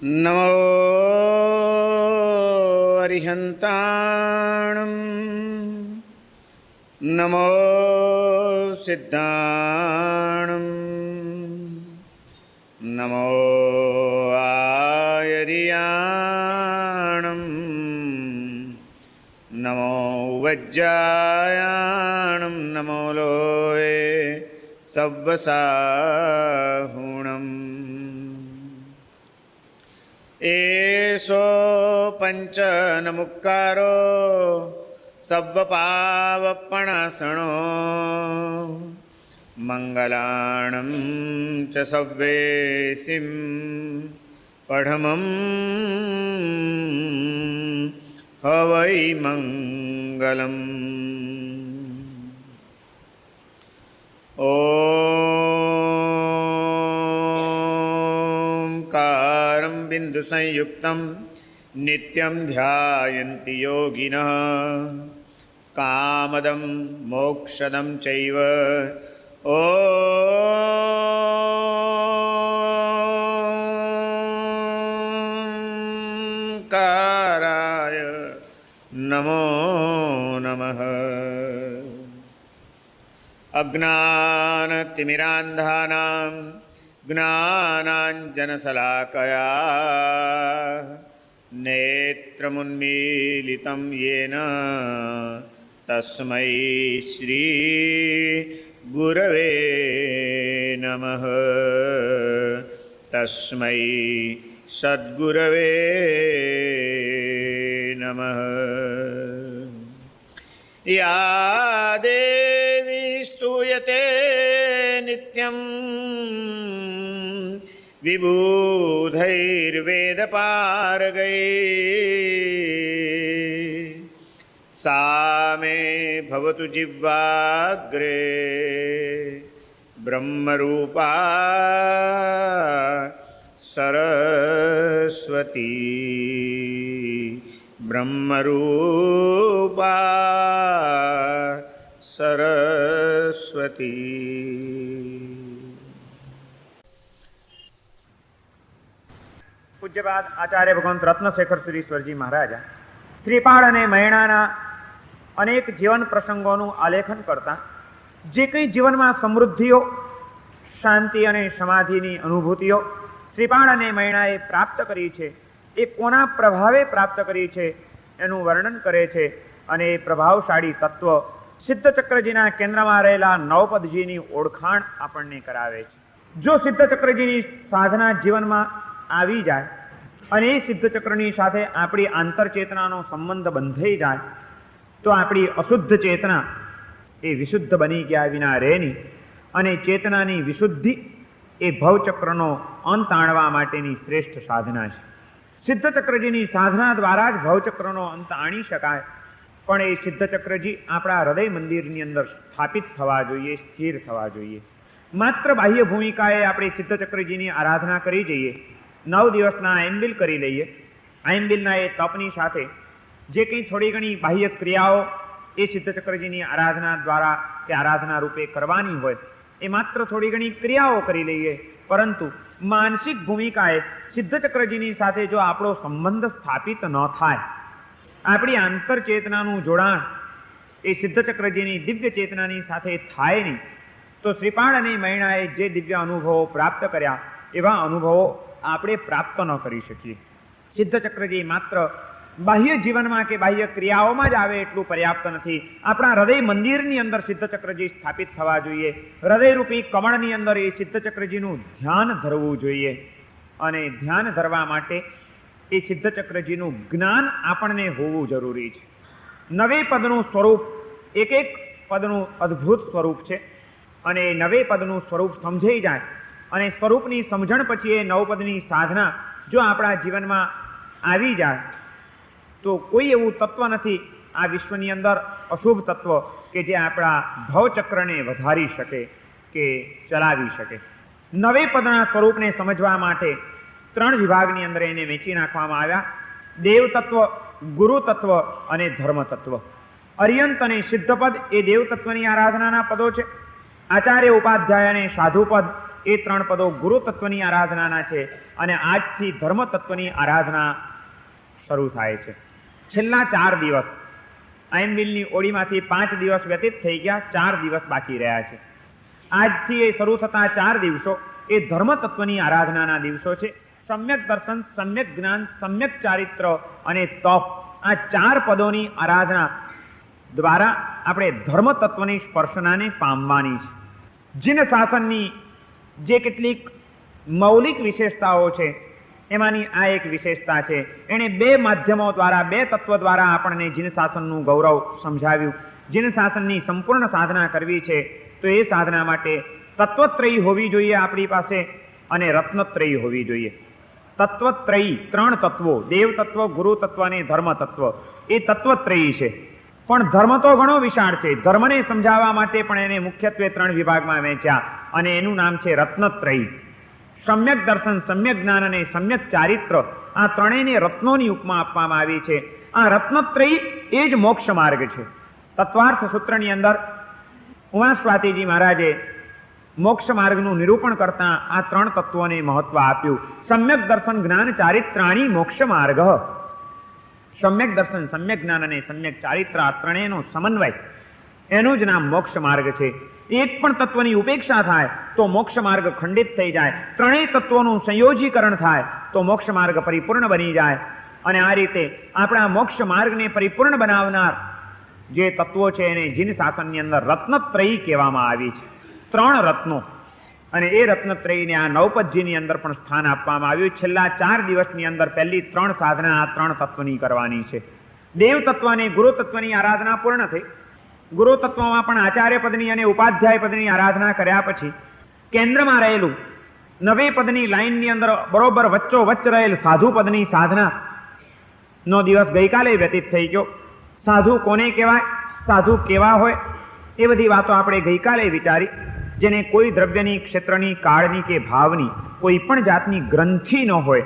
नमो अरिहन्ताणं नमो सिद्धाणं नमो आयर्याणं नमो वज्रायाणं नमो लोये सव्वसाहुणम् एषो पञ्चनमुक्कारो सव्वपावपणासनो मङ्गलाणं च सव्वेसिं पढमं हवै मङ्गलम्। ओंकारं बिंदु संयुक्तं नित्यं ध्यायन्ति योगिनः कामदं मोक्षदं चैव ओंकाराय नमो नमः। अज्ञानतिमिरान्धानां ज्ञानाञ्जनशलाकया नेत्रमुन्मीलितं येन तस्मै श्रीगुरवे नमः। तस्मै सद्गुरवे नमः। या देवी स्तूयते नित्यं विबुधैर्वेदपारगैः सा मे भवतु जिह्वाग्रे ब्रह्मरूपा सरस्वती ब्रह्मरूपा सरस्वती। પૂજ્યપાદ આચાર્ય ભગવંત રત્નશેખર સુરીશ્વરજી મહારાજા શ્રીપાળ અને મહેણાના અનેક જીવન પ્રસંગોનું આલેખન કરતા જે કંઈ જીવનમાં સમૃદ્ધિઓ, શાંતિ અને સમાધિની અનુભૂતિઓ શ્રીપાળ અને મહેણાએ પ્રાપ્ત કરી છે, એ કોના પ્રભાવે પ્રાપ્ત કરી છે એનું વર્ણન કરે છે. અને એ પ્રભાવશાળી તત્વ સિદ્ધચક્રજીના કેન્દ્રમાં રહેલા નવપદજીની ઓળખાણ આપણને કરાવે છે. જો સિદ્ધચક્રજીની સાધના જીવનમાં આવી જાય અને એ સિદ્ધચક્રની સાથે આપણી આંતરચેતનાનો સંબંધ બંધાઈ જાય તો આપણી અશુદ્ધ ચેતના એ વિશુદ્ધ બની ગયા વિના રહે નહીં. અને ચેતનાની વિશુદ્ધિ એ ભવચક્રનો અંત આણવા માટેની શ્રેષ્ઠ સાધના છે. સિદ્ધચક્રજીની સાધના દ્વારા જ ભવચક્રનો અંત આણી શકાય. પણ એ સિદ્ધચક્રજી આપણા હૃદય મંદિરની અંદર સ્થાપિત થવા જોઈએ, સ્થિર થવા જોઈએ. માત્ર બાહ્ય ભૂમિકાએ આપણે સિદ્ધચક્રજીની આરાધના કરી જઈએ, 9 દિવસના આયંબિલ કરી લઈએ, આયંબિલના એ તપની સાથે જે કંઈ થોડી ઘણી બાહ્ય ક્રિયાઓ એ સિદ્ધચક્રજીની આરાધના દ્વારા કે આરાધના રૂપે કરવાની હોય એ માત્ર થોડી ઘણી ક્રિયાઓ કરી લઈએ. પરંતુ માનસિક ભૂમિકાએ સિદ્ધચક્રજીની સાથે જો આપણો સંબંધ સ્થાપિત ન થાય, આપણી આંતરચેતનાનું જોડાણ એ સિદ્ધચક્રજીની દિવ્ય ચેતનાની સાથે થાય નહીં, તો શ્રીપાળ અને મહેણાએ જે દિવ્ય અનુભવો પ્રાપ્ત કર્યા એવા અનુભવો આપણે પ્રાપ્ત ન કરી શકીએ. સિદ્ધચક્રજી માત્ર બાહ્ય જીવનમાં કે બાહ્ય ક્રિયાઓમાં જ આવે એટલું પર્યાપ્ત નથી. આપણા હૃદય મંદિરની અંદર સિદ્ધચક્રજી સ્થાપિત થવા જોઈએ. હૃદયરૂપી કમળની અંદર એ સિદ્ધચક્રજીનું ધ્યાન ધરવું જોઈએ. અને ધ્યાન ધરવા માટે એ સિદ્ધચક્રજીનું જ્ઞાન આપણને હોવું જરૂરી છે. 9 પદનું સ્વરૂપ, એક એક પદનું અદ્ભુત સ્વરૂપ છે. અને 9 પદનું સ્વરૂપ સમજાઈ જાય અને સ્વરૂપની સમજણ પછી એ 9 પદની સાધના જો આપણા જીવનમાં આવી જાય તો કોઈ એવું તત્વ નથી આ વિશ્વની અંદર, અશુભ તત્વ, કે જે આપણા ભવચક્રને વધારી શકે કે ચલાવી શકે. 9 પદના સ્વરૂપને સમજવા માટે 3 વિભાગની અંદર એને વેચી નાખવામાં આવ્યા: દેવ તત્વ, ગુરુ તત્વ અને ધર્મ તત્વ. અર્યંત અને સિદ્ધપદ એ દેવ તત્વની આરાધનાના પદો છે. આચાર્ય ઉપાધ્યાય અને સાધુપદ એ 3 પદો ગુરુ તત્વની આરાધનાના છે અને આજથી ધર્મ તત્વની આરાધના શરૂ થાય છે. છેલ્લા 4 દિવસ આયનબિલની ઓળીમાંથી 5 દિવસ વ્યતીત થઈ ગયા, 4 દિવસ બાકી રહ્યા છે. આજથી એ શરૂ થતા 4 દિવસો એ ધર્મ તત્વની આરાધનાના દિવસો છે. સમ્યક દર્શન, સમ્યક જ્ઞાન, સમ્યક ચારિત્ર અને તપ, આ 4 પદોની આરાધના દ્વારા આપણે ધર્મ તત્વની સ્પર્શનાને પામવાની છે. જીન શાસનની જે કેટલીક મૌલિક વિશેષતાઓ છે એમાંની આ એક વિશેષતા છે. એણે 2 માધ્યમો દ્વારા, 2 તત્વ દ્વારા આપણને જીન શાસનનું ગૌરવ સમજાવ્યું. જીન શાસનની સંપૂર્ણ સાધના કરવી છે તો એ સાધના માટે તત્વત્રયી હોવી જોઈએ આપણી પાસે અને રત્નત્રયી હોવી જોઈએ. તત્વત્રયી 3 તત્વો, દેવ તત્વ, ગુરુ તત્વ અને ધર્મ તત્વ, એ તત્વત્રયી છે. પણ ધર્મ તો ઘણો વિશાળ છે. ધર્મને સમજાવવા માટે પણ એને મુખ્યત્વે 3 વિભાગમાં વહેંચ્યા અને એનું નામ છે રત્નત્રયી. સમ્યક દર્શન, સમ્યક જ્ઞાન અને સમ્યક ચારિત્ર, આ ત્રણેયને રત્નોની ઉપમા આપવામાં આવી છે. આ રત્નત્રયી એ જ મોક્ષ માર્ગ છે. તત્વાર્થ સૂત્રની અંદર ઉમાસ્વાતીજી મહારાજે મોક્ષ માર્ગનું નિરૂપણ કરતા આ 3 તત્વોને મહત્વ આપ્યું. સમ્યક દર્શન, જ્ઞાન, ચારિત્રાણી મોક્ષ માર્ગ. સમ્યક દર્શન, સમ્યક જ્ઞાન અને સમ્યક ચારિત્ર, આ ત્રણેયનો સમન્વય, એનું જ નામ મોક્ષ માર્ગ છે. એક પણ તત્વની ઉપેક્ષા થાય તો મોક્ષ માર્ગ ખંડિત થઈ જાય. ત્રણેય તત્વોનું સંયોજીકરણ થાય તો મોક્ષ માર્ગ પરિપૂર્ણ બની જાય. અને આ રીતે આપણા મોક્ષ માર્ગને પરિપૂર્ણ બનાવનાર જે તત્વો છે એને જીન શાસનની અંદર રત્નત્રયી કહેવામાં આવી છે. 3 રત્નો, અને એ રત્નત્રયીને આ નવપદજીની અંદર પણ સ્થાન આપવામાં આવ્યું. છેલ્લા 4 દિવસની અંદર પહેલી 3 સાધના આ 3 તત્વની કરવાની છે. દેવ તત્વ અને ગુરુ તત્વની આરાધના પૂર્ણ થઈ. ગુરુ તત્વમાં પણ આચાર્ય પદની અને ઉપાધ્યાય પદની આરાધના કર્યા પછી કેન્દ્રમાં રહેલું 9 પદની લાઈનની અંદર બરોબર વચ્ચોવચ્ચ રહેલ સાધુ પદની સાધના નો દિવસ ગઈકાલે વ્યતીત થઈ ગયો. સાધુ કોને કહેવાય, સાધુ કેવા હોય, એ બધી વાતો આપણે ગઈકાલે વિચારી. જેને કોઈ દ્રવ્યની, ક્ષેત્રની, કાળની કે ભાવની કોઈ પણ જાતની ગ્રંથિ ન હોય,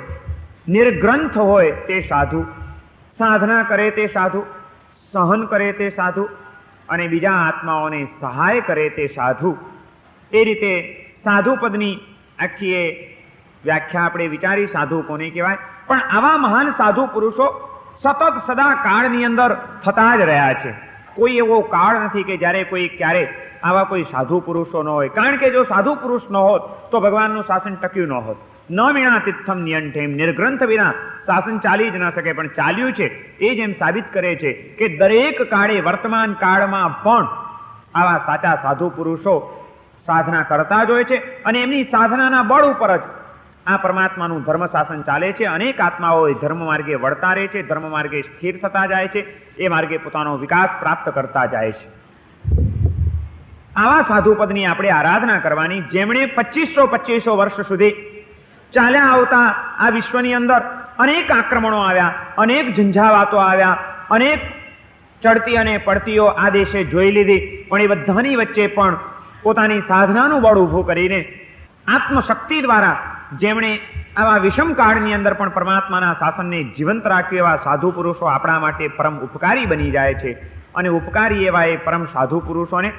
નિર્ગ્રંથ હોય તે સાધુ, સાધના કરે તે સાધુ, સહન કરે તે સાધુ અને બીજા આત્માઓને સહાય કરે તે સાધુ. એ રીતે સાધુ પદની આખી એ વ્યાખ્યા આપણે વિચારી, સાધુ કોને કહેવાય. પણ આવા મહાન સાધુ પુરુષો સતત સદા કાળની અંદર થતા જ રહ્યા છે. કોઈ એવો કાળ નથી કે જ્યારે કોઈ ક્યારે આવા કોઈ સાધુ પુરુષો ન હોય. કારણ કે જો સાધુ પુરુષ ન હોત તો ભગવાનનું શાસન ટક્યું ન હોત. ન વિણા તિથમ નિયંઠેમ, નિર્ગ્રંથ વિના શાસન ચાલી જ ન શકે. પણ ચાલ્યું છે એ જ એમ સાબિત કરે છે કે દરેક કાળે, વર્તમાન કાળમાં પણ આવા સાચા સાધુ પુરુષો સાધના કરતા જ હોય છે અને એમની સાધનાના બળ ઉપર જ આ પરમાત્માનું ધર્મ શાસન ચાલે છે. અનેક આત્માઓ ધર્મ માર્ગે વળતા રહે છે, ધર્મ માર્ગે સ્થિર થતા જાય છે, એ માર્ગે પોતાનો વિકાસ પ્રાપ્ત કરતા જાય છે. આવા સાધુ પદની આપણે આરાધના કરવાની, જેમણે 2500 વર્ષ સુધી ચાલ્યા આવતા આ વિશ્વની અંદર અનેક આક્રમણો આવ્યા, અનેક ઝંઝાવાતો આવ્યા, અનેક ચડતી અને પડતીઓ આ દેશે જોઈ લીધી. પણ એ બધાની વચ્ચે પણ પોતાની સાધનાનું બળ ઊભું કરીને આત્મશક્તિ દ્વારા જેમણે આવા વિષમ કાળની અંદર પણ પરમાત્માના શાસનને જીવંત રાખ્યું, એવા સાધુ પુરુષો આપણા માટે પરમ ઉપકારી બની જાય છે. અને ઉપકારી એવા એ પરમ સાધુ પુરુષોને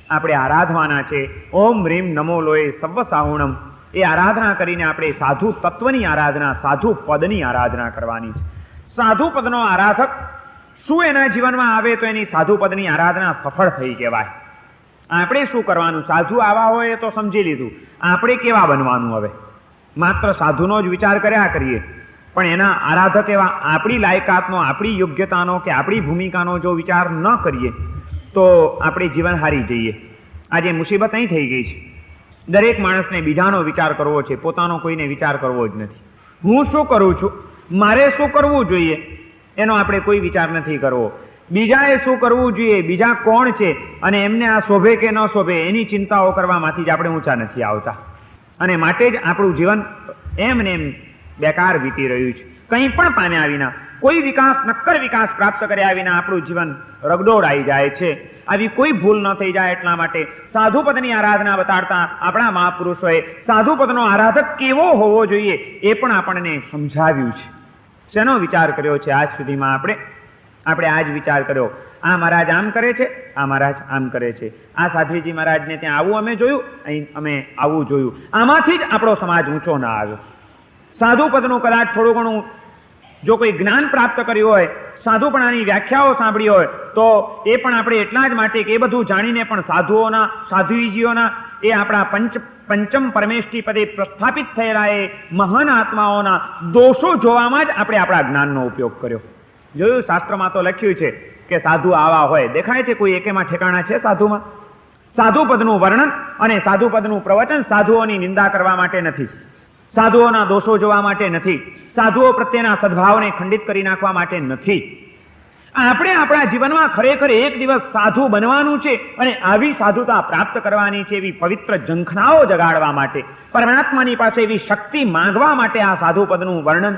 આપણે આરાધવાના છે. ઓમ રીમ નમો લોય સર્વ સાહુણમ, એ આરાધના કરીને આપણે સાધુ તત્વની આરાધના, સાધુ પદની આરાધના કરવાની છે. સાધુ પદનો આરાધક શું એના જીવનમાં આવે તો એની સાધુ પદની આરાધના સફળ થઈ કહેવાય. આપણે શું કરવાનું? સાધુ આવા હોય તો સમજી લીધું, આપણે કેવા બનવાનું? હવે માત્ર સાધુનો જ વિચાર કર્યા કરીએ પણ એના આરાધક એવા આપણી લાયકાતનો, આપણી યોગ્યતાનો કે આપણી ભૂમિકાનો જો વિચાર ન કરીએ તો આપણે જીવન હારી જઈએ. આજે મુસીબત અહીં થઈ ગઈ છે. દરેક માણસને બીજાનો વિચાર કરવો છે, પોતાનો કોઈને વિચાર કરવો જ નથી. હું શું કરું છું, મારે શું કરવું જોઈએ, એનો આપણે કોઈ વિચાર નથી કરવો. બીજાએ શું કરવું જોઈએ, બીજા કોણ છે અને એમને આ શોભે કે ન શોભે, એની ચિંતાઓ કરવામાંથી જ આપણે ઊંચા નથી આવતા. અને માટે જ આપણું જીવન એમને એમ બેકાર વીતી રહ્યું છે. કંઈ પણ પામ્યા વિના, કોઈ વિકાસ, નક્કર વિકાસ પ્રાપ્ત કર્યા વિના આપણું જીવન રગડોળાઈ જાય છે. આવી કોઈ ભૂલ ન થઈ જાય એટલા માટે સાધુપદની આરાધના બતાડતા આપણા મહાપુરુષોએ સાધુપદનો આરાધક કેવો હોવો જોઈએ એ પણ આપણને સમજાવ્યું છે. શેનો વિચાર કર્યો છે આજ સુધીમાં આપણે આજ વિચાર કર્યો આ મહારાજ આમ કરે છે, આ મહારાજ આમ કરે છે, આ સાધ્વીજી મહારાજને ત્યાં આવું અમે જોયું, અહીં અમે આવું જોયું. આમાંથી જ આપણો સમાજ ઊંચો ના આવ્યો. સાધુપદનું કદાચ થોડું ઘણું જો કોઈ જ્ઞાન પ્રાપ્ત કર્યું હોય, સાધુપણાની વ્યાખ્યાઓ સાંભળી હોય, તો એ પણ આપણે એટલા જ માટે કે એ બધું જાણીને પણ સાધુઓના, સાધ્વીજીઓના, એ આપણા પંચમ પરમેષ્ઠી પદે પ્રસ્થાપિત થયેલા એ મહાન આત્માઓના દોષો જોવામાં જ આપણે આપણા જ્ઞાનનો ઉપયોગ કર્યો. જોયું, શાસ્ત્રમાં તો લખ્યું છે કે સાધુ આવા હોય. દેખાય છે કોઈ એકેમાં ઠેકાણા છે સાધુમાં? સાધુપદનું વર્ણન અને સાધુપદનું પ્રવચન સાધુઓની નિંદા કરવા માટે નથી, સાધુઓના દોષો જોવા માટે નથી, સાધુઓ પ્રત્યેના સદભાવને ખંડિત કરી નાખવા માટે નથી. આપણે આપણા જીવનમાં ખરેખર એક દિવસ સાધુ બનવાનું છે અને આવી સાધુતા પ્રાપ્ત કરવાની છે, એવી પવિત્ર ઝંખનાઓ જગાડવા માટે, પરમાત્માની પાસે એવી શક્તિ માંગવા માટે આ સાધુપદનું વર્ણન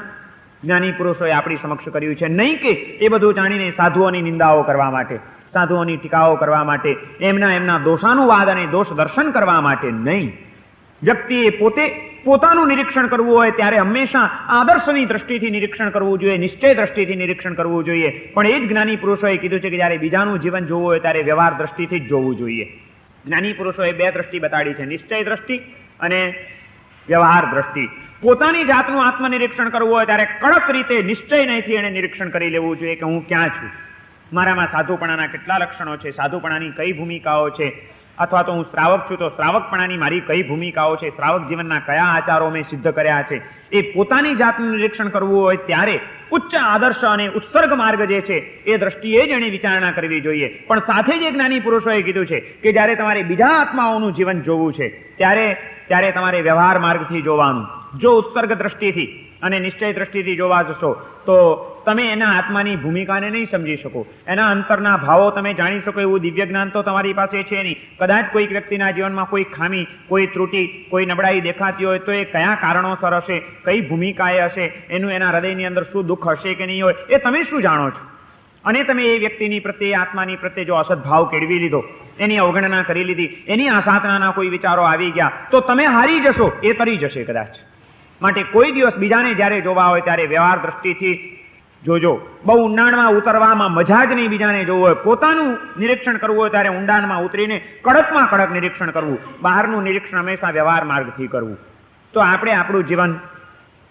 જ્ઞાની પુરુષોએ આપણી સમક્ષ કર્યું છે. નહીં કે એ બધું જાણીને સાધુઓની નિંદાઓ કરવા માટે, સાધુઓની ટીકાઓ કરવા માટે, એમના દોષાનુવાદ અને દોષ દર્શન કરવા માટે નહીં. વ્યક્તિએ પોતાનું નિરીક્ષણ કરવું હોય ત્યારે હંમેશા આદર્શની દ્રષ્ટિથી નિરીક્ષણ કરવું જોઈએ, નિશ્ચય દ્રષ્ટિથી નિરીક્ષણ કરવું જોઈએ. પણ એ જ જ્ઞાની પુરુષોએ કીધું છે કે જ્યારે બીજાનું જીવન જોવું હોય ત્યારે વ્યવહાર દ્રષ્ટિથી જ જોવું જોઈએ. જ્ઞાની પુરુષોએ બે દ્રષ્ટિ બતાડી છે, નિશ્ચય દ્રષ્ટિ અને વ્યવહાર દ્રષ્ટિ. પોતાની જાતનું આત્મનિરીક્ષણ કરવું હોય ત્યારે કડક રીતે નિશ્ચય નહીંથી એને નિરીક્ષણ કરી લેવું જોઈએ કે હું ક્યાં છું, મારામાં સાધુપણાના કેટલા લક્ષણો છે, સાધુપણાની કઈ ભૂમિકાઓ છે, અથવા તો હું શ્રાવક છું તો શ્રાવકપણાની મારી કઈ ભૂમિકાઓ છે, શ્રાવક જીવનના કયા આચારો મેં સિદ્ધ કર્યા છે. એ પોતાની જાતનું નિરીક્ષણ કરવું હોય ત્યારે ઉચ્ચ આદર્શ અને ઉત્સર્ગ માર્ગ જે છે એ દ્રષ્ટિએ જ એને વિચારણા કરવી જોઈએ. પણ સાથે જ જ્ઞાની પુરુષોએ કીધું છે કે જ્યારે તમારે બીજા આત્માઓનું જીવન જોવું છે ત્યારે તમારે વ્યવહાર માર્ગથી જોવાનું. જો ઉત્સર્ગ દ્રષ્ટિથી અને નિશ્ચય દ્રષ્ટિથી જોવા જશો તો તમે એના આત્માની ભૂમિકાને નહીં સમજી શકો, એના અંતરના ભાવો તમે જાણી શકો એવું દિવ્ય જ્ઞાન તો તમારી પાસે છે નહીં. કદાચ કોઈક વ્યક્તિના જીવનમાં કોઈ ખામી, કોઈ ત્રુટિ, કોઈ નબળાઈ દેખાતી હોય તો એ કયા કારણોસર હશે, કઈ ભૂમિકાએ હશે, એનું એના હૃદયની અંદર શું દુઃખ હશે કે નહીં હોય, એ તમે શું જાણો છો? અને તમે એ વ્યક્તિની પ્રત્યે, આત્માની પ્રત્યે જો અસદભાવ કેળવી લીધો, એની અવગણના કરી લીધી, એની આસાધનાના કોઈ વિચારો આવી ગયા તો તમે હારી જશો, એ તરી જશે કદાચ. માટે કોઈ દિવસ બીજાને જ્યારે જોવા હોય ત્યારે વ્યવહાર દ્રષ્ટિથી જોજો. બહુ ઊંડાણમાં ઉતરવામાં મજા જ નહીં બીજાને જોવું હોય. પોતાનું નિરીક્ષણ કરવું હોય ત્યારે ઊંડાણમાં ઉતરીને કડકમાં કડક નિરીક્ષણ કરવું. બહારનું નિરીક્ષણ હંમેશા વ્યવહાર માર્ગથી કરવું. તો આપણે આપણું જીવન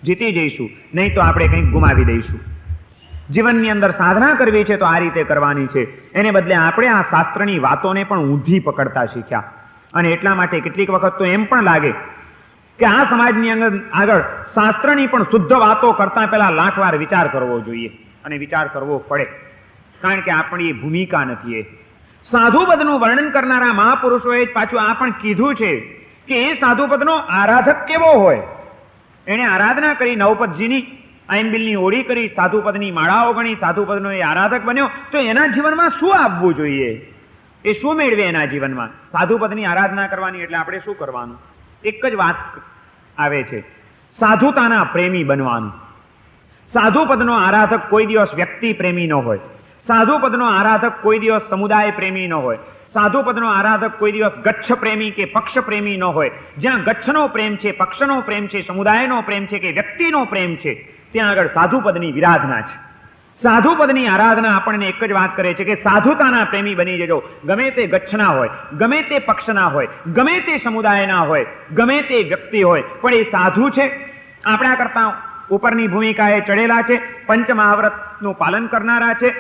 જીતી જઈશું, નહીં તો આપણે કંઈક ગુમાવી દઈશું. જીવનની અંદર સાધના કરવી છે તો આ રીતે કરવાની છે. એને બદલે આપણે આ શાસ્ત્રની વાતોને પણ ઊંધી પકડતા શીખ્યા. અને એટલા માટે કેટલીક વખત તો એમ પણ લાગે કે આ સમાજની આગળ શાસ્ત્રની પણ શુદ્ધ વાતો કરતા પહેલા લાખ વાર વિચાર કરવો જોઈએ, અને વિચાર કરવો પડે, કારણ કે આપણી ભૂમિકા નથી. એ સાધુપદનું વર્ણન કરનારા મહાપુરુષોએ પાછું આ પણ કીધું છે કે એ સાધુપદનો આરાધક કેવો હોય. એણે આરાધના કરી, નવપદજીની આઈનબિલની ઓળી કરી, સાધુપદની માળાઓ ગણી, સાધુપદનો એ આરાધક બન્યો, તો એના જીવનમાં શું આપવું જોઈએ, એ શું મેળવે એના જીવનમાં? સાધુપદની આરાધના કરવાની એટલે આપણે શું કરવાનું? એક જ વાત આવે છે, સાધુતાના પ્રેમી બનવાનું. સાધુપદનો આરાધક કોઈ દિવસ વ્યક્તિ પ્રેમી ન હોય, સાધુપદનો આરાધક કોઈ દિવસ સમુદાય પ્રેમી ન હોય, સાધુપદનો આરાધક કોઈ દિવસ ગચ્છ પ્રેમી કે પક્ષ પ્રેમી ન હોય. જ્યાં ગચ્છનો પ્રેમ છે, પક્ષનો પ્રેમ છે, સમુદાયનો પ્રેમ છે કે વ્યક્તિનો પ્રેમ છે, ત્યાં આગળ સાધુપદની વિરાધના છે. સાધુપદની આરાધના આપણને એક જ વાત કરે છે કે સાધુતાના પ્રેમી બની જજો. ગમે તે ગચ્છના હોય, ગમે તે પક્ષના હોય, ગમે તે સમુદાયના હોય, ગમે તે વ્યક્તિ હોય, પણ એ સાધુ છે, આપણા કરતા ઉપરની ભૂમિકાએ ચડેલા છે, પંચમહાવ્રતનું પાલન કરનારા છે,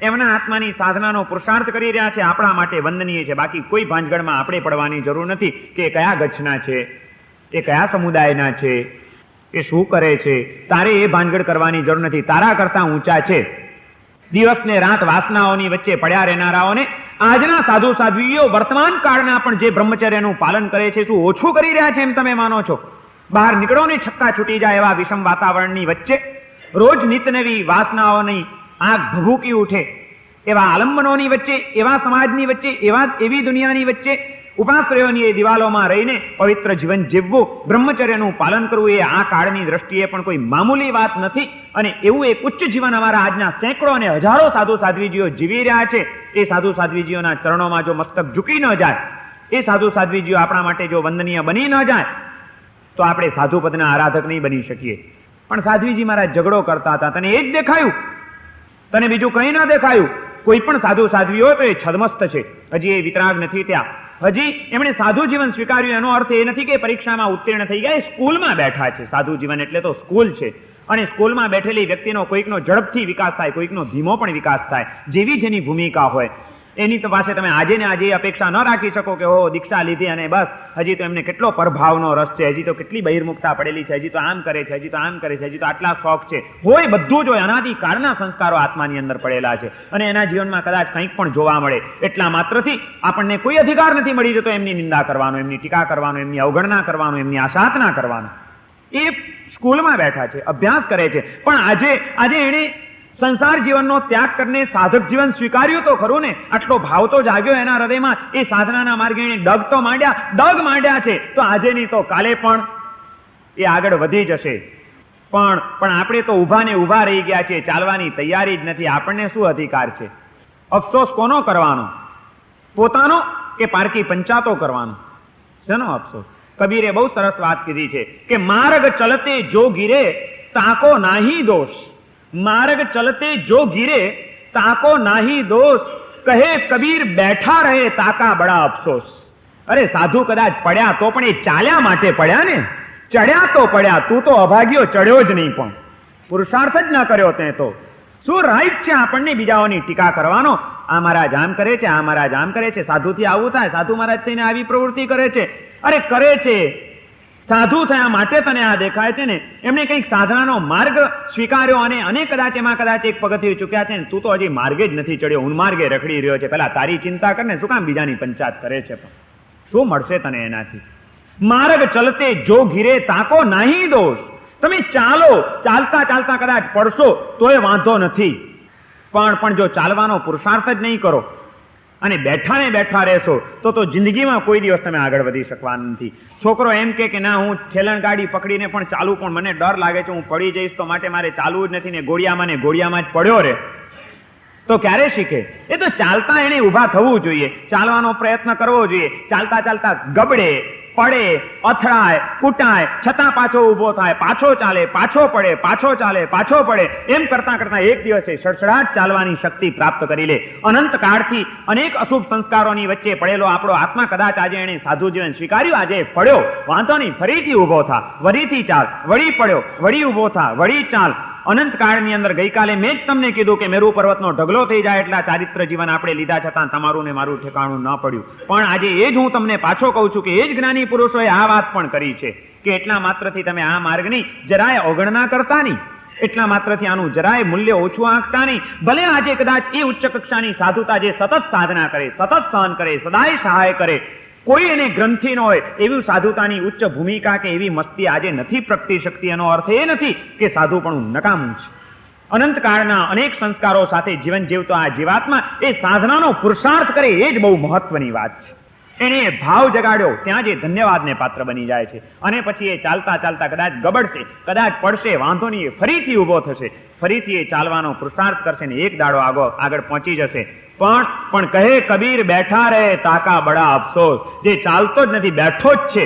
એમના આત્માની સાધનાનો પુરુષાર્થ કરી રહ્યા છે, આપણા માટે વંદનીય છે. બાકી કોઈ ભાંજગડમાં આપણે પડવાની જરૂર નથી કે કયા ગચ્છના છે, એ કયા સમુદાયના છે, એ શું કરે છે. તારે એ ભાંજગડ કરવાની જરૂર નથી. તારા કરતા ઊંચા છે. દિવસ ને રાત વાસનાઓની વચ્ચે પડ્યા રહેનારાઓને આજના સાધુ સાધ્વીઓ વર્તમાન કાળના પણ જે બ્રહ્મચર્યનું પાલન કરે છે, શું ઓછું કરી રહ્યા છે એમ તમે માનો છો? બહાર નીકળો ને છક્કા છૂટી જાય એવા વિષમ વાતાવરણની વચ્ચે, રોજ નિતનવી વાસનાઓની આગ ભભૂકી ઉઠે એવા આલંબનોની વચ્ચે, એવા સમાજની વચ્ચે, એવી દુનિયાની વચ્ચે ઉપાશ્રયોની એ દિવાલોમાં રહીને પવિત્ર જીવન જીવવું, બ્રહ્મચર્યનું પાલન કરવું, એ આ કાળની દ્રષ્ટિએ પણ કોઈ મામૂલી વાત નથી. અને એવું એક ઉચ્ચ જીવન અમારા આજના સેંકડો અને હજારો સાધુ સાધ્વીજીઓ જીવી રહ્યા છે. એ સાધુ સાધ્વીજીઓના ચરણોમાં જો મસ્તક ઝૂકી ન જાય, એ સાધુ સાધ્વીજીઓ આપણા માટે જો વંદનીય બની ન જાય, તો આપણે સાધુપદના આરાધક નહીં બની શકીએ. પણ સાધ્વીજી મારા ઝઘડો કરતા હતા, તને એ જ દેખાયું? તને બીજું કંઈ ના દેખાયું? કોઈ પણ સાધુ સાધ્વી હોય તો એ છદમસ્ત છે, હજી એ વિતરાગ નથી થયા, હજી એમણે સાધુ જીવન સ્વીકાર્યું. એનો અર્થ એ નથી કે પરીક્ષામાં ઉત્તીર્ણ થઈ ગયા, એ સ્કૂલમાં બેઠા છે. સાધુ જીવન એટલે તો સ્કૂલ છે, અને સ્કૂલમાં બેઠેલી વ્યક્તિનો કોઈકનો ઝડપથી વિકાસ થાય, કોઈકનો ધીમો પણ વિકાસ થાય, જેવી જેની ભૂમિકા હોય એની તો પાસે તમે આજે ને આજે અપેક્ષા ન રાખી શકો કે હો દીક્ષા લીધી અને બસ હજી તો એમને કેટલો પરભાવનો રસ છે, હજી તો કેટલી બહિર્મુખતા પડેલી છે, હજી તો આમ કરે છે, હજી તો આમ કરે છે, હજી તો આટલા શોખ છે. હોય બધું જ હોય, અનાદિકાળના સંસ્કારો આત્માની અંદર પડેલા છે, અને એના જીવનમાં કદાચ કંઈક પણ જોવા મળે એટલા માત્રથી આપણને કોઈ અધિકાર નથી મળી જતો એમની નિંદા કરવાનો, એમની ટીકા કરવાનો, એમની અવગણના કરવાનો, એમની આશાતના કરવાનો. એ સ્કૂલમાં બેઠા છે, અભ્યાસ કરે છે, પણ આજે એણે સંસાર જીવનનો ત્યાગ કરીને સાધક જીવન સ્વીકાર્યું તો ખરું ને. આટલો ભાવ તો જાગ્યો એના હૃદયમાં, એ સાધનાના માર્ગે એને ડગ માંડ્યા છે. તો આજે નહીં તો કાલે પણ એ આગળ વધી જશે. પણ આપણે તો ઊભા ને ઊભા રહી ગયા છે, ચાલવાની તૈયારી જ નથી. આપણને શું અધિકાર છે? અફસોસ કોનો કરવાનો? પોતાનો કે પારકી પંચાતો કરવાનો? શેનો અફસોસ? કબીરે બહુ સરસ વાત કીધી છે કે માર્ગ ચલતે જો ગીરે તાકો નાહી દોષ, માર્ગ ચલતે જો ગીરે તાકો નાહી દોષ, કહે કબીર બેઠા રહે તાકા બડા અફસોસ. અરે સાધુ કદાચ પડ્યા તો પણ એ ચાલ્યા માટે પડ્યા ને, ચડ્યા તો પડ્યા, તું તો અભાગ્યો ચડ્યો જ નહીં, પણ પુરુષાર્થ જ ન કર્યો તે તો. શું રાઈટ છે આપણને બીજાઓની ટીકા કરવાનો? આ મહારાજ આમ કરે છે, આ મહારાજ આમ કરે છે, સાધુથી આવું થાય, સાધુ મહારાજ થઈને આવી પ્રવૃત્તિ કરે છે. અરે કરે છે, સાધુ થયા માટે તને આ દેખાય છે ને. એમણે કંઈક સાધનાનો માર્ગ સ્વીકાર્યો અને કદાચ એમાં કદાચ એક પગથિયું ચૂક્યા છે ને, તું તો હજી માર્ગે જ નથી ચડ્યો, ઉન્માર્ગે રખડી રહ્યો છે. પેલા તારી ચિંતા કર ને, શું કામ બીજાની પંચાયત કરે છે? પણ શું મળશે તને એનાથી? માર્ગ ચલતે જો ઘીરે તાકો નાહી દોષ. તમે ચાલો, ચાલતા ચાલતા કદાચ પડશો તોય વાંધો નથી, પણ જો ચાલવાનો પુરુષાર્થ જ નહીં કરો અને બેઠા ને બેઠા રહેશો તો જિંદગીમાં કોઈ દિવસ તમે આગળ વધી શકવાના નથી. છોકરો એમ કે ના હું ઠેલણ ગાડી પકડીને પણ ચાલુ, પણ મને ડર લાગે છે, હું પડી જઈશ તો માટે મારે ચાલવું જ નથી, ને ગોળિયામાં જ પડ્યો રે, તો ક્યારે શીખે? એ તો ચાલતા એને ઊભા થવું જોઈએ, ચાલવાનો પ્રયત્ન કરવો જોઈએ. ચાલતા ચાલતા ગબડે, પડે, અથડાય, કૂટાય, છતાં પાછો ઊભો થાય, પાછો ચાલે, પાછો પડે, પાછો ચાલે, પાછો પડે, એમ કરતા કરતા એક દિવસે સડસડાટ ચાલવાની શક્તિ પ્રાપ્ત કરી લે. અનંત કાળથી અનેક અશુભ સંસ્કારોની વચ્ચે પડેલો આપણો આત્મા કદાચ આજે એને સાધુ જીવન સ્વીકાર્યું, આજે પડ્યો, વાંધો નહીં, ફરીથી ઊભો થા, વળીથી ચાલ, વળી પડ્યો, વળી ઊભો થા, વળી ચાલ. અનંત કાળની અંદર ગઈકાલે મેં જ તમને કીધું કે મેરુ પર્વતનો ઢગલો થઈ જાય એટલા ચારિત્ર જીવન આપણે લીધા, છતાં તમારું ને મારું ઠેકાણું ન પડ્યું. પણ આજે એ જ હું તમને પાછો કહું છું કે એ જ જ્ઞાની પુરુષોએ આ વાત પણ કરી છે કે એટલા માત્રથી તમે આ માર્ગની જરાય અવગણના કરતા નહીં, એટલા માત્રથી આનું જરાય મૂલ્ય ઓછું આંકતા નહીં. ભલે આજે કદાચ એ ઉચ્ચ કક્ષાની સાધુતા જે સતત સાધના કરે, સતત સહન કરે, સદાય સહાય કરે, કોઈ એને ગ્રંથિ ન હોય એવી સાધુતાની ઉચ્ચ ભૂમિકા કે એવી મસ્તી આજે નથી પ્રગટી શકતી. એનો અર્થ એ નથી કે સાધુપણું નકામું છે. અનંતકાળના અનેક સંસ્કારો સાથે જીવન જીવતો આ જીવાત્મા એ સાધનાનો પુરુષાર્થ કરે, એ જ બહુ મહત્વની વાત છે. એને ભાવ જગાડ્યો ત્યાં જે ધન્યવાદને પાત્ર બની જાય છે. અને પછી એ ચાલતા ચાલતા કદાચ ગબડશે, કદાચ પડશે, વાંધો નહીં, ફરીથી ઊભો થશે, ફરીથી એ ચાલવાનો પુરુષાર્થ કરશે ને એક દાડો આગળ પહોંચી જશે. પણ કહે કબીર બેઠા રહે તાકા બડા અફસોસ. જે ચાલતો જ નથી, બેઠો જ છે,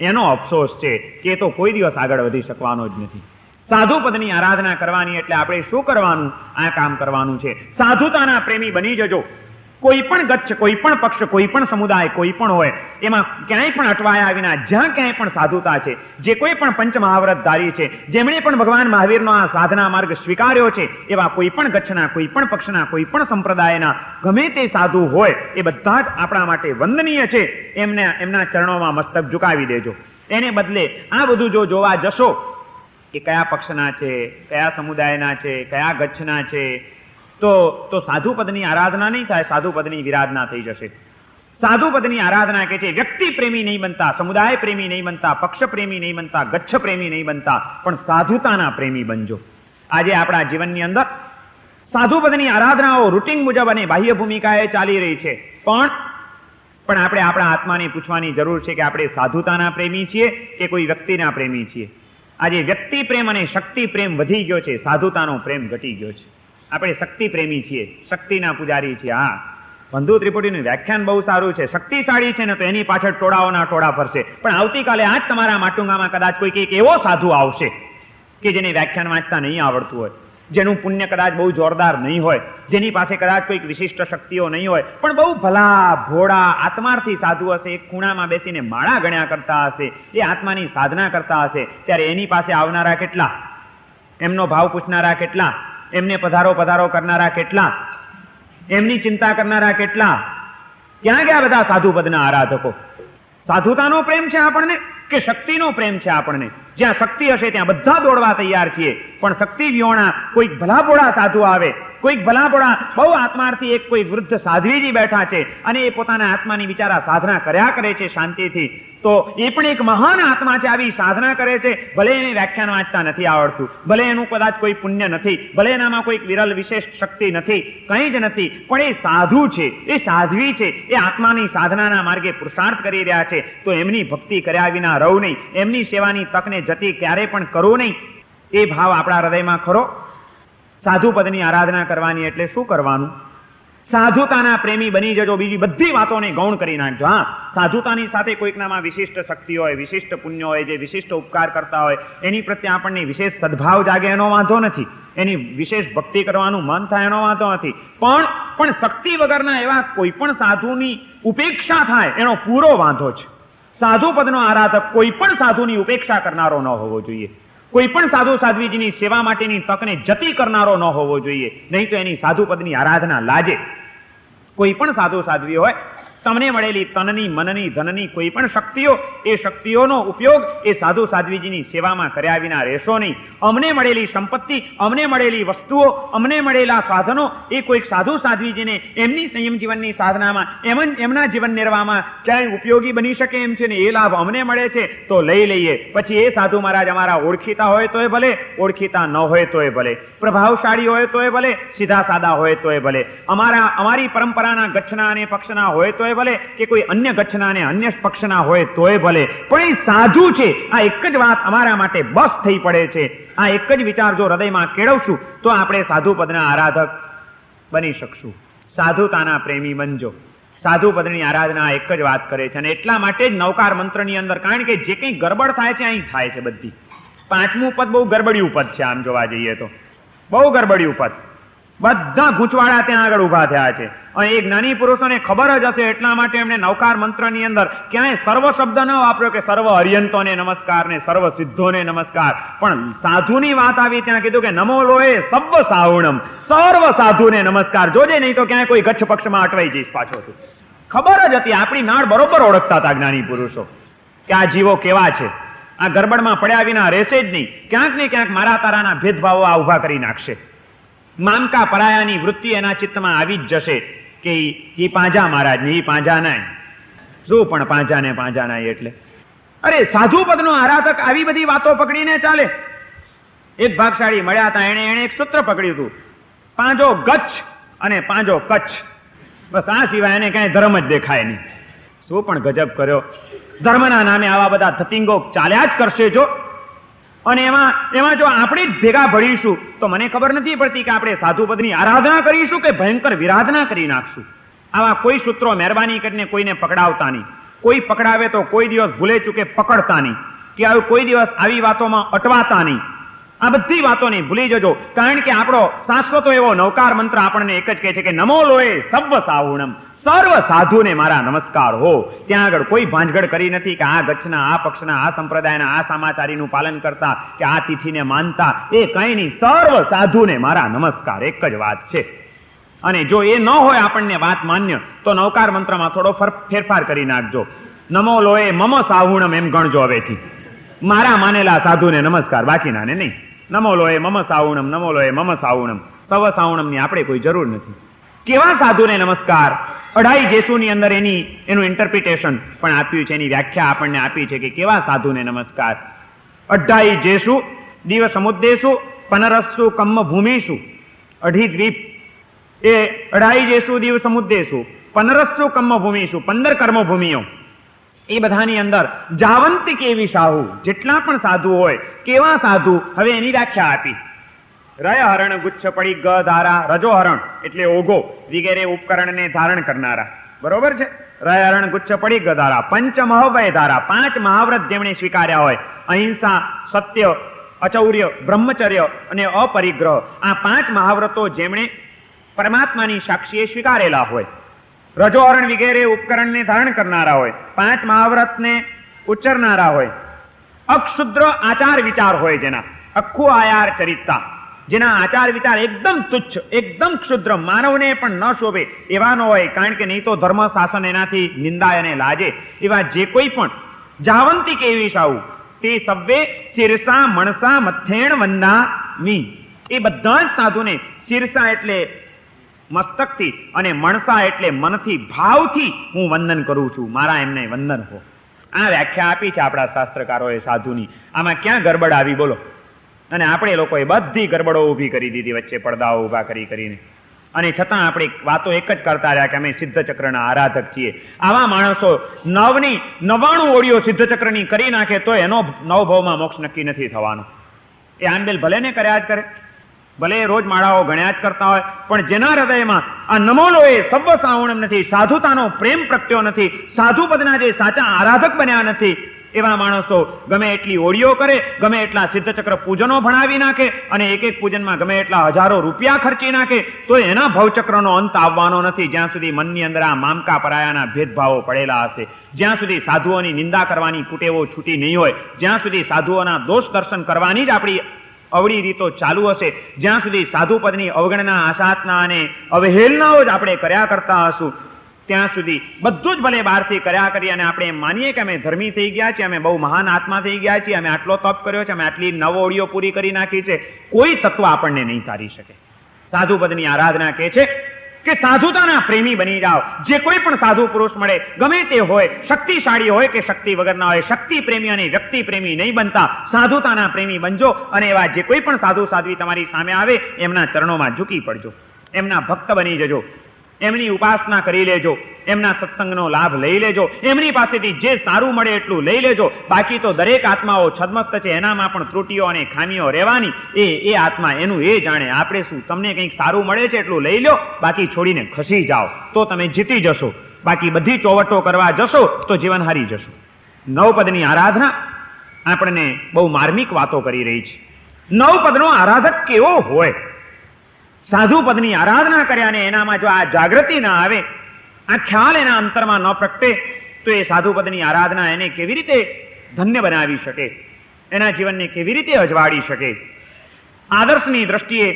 એનો અફસોસ છે કે એ તો કોઈ દિવસ આગળ વધી શકવાનો જ નથી. સાધુ પદની આરાધના કરવાની એટલે આપણે શું કરવાનું? આ કામ કરવાનું છે. સાધુતાના પ્રેમી બની જજો. કોઈ પણ ગચ્છ, કોઈ પણ પક્ષ, કોઈ પણ સમુદાય, કોઈ પણ હોય, એમાં ક્યાંય પણ અટવાયા વિના જ્યાં ક્યાંય પણ સાધુતા છે, જે કોઈ પણ પંચમહાવ્રતધારી છે, જેમણે પણ ભગવાન મહાવીરનો આ સાધના માર્ગ સ્વીકાર્યો છે, એવા કોઈ પણ ગચ્છના, કોઈ પણ પક્ષના, કોઈ પણ સંપ્રદાયના ગમે તે સાધુ હોય, એ બધા જ આપણા માટે વંદનીય છે. એમના ચરણોમાં મસ્તક ઝુકાવી દેજો. એને બદલે આ બધું જો જોવા જશો કે કયા પક્ષના છે, કયા સમુદાયના છે, કયા ગચ્છના છે, તો સાધુપદની આરાધના નહીં થાય, સાધુપદની વિરાધના થઈ જશે. સાધુપદની આરાધના કે છે વ્યક્તિ પ્રેમી નહીં બનતા, સમુદાય પ્રેમી નહીં બનતા, પક્ષ પ્રેમી નહીં બનતા, ગચ્છ પ્રેમી નહીં બનતા, પણ સાધુતાના પ્રેમી બનજો. આજે આપણા જીવનની અંદર સાધુપદની આરાધનાઓ રૂટીન મુજબ અને બાહ્ય ભૂમિકાએ ચાલી રહી છે, પણ આપણે આપણા આત્માને પૂછવાની જરૂર છે કે આપણે સાધુતાના પ્રેમી છીએ કે કોઈ વ્યક્તિના પ્રેમી છીએ. આજે વ્યક્તિ પ્રેમ અને શક્તિ પ્રેમ વધી ગયો છે, સાધુતાનો પ્રેમ ઘટી ગયો છે. આપણે શક્તિ પ્રેમી છીએ, શક્તિના પૂજારી છીએ. હા, બંધુ ત્રિપુટીનું વ્યાખ્યાન બહુ સારું છે. શક્તિશાળી છે ને તો એની પાછળ ટોળાઓના ટોળા ફરશે. પણ આવતીકાલે આ જ તમારા માટુંગામાં કદાચ કોઈ એવો સાધુ આવશે કે જેને વ્યાખ્યાન વાંચતા નહીં આવડતું હોય, જેનું પુણ્ય કદાચ બહુ જોરદાર નહીં હોય, જેની પાસે કદાચ કોઈક વિશિષ્ટ શક્તિઓ નહીં હોય, પણ બહુ ભલા ભોળા આત્માર્થી સાધુ હશે, એક ખૂણામાં બેસીને માળા ગણ્યા કરતા હશે, એ આત્માની સાધના કરતા હશે, ત્યારે એની પાસે આવનારા કેટલા, એમનો ભાવ પૂછનારા કેટલા, એમને પધારો પધારો કરનારા કેટલા, એમની ચિંતા કરનારા કેટલા? ક્યાં ગયા બધા સાધુપદના આરાધકો? સાધુતાનો પ્રેમ છે આપણને કે શક્તિનો પ્રેમ છે આપણને? જ્યાં શક્તિ હશે ત્યાં બધા દોડવા તૈયાર છીએ, પણ શક્તિ વિહોણા કોઈક ભલાભોળા સાધુ આવે, કોઈક ભલાભોળા બહુ આત્માર્થી એક કોઈ વૃદ્ધ સાધ્વીજી બેઠા છે અને એ પોતાના આત્માની બિચારા સાધના કર્યા કરે છે શાંતિથી, તો એ પણ એક મહાન આત્મા છે, આવી સાધના કરે છે, ભલે એને વ્યાખ્યાન વાંચતા નથી આવડતું, ભલે એનું કદાચ કોઈ પુણ્ય નથી, ભલે એનામાં કોઈક વિરલ વિશેષ શક્તિ નથી, કંઈ જ નથી, પણ એ સાધુ છે, એ સાધ્વી છે, એ આત્માની સાધનાના માર્ગે પુરુષાર્થ કરી રહ્યા છે, તો એમની ભક્તિ કર્યા વિના રહું નહીં, એમની સેવાની તકને જતી ક્યારે પણ કરવું નહીં. એ ભાવ આપણા હૃદયમાં ખરો? સાધુપદની આરાધના કરવાની એટલે શું કરવાનું? સાધુતાના પ્રેમી બની જજો, બીજી બધી વાતોને ગૌણ કરી નાખજો. હા, સાધુતાની સાથે કોઈકનામાં વિશિષ્ટ શક્તિ હોય, વિશિષ્ટ પુણ્ય હોય, જે વિશિષ્ટ ઉપકાર કરતા હોય, એની પ્રત્યે આપણને વિશેષ સદભાવ જાગે એનો વાંધો નથી, એની વિશેષ ભક્તિ કરવાનું મન થાય એનો વાંધો નથી, પણ શક્તિ વગરના એવા કોઈ પણ સાધુની ઉપેક્ષા થાય એનો પૂરો વાંધો છે. સાધુપદનો આરાધક કોઈ પણ સાધુની ઉપેક્ષા કરનારો ન હોવો જોઈએ, કોઈ પણ સાધુ સાધ્વીજીની સેવા માટેની તકને જતી કરનારો ન હોવો જોઈએ, નહીં તો એની સાધુપદની આરાધના લાજે. કોઈ પણ સાધુ સાધ્વી હોય, તમને મળેલી તનની મનની ધનની કોઈ પણ શક્તિઓ, એ શક્તિઓનો ઉપયોગ એ સાધુ સાધ્વીજીની સેવામાં કર્યા વિના રહેશો નહીં. અમને મળેલી સંપત્તિ, અમને મળેલી વસ્તુઓ, અમને મળેલા સાધનો એ કોઈક સાધુ સાધ્વીજીને એમની સંયમ જીવનની સાધનામાં, એમના જીવન નિર્વાહમાં ક્યાંય ઉપયોગી બની શકે એમ છે ને એ લાભ અમને મળે છે તો લઈ લઈએ. પછી એ સાધુ મહારાજ અમારા ઓળખીતા હોય તોય ભલે, ઓળખીતા ન હોય તોય ભલે, પ્રભાવશાળી હોય તોય ભલે, સીધા સાદા હોય તોય ભલે, અમારી પરંપરાના ગચ્છના અને પક્ષના હોય તોય ભલે, કે કોઈ અન્ય ગચ્છના અને અન્ય પક્ષના હોય તોય ભલે, પણ એ સાધુ છે, આ એક જ વાત અમારા માટે બસ થઈ પડે છે. આ એક જ વિચાર જો હૃદયમાં કેળવશું તો આપણે સાધુપદના આરાધક બની શકશું. સાધુતાના પ્રેમી બનજો. સાધુપદની આરાધના એક જ વાત કરે છે, અને એટલા માટે જ નવકાર મંત્રની અંદર, કારણ કે જે કંઈ ગરબડ થાય છે અહીં થાય છે બધી. 5મું પદ બહુ ગરબડિયું પદ છે, આમ જોવા જઈએ તો બહુ ગરબડિયું પદ. બધા ગૂંચવાડા ત્યાં આગળ ઉભા થયા છે, અને એ જ્ઞાની પુરુષોને ખબર જ હશે, એટલા માટે એમણે નવકાર મંત્રની અંદર ક્યાંય સર્વ શબ્દ ન વાપર્યો કે સર્વ હરિયંતોને નમસ્કાર ને સર્વ સિદ્ધોને નમસ્કાર, પણ સાધુની વાત આવી ત્યાં કીધું કે નમો લોએ સર્વ સાહુણમ, સર્વ સાધુને નમસ્કાર. જોજે નહીં તો ક્યાંય કોઈ ગચ્છ પક્ષમાં અટવાઈ જઈશ પાછો. ખબર જ હતી, આપણી નાળ બરોબર ઓળખતા હતા જ્ઞાની પુરુષો કે આ જીવો કેવા છે, આ ગરબડમાં પડ્યા વિના રહેશે જ નહીં, ક્યાંક ને ક્યાંક મારા તારાના ભેદભાવો આ ઉભા કરી નાખશે. મામકા પરાયાની વૃત્તિ એના ચિત્તમાં આવી જ જશે કે એ પાંજા મહારાજ ને એ પાંજા નાય. શું પણ પાંજા ને પાંજા નાય એટલે? અરે સાધુપદનો આરાધક આવી બધી વાતો પકડીને ચાલે. એક ભાગશાળી મળ્યા હતા, એને એક સૂત્ર પકડ્યું હતું, પાંજો ગચ્છ અને પાંજો કચ્છ, બસ આ સિવાય એને કઈ ધર્મ જ દેખાય નહીં. શું પણ ગજબ કર્યો! ધર્મના નામે આવા બધા ધતિંગો ચાલ્યા જ કરશે જો. અને એમાં જો આપણે જ ભેગા ભળીશું તો મને ખબર નથી પડતી કે આપણે સાધુપદની આરાધના કરીશું કે ભયંકર વિરાધના કરી નાખશું. આવા કોઈ સૂત્રો મહેરબાની કરીને કોઈને પકડાવતા નહીં. કોઈ પકડાવે તો કોઈ દિવસ ભૂલે ચૂકે પકડતા નહીં, કે કોઈ દિવસ આવી વાતોમાં અટવાતા નહીં. આ બધી વાતોને ભૂલી જજો, કારણ કે આપણો શાશ્વતો એવો નવકાર મંત્ર આપણને એક જ કહે છે કે નમો લોએ સર્વ સાહુણમ, સર્વ સાધુને મારા નમસ્કાર હો. ત્યાં આગળ કોઈ ભાંજગડ કરી નથી કે આ ગચ્છના, આ પક્ષના, આ સંપ્રદાયના, આ સમાચારીનું પાલન કરતા કે આ તિથિને માનતા, એ કંઈ નહીં. સર્વ સાધુને મારા નમસ્કાર, એક જ વાત છે. અને જો એ ન હોય આપણને વાત માન્ય તો નવકાર મંત્રમાં થોડો ફેરફાર કરી નાખજો. નમો લોએ મમ સાહુણમ એમ ગણજો હવેથી. મારા માનેલા સાધુને નમસ્કાર, બાકીનાને નહીં. નમો લોએ મમ સાહુણમ, નમો લોએ મમ સાહુણમ. સવ સાહુણમની આપણે કોઈ જરૂર નથી. કેવા સાધુને નમસ્કાર? 2.5 જેસુની અંદર એનું ઇન્ટરપ્રિટેશન પણ આપ્યું છે, એની વ્યાખ્યા આપણને આપી છે કે કેવા સાધુને નમસ્કાર. 2.5 જેસુ દિવ સમુદ્દેશુ પનરસ્સુ કમ્મ ભૂમિશુ. 2.5 દ્વીપ એ 2.5 જેસુ દિવ સમુદ્દેશુ પનરસ્સુ કમ્મ ભૂમિશુ, 15 કર્મભૂમિઓ. એ બધાની અંદર જાવંતી કેવી સાહુ, જેટલા પણ સાધુ હોય કેવા સાધુ, હવે એની વ્યાખ્યા આપી. રય હરણ ગુચ્છ પડી ગ ધારા, રજો હરણ એટલે ઓઘો વગેરે ઉપકરણને ધારણ કરનારા, બરોબર છે. રય હરણ ગુચ્છ પડી ગ ધારા, પંચ મહાવય ધારા, 5 મહાવ્રત જેમણે સ્વીકાર્યા હોય, અહિંસા, સત્ય, અચૌર્ય, બ્રહ્મચર્ય અને અપરિગ્રહ, આ 5 મહાવ્રતો જેમણે પરમાત્માની સાક્ષીએ સ્વીકારેલા હોય, રજોહરણ વગેરે ઉપકરણને ધારણ કરનારા હોય, 5 મહાવ્રતને ઉચ્ચરનારા હોય, અક્ષુદ્ર આચાર વિચાર હોય, જેના અખું આયાર ચરિત્તા, જેના આચાર વિચાર એકદમ તુચ્છ, એકદમ ક્ષુદ્ર, માનવને પણ ન શોભે એવા ન હોય, કારણ કે નહીં તો ધર્મ શાસન એનાથી નિંદાય અને લાજે, એવા જે કોઈ પણ જાવંતી કેવી સાવું તે સવ્વે શિરસા મણસા મથેણ વંદામી, એ બધા જ સાધુને શિરસા એટલે મસ્તકથી અને મણસા એટલે મનથી, ભાવથી હું વંદન કરું છું, મારા એમને વંદન હો. આ વ્યાખ્યા આપી છે આપણા શાસ્ત્રકારોએ સાધુની. આમાં ક્યાં ગરબડ આવી બોલો? અને આપણે લોકોએ બધી ગરબડો ઊભી કરી દીધી વચ્ચે, પડદાઓ ઊભા કરીને, અને છતાં આપણે વાતો એક જ કરતા રહ્યા કે અમે સિદ્ધચક્રના આરાધક છીએ. આવા માણસો 99 ઓળીઓ સિદ્ધચક્રની કરી નાખે તો એનો 9 ભાવમાં મોક્ષ નક્કી નથી થવાનો. એ આંબેલ ભલે ને કર્યા જ કરે, ભલે રોજ માળાઓ ગણ્યા જ કરતા હોય, પણ જેના હૃદયમાં આ નમોલોએ સર્વ સાવણમ નથી, સાધુતાનો પ્રેમ પ્રગટ્યો નથી, સાધુપદના જે સાચા આરાધક બન્યા નથી, એવા માણસો ગમે એટલી ઓળીઓ કરે, ગમે એટલા સિદ્ધચક્ર પૂજનો ભણાવી નાખે, અને એક એક પૂજનમાં ગમે એટલા હજારો રૂપિયા ખર્ચી નાખે, તો એના ભવચક્રનો અંત આવવાનો નથી, જ્યાં સુધી મનની અંદર આ મામકા પરાયાના ભેદભાવો પડેલા હશે, જ્યાં સુધી સાધુઓની નિંદા કરવાની કુટેવો છૂટી નહીં હોય, જ્યાં સુધી સાધુઓના દોષ દર્શન કરવાની જ આપણી અવળી રીતો ચાલુ હશે, જ્યાં સુધી સાધુપદની અવગણના, આશાતના અને અવહેલનાઓ જ આપણે કર્યા કરતા હશું, ત્યાં સુધી બધું જ ભલે બહારથી કર્યા કરી અને આપણે એમ માનીએ કે અમે ધર્મી થઈ ગયા છીએ, અમે બહુ મહાન આત્મા થઈ ગયા છીએ, અમે આટલો તપ કર્યો છે, અમે આટલી 9 ઓળીઓ પૂરી કરી નાખી છે, કોઈ તત્વ આપણને નહીં તારી શકે. સાધુપદની આરાધના કહે છે કે સાધુતાના પ્રેમી બની જાઓ. જે કોઈ પણ સાધુ પુરુષ મળે, ગમે તે હોય, શક્તિશાળી હોય કે શક્તિ વગરના હોય, શક્તિ પ્રેમી અને વ્યક્તિ પ્રેમી નહીં બનતા, સાધુતાના પ્રેમી બનજો. અને એવા જે કોઈ પણ સાધુ સાધ્વી તમારી સામે આવે, એમના ચરણોમાં ઝૂકી પડજો, એમના ભક્ત બની જજો, એમની ઉપાસના કરી લેજો, એમના સત્સંગનો લાભ લઈ લેજો, એમની પાસેથી જે સારું મળે એટલું લઈ લેજો. બાકી તો દરેક આત્માઓ છદમસ્ત છે, એનામાં પણ ત્રુટીઓ અને ખામીઓ રહેવાની, એ આત્મા એનું એ જાણે. આપણે શું, તમને કંઈક સારું મળે છે એટલું લઈ લો, બાકી છોડીને ખસી જાઓ તો તમે જીતી જશો. બાકી બધી ચોવટો કરવા જશો તો જીવન હારી જશો. 9 પદની આરાધના આપણને બહુ માર્મિક વાતો કરી રહી છે. 9 પદનો આરાધક કેવો હોય? સાધુ પદની આરાધના કર્યા અને એનામાં જો આ જાગૃતિ ના આવે, આ ખ્યાલ એના અંતરમાં ન પ્રગટે, તો એ સાધુ પદની આરાધના એને કેવી રીતે ધન્ય બનાવી શકે, એના જીવનને કેવી રીતે અજવાળી શકે? આદર્શની દ્રષ્ટિએ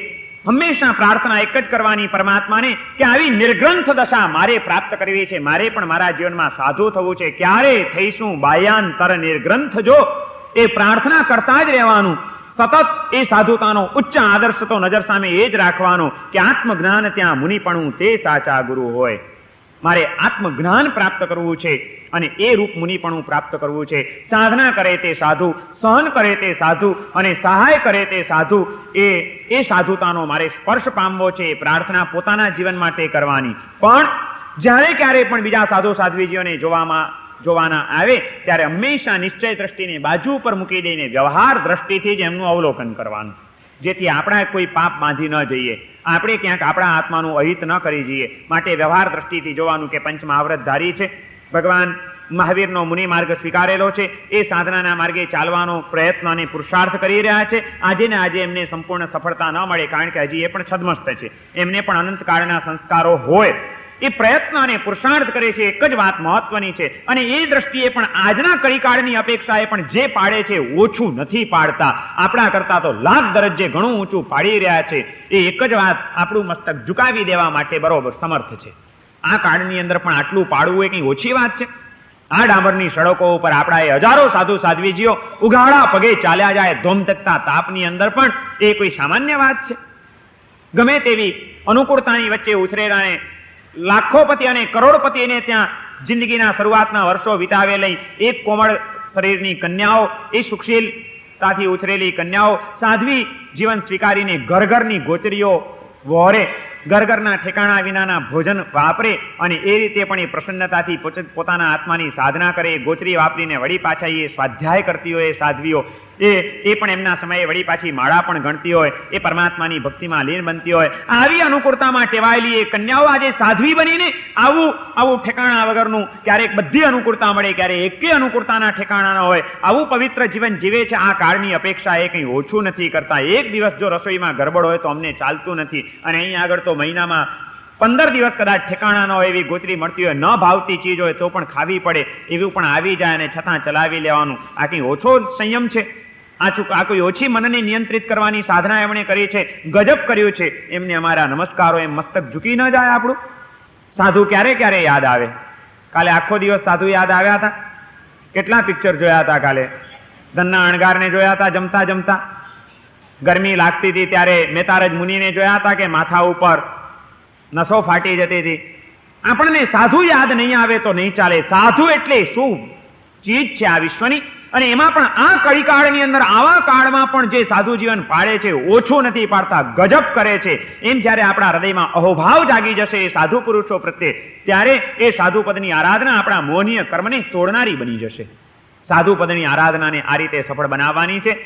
હંમેશા પ્રાર્થના એક જ કરવાની પરમાત્માને કે આવી નિર્ગ્રંથ દશા મારે પ્રાપ્ત કરવી છે, મારે પણ મારા જીવનમાં સાધુ થવું છે. ક્યારે થઈશું બાહ્યાંતર નિર્ગ્રંથ? જો એ પ્રાર્થના કરતા જ રહેવાનું, સતત એ સાધુતાનો ઉચ્ચ આદર્શ તો નજર સામે એ જ રાખવાનો કે આત્મજ્ઞાન ત્યાં મુનિપણું તે સાચા ગુરુ હોય. મારે આત્મજ્ઞાન પ્રાપ્ત કરવું છે અને એ રૂપ મુનિપણું પ્રાપ્ત કરવું છે. સાધના કરે તે સાધુ, સહન કરે તે સાધુ અને સહાય કરે તે સાધુ, એ સાધુતાનો મારે સ્પર્શ પામવો છે. પ્રાર્થના પોતાના જીવન માટે કરવાની, પણ જ્યારે ક્યારે પણ બીજા સાધુ સાધ્વીજીઓને જોવાના આવે ત્યારે હંમેશા નિશ્ચય દ્રષ્ટિને બાજુ ઉપર મૂકી દઈને વ્યવહાર દ્રષ્ટિથી જ એમનું અવલોકન કરવાનું, જેથી આપણે કોઈ પાપ બાંધી ન જઈએ, આપણે ક્યાંક આપણા આત્માનું અહિત ન કરી જઈએ. માટે વ્યવહાર દ્રષ્ટિથી જોવાનું કે પંચમહાવ્રતધારી છે, ભગવાન મહાવીરનો મુનિ માર્ગ સ્વીકારેલો છે, એ સાધનાના માર્ગે ચાલવાનો પ્રયત્ન અને પુરુષાર્થ કરી રહ્યા છે. આજે ને આજે એમને સંપૂર્ણ સફળતા ન મળે, કારણ કે હજી એ પણ છદમસ્ત છે, એમને પણ અનંતકાળના સંસ્કારો હોય. એ પ્રયત્ન અને પુરુષાર્થ કરે છે. એક જ વાત મહત્વની છે, અને એ દ્રષ્ટિએ પણ આજના કળીકાળની અપેક્ષાએ પણ જે પાડે છે ઓછું નથી પાડતા, આપણા કરતા તો લાખ દરજ્જે ઘણું ઊંચું પાડી રહ્યા છે. એ એક જ વાત આપણું મસ્તક ઝુકાવી દેવા માટે બરોબર સમર્થ છે. આ કાળની અંદર પણ આટલું પાડવું એ કંઈ ઓછી વાત છે? આ ડામરની સડકો ઉપર આપણા એ હજારો સાધુ સાધ્વીજીઓ ઉઘાડા પગે ચાલ્યા જાય ધોમધકતા તાપની અંદર, પણ એ કોઈ સામાન્ય વાત છે? ગમે તેવી અનુકૂળતાની વચ્ચે ઉછરેલાને લાખોપતિ અને કરોડપતિને ત્યાં જિંદગીના શરૂઆતના વર્ષો વિતાવેલી એક કોમળ શરીરની કન્યાઓ, એ સુશીલતાથી ઉછરેલી કન્યાઓ સાધ્વી જીવન સ્વીકારીને ઘર ઘરની ગોચરીઓ વહોરે, ઘર ઘરના ઠેકાણા વિનાના ભોજન વાપરે, અને એ રીતે પણ એ પ્રસન્નતાથી પોતાના આત્માની સાધના કરે. ગોચરી વાપરીને વળી પાછા એ સ્વાધ્યાય કરતી હોય સાધ્વીઓ, એ પણ એમના સમયે વળી પાછી માળા પણ ગણતી હોય, એ પરમાત્માની ભક્તિમાં લીન બનતી હોય. આવી અનુકૂળતામાં ટેવાયેલી એ કન્યાઓ આજે સાધ્વી બનીને આવું ઠેકાણા વગરનું, ક્યારેક બધી અનુકૂળતા મળે, ક્યારેક એકે અનુકૂળતાના ઠેકાણા ન હોય, આવું પવિત્ર જીવન જીવે છે. આ કાળની અપેક્ષા એ કંઈ ઓછું નથી કરતા. એક દિવસ જો રસોઈમાં ગરબડ હોય તો અમને ચાલતું નથી, અને અહીં આગળ તો મહિનામાં 15 દિવસ કદાચ ઠેકાણા ન હોય એવી ગોચરી મળતી હોય, ન ભાવતી ચીજ હોય તો પણ ખાવી પડે, એવું પણ આવી જાય અને છતાં ચલાવી લેવાનું. આ કંઈ ઓછો સંયમ છે? આ કોઈ ઓછી મનને નિયંત્રિત કરવાની સાધના એમણે કરી છે? ગજબ કર્યું છે. એમને અમારા નમસ્કારો. એમ મસ્તક ઝૂકી ન જાય આપણું. સાધુ ક્યારે ક્યારે યાદ આવે? કાલે આખો દિવસ સાધુ યાદ આવ્યા હતા. કેટલા પિક્ચર જોયા હતા કાલે? ધનના અણગારને જોયા હતા જમતા જમતા. ગરમી લાગતી હતી ત્યારે મેતારજ મુનિને જોયા હતા કે માથા ઉપર નસો ફાટી જતી હતી. આપણને સાધુ યાદ નહીં આવે તો નહીં ચાલે. સાધુ એટલે શું ચીજ છે આ વિશ્વની, અને એમાં પણ આ કળીકાળની અંદર, આવા કાળમાં પણ જે સાધુ જીવન પાળે છે, ઓછું નથી પાડતા, ગજબ કરે છે. એમ જ્યારે આપણા હૃદયમાં અહોભાવ જાગી જશે એ સાધુ પુરુષો પ્રત્યે, ત્યારે એ સાધુ પદની આરાધના આપણા મોહનીય કર્મને તોડનારી બની જશે. સાધુ પદની આરાધનાને આ રીતે સફળ બનાવવાની છે.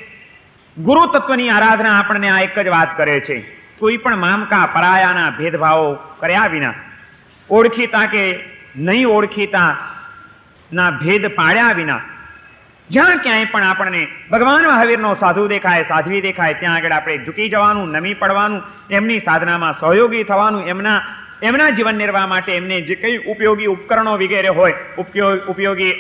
ગુરુ તત્વની આરાધના આપણને આ એક જ વાત કરે છે. કોઈ પણ મામકા પરાયાના ભેદભાવો કર્યા વિના, ઓળખીતા કે નહીં ઓળખીતા ના ભેદ પાડ્યા વિના, જ્યાં ક્યાંય પણ આપણને ભગવાન મહાવીરનો સાધુ દેખાય, સાધ્વી દેખાય, ત્યાં આગળ આપણે ઝૂકી જવાનું, નમી પડવાનું, એમની સાધનામાં સહયોગી થવાનું. એમના જીવન નિર્વાહ માટે એમને જે કંઈ ઉપયોગી ઉપકરણો વગેરે હોય, ઉપયોગી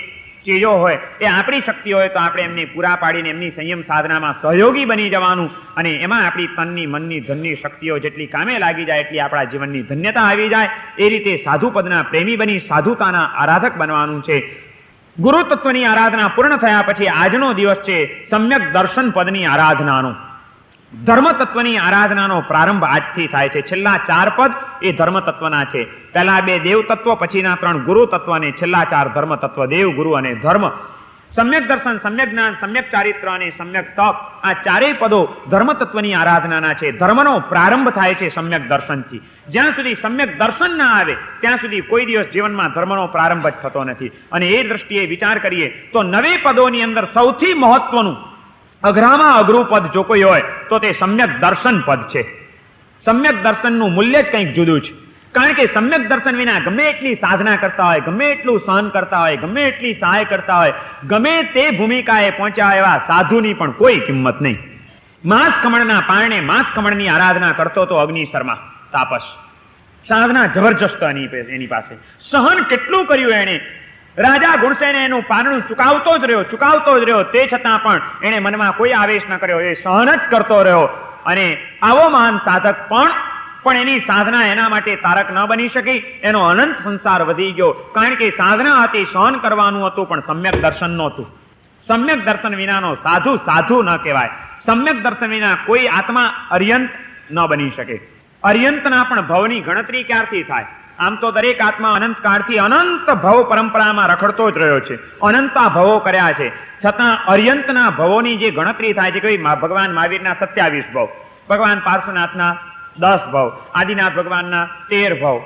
ચીજો હોય, એ આપણી શક્તિ હોય તો આપણે એમને પૂરા પાડીને એમની સંયમ સાધનામાં સહયોગી બની જવાનું. અને એમાં આપણી તનની, મનની, ધનની શક્તિઓ જેટલી કામે લાગી જાય એટલી આપણા જીવનની ધન્યતા આવી જાય. એ રીતે સાધુપદના પ્રેમી બની સાધુતાના આરાધક બનવાનું છે. ગુરુ તત્વની આરાધના પૂર્ણ થયા પછી આજનો દિવસ છે સમ્યક દર્શન પદની આરાધનાનો. ધર્મ તત્વની આરાધનાનો પ્રારંભ આજથી થાય છે. છેલ્લા 4 પદ એ ધર્મ તત્વના છે. પહેલા 2 દેવ તત્વ, પછીના 3 ગુરુ તત્વ, અને છેલ્લા 4 ધર્મ તત્વ, દેવ, ગુરુ અને ધર્મ. સમ્યક દર્શન, સમ્યક જ્ઞાન, સમ્યક ચારિત્ર અને સમ્યક તપ, આ 4 પદો ધર્મ તત્વની આરાધનાના છે. ધર્મનો પ્રારંભ થાય છે સમ્યક દર્શનથી. જ્યાં સુધી સમ્યક દર્શન ના આવે ત્યાં સુધી કોઈ દિવસ જીવનમાં ધર્મનો પ્રારંભ જ થતો નથી. અને એ દ્રષ્ટિએ વિચાર કરીએ તો 9 પદોની અંદર સૌથી મહત્વનું, અઘરામાં અઘરું પદ જો કોઈ હોય તો તે સમ્યક દર્શન પદ છે. સમ્યક દર્શનનું મૂલ્ય જ કંઈક જુદું છે. કારણ કે સમ્યક દર્શન વિના ગમે એટલી સાધના કરતા હોય, ગમે એટલું સહન કરતા હોય, ગમે એટલી સહાય કરતા હોય, ગમે તે ભૂમિકાએ પહોંચ્યા એવા સાધુની પણ કોઈ કિંમત નહીં. માંસ ખમણના પારણે માંસ ખમણની આરાધના કરતો તો અગ્નિ શર્મા તાપસ. સાધના જબરજસ્ત એની પાસે. સહન કેટલું કર્યું એણે. રાજા ગુણસેને એનું પારણું ચુકાવતો જ રહ્યો. તે છતાં પણ એણે મનમાં કોઈ આવેશ ન કર્યો. એ સહન જ કરતો રહ્યો. અને આવો મહાન સાધક પણ એની સાધના એના માટે તારક ન બની શકી. એનો અનંત સંસાર વધી ગયો. કારણ કે સાધના હતી, સહન કરવાનું હતું, પણ સમ્યક દર્શન નહોતું. સમ્યક દર્શન વિનાનો સાધુ ન કહેવાય. સમ્યક દર્શન વિના કોઈ આત્મા અર્યંત ન બની શકે. અર્યંતના પણ ભવની ગણતરી ક્યારથી થાય? આમ તો દરેક આત્મા અનંત કાળથી અનંત ભવ પરંપરામાં રખડતો જ રહ્યો છે, અનંતા ભવો કર્યા છે, છતાં અર્યંતના ભવોની જે ગણતરી થાય છે, કે ભગવાન મહાવીરના 27 ભવ, ભગવાન પાર્શ્વનાથના 10 ભવ, આદિનાથ ભગવાનના 13 ભવ.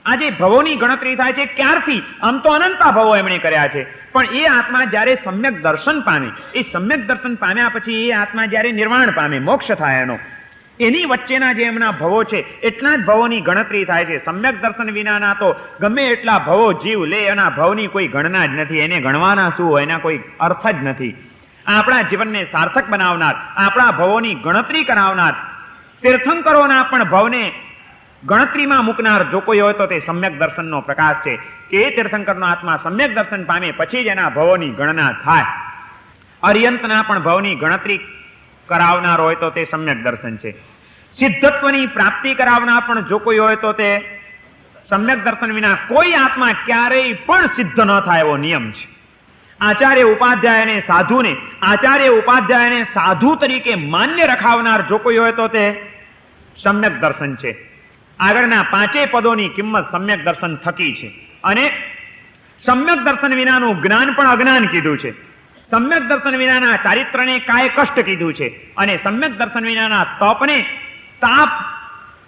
આ જે ભવોની ગણતરી થાય છે ક્યારથી? આમ તો અનંતા ભવો એમણે કર્યા છે. પણ એ આત્મા જ્યારે સમ્યક દર્શન પામે, એ સમ્યક દર્શન પામ્યા પછી એ આત્મા જ્યારે નિર્વાણ પામે, મોક્ષ થાય એનો, એની વચ્ચેના જે એમના ભવો છે એટલા જ ભવોની ગણતરી થાય છે. સમ્યક દર્શન વિનાના તો ગમે એટલા ભવો જીવ લે, એના ભવની કોઈ ગણના જ નથી. એને ગણવાના શું હોય? એના કોઈ અર્થ જ નથી. આપણા જીવનને સાર્થક બનાવનાર, આપણા ભવોની ગણતરી કરાવનાર, તીર્થંકરોના પણ ભવને ગણતરીમાં મૂકનાર જો કોઈ હોય તો તે સમ્યક દર્શનનો પ્રકાશ છે. કે એ તીર્થંકરનો આત્મા સમ્યક દર્શન પામે પછી જ એના ભવોની ગણના થાય. અર્યંતના પણ ભવની ગણતરી કરાવનાર હોય તો તે સમ્યક દર્શન છે. સિદ્ધત્વની પ્રાપ્તિ કરાવનાર પણ જો કોઈ હોય તો તે સમ્યક દર્શન વિના કોઈ આત્મા ક્યારેય પણ સિદ્ધ ન થાય એવો નિયમ છે. આચાર્ય ઉપાધ્યાયને સાધુ તરીકે માન્ય રખાવનાર જો કોઈ હોય તો તે સમ્યક દર્શન છે. આગળના 5 પદોની કિંમત સમ્યક દર્શન થકી છે. અને સમ્યક દર્શન વિનાનું જ્ઞાન પણ અજ્ઞાન કીધું છે. સમ્યક દર્શન વિનાના ચારિત્રને કાય કષ્ટ કીધું છે. અને સમ્યક દર્શન વિનાના તપને તાપ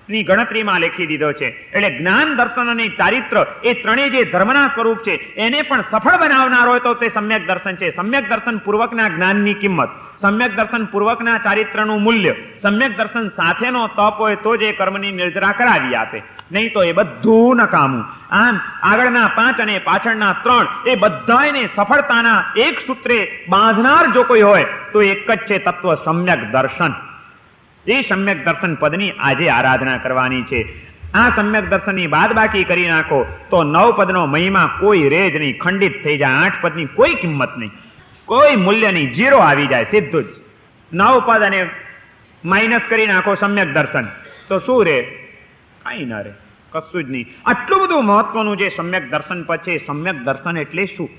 ની ગણતરીમાં લખી દીધો છે. એટલે જ્ઞાન, દર્શન અને ચારિત્ર એ ત્રણેય જે ધર્મના સ્વરૂપ છે એને પણ સફળ બનાવનાર હોય તો તે સમ્યક દર્શન છે. સમ્યક દર્શન પૂર્વકના જ્ઞાનની કિંમત, સમ્યક દર્શન પૂર્વકના ચારિત્રનું મૂલ્ય, સમ્યક દર્શન સાથેનો તપ હોય તો જ એ કર્મની નિર્જરા કરાવી આપે, નહીં તો એ બધું નકામું. આમ આગળના 5 અને પાછળના 3 એ બધાને સફળતાના એક સૂત્રે બાંધનાર જો કોઈ હોય તો એક જ છે તત્વ સમ્યક દર્શન. એ સમ્યક દર્શન પદની આજે આરાધના કરવાની છે. આ સમ્યક દર્શનની બાદબાકી કરી નાખો તો 9 પદનો મહિમા કોઈ રે જ નહીં, ખંડિત થઈ જાય. 8 પદની કોઈ કિંમત નહીં, કોઈ મૂલ્ય નહીં, 0 આવી જાય સીધું જ. 9 પદ અને માઇનસ કરી નાખો સમ્યક દર્શન તો શું રે? કાંઈ ના રે, કશું જ નહીં. આટલું બધું મહત્વનું જે સમ્યક દર્શન પદ છે, સમ્યક દર્શન એટલે શું?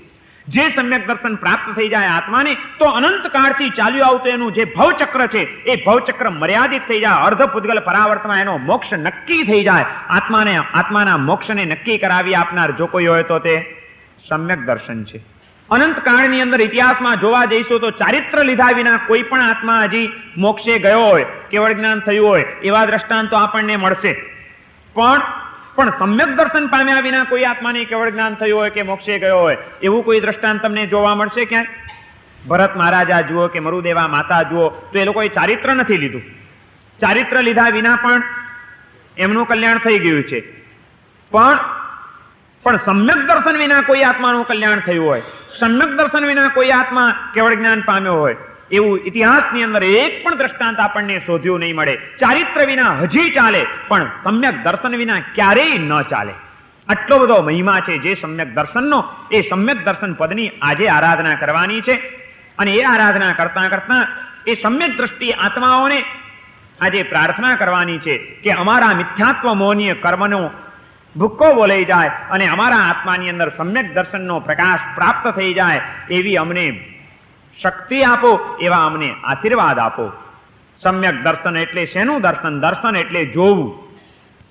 જે સમ્યક દર્શન પ્રાપ્ત થઈ જાય આત્માને તો અનંત કાળથી ચાલ્યું આવતું એનું જે ભવચક્ર છે એ ભવચક્ર મર્યાદિત થઈ જાય. અર્ધ પૂતગલ પરાવર્તમાં એનો મોક્ષ નક્કી થઈ જાય. આત્માના મોક્ષને નક્કી કરાવી આપનાર જો કોઈ હોય તો તે સમ્યક દર્શન છે. અનંત કાળની અંદર ઇતિહાસમાં જોવા જઈશું તો ચારિત્ર લીધા વિના કોઈ પણ આત્મા હજી મોક્ષે ગયો હોય, કેવળ જ્ઞાન થયું હોય એવા દ્રષ્ટાંતો આપણને મળશે. પણ સમ્યક દર્શન પામ્યા વિના કોઈ આત્માને કેવળ જ્ઞાન થયું હોય કે મોક્ષે ગયો હોય એવું કોઈ દ્રષ્ટાંત તમને જોવા મળશે ક્યાંય? ભરત મહારાજા જુઓ કે મરુદેવા માતા જુઓ તો એ લોકોએ ચારિત્ર નથી લીધું. ચારિત્ર લીધા વિના પણ એમનું કલ્યાણ થઈ ગયું છે. પણ સમ્યક દર્શન વિના કોઈ આત્માનું કલ્યાણ થયું હોય, સમ્યક દર્શન વિના કોઈ આત્મા કેવળ જ્ઞાન પામ્યો હોય એવું ઇતિહાસની અંદર એક પણ દ્રષ્ટાંત આપણને શોધ્યું નહીં મળે. ચારિત્ર વિના હજી ચાલે પણ સમ્યક દર્શન વિના ક્યારેય ન ચાલે. આટલો બધો મહિમા છે જે સમ્યક દર્શનનો. એ સમ્યક દર્શન પદની આજે આરાધના કરવાની છે. અને એ આરાધના કરતા કરતા એ સમ્યક દ્રષ્ટિ આત્માઓને આજે પ્રાર્થના કરવાની છે કે અમારા મિથ્યાત્વ મોહનીય કર્મનો ભૂક્કો બોલાઈ જાય અને અમારા આત્માની અંદર સમ્યક દર્શનનો પ્રકાશ પ્રાપ્ત થઈ જાય એવી અમને શક્તિ આપો, એવા અમને આશીર્વાદ આપો. સમ્યક દર્શન એટલે શેનું દર્શન? દર્શન એટલે જોવું.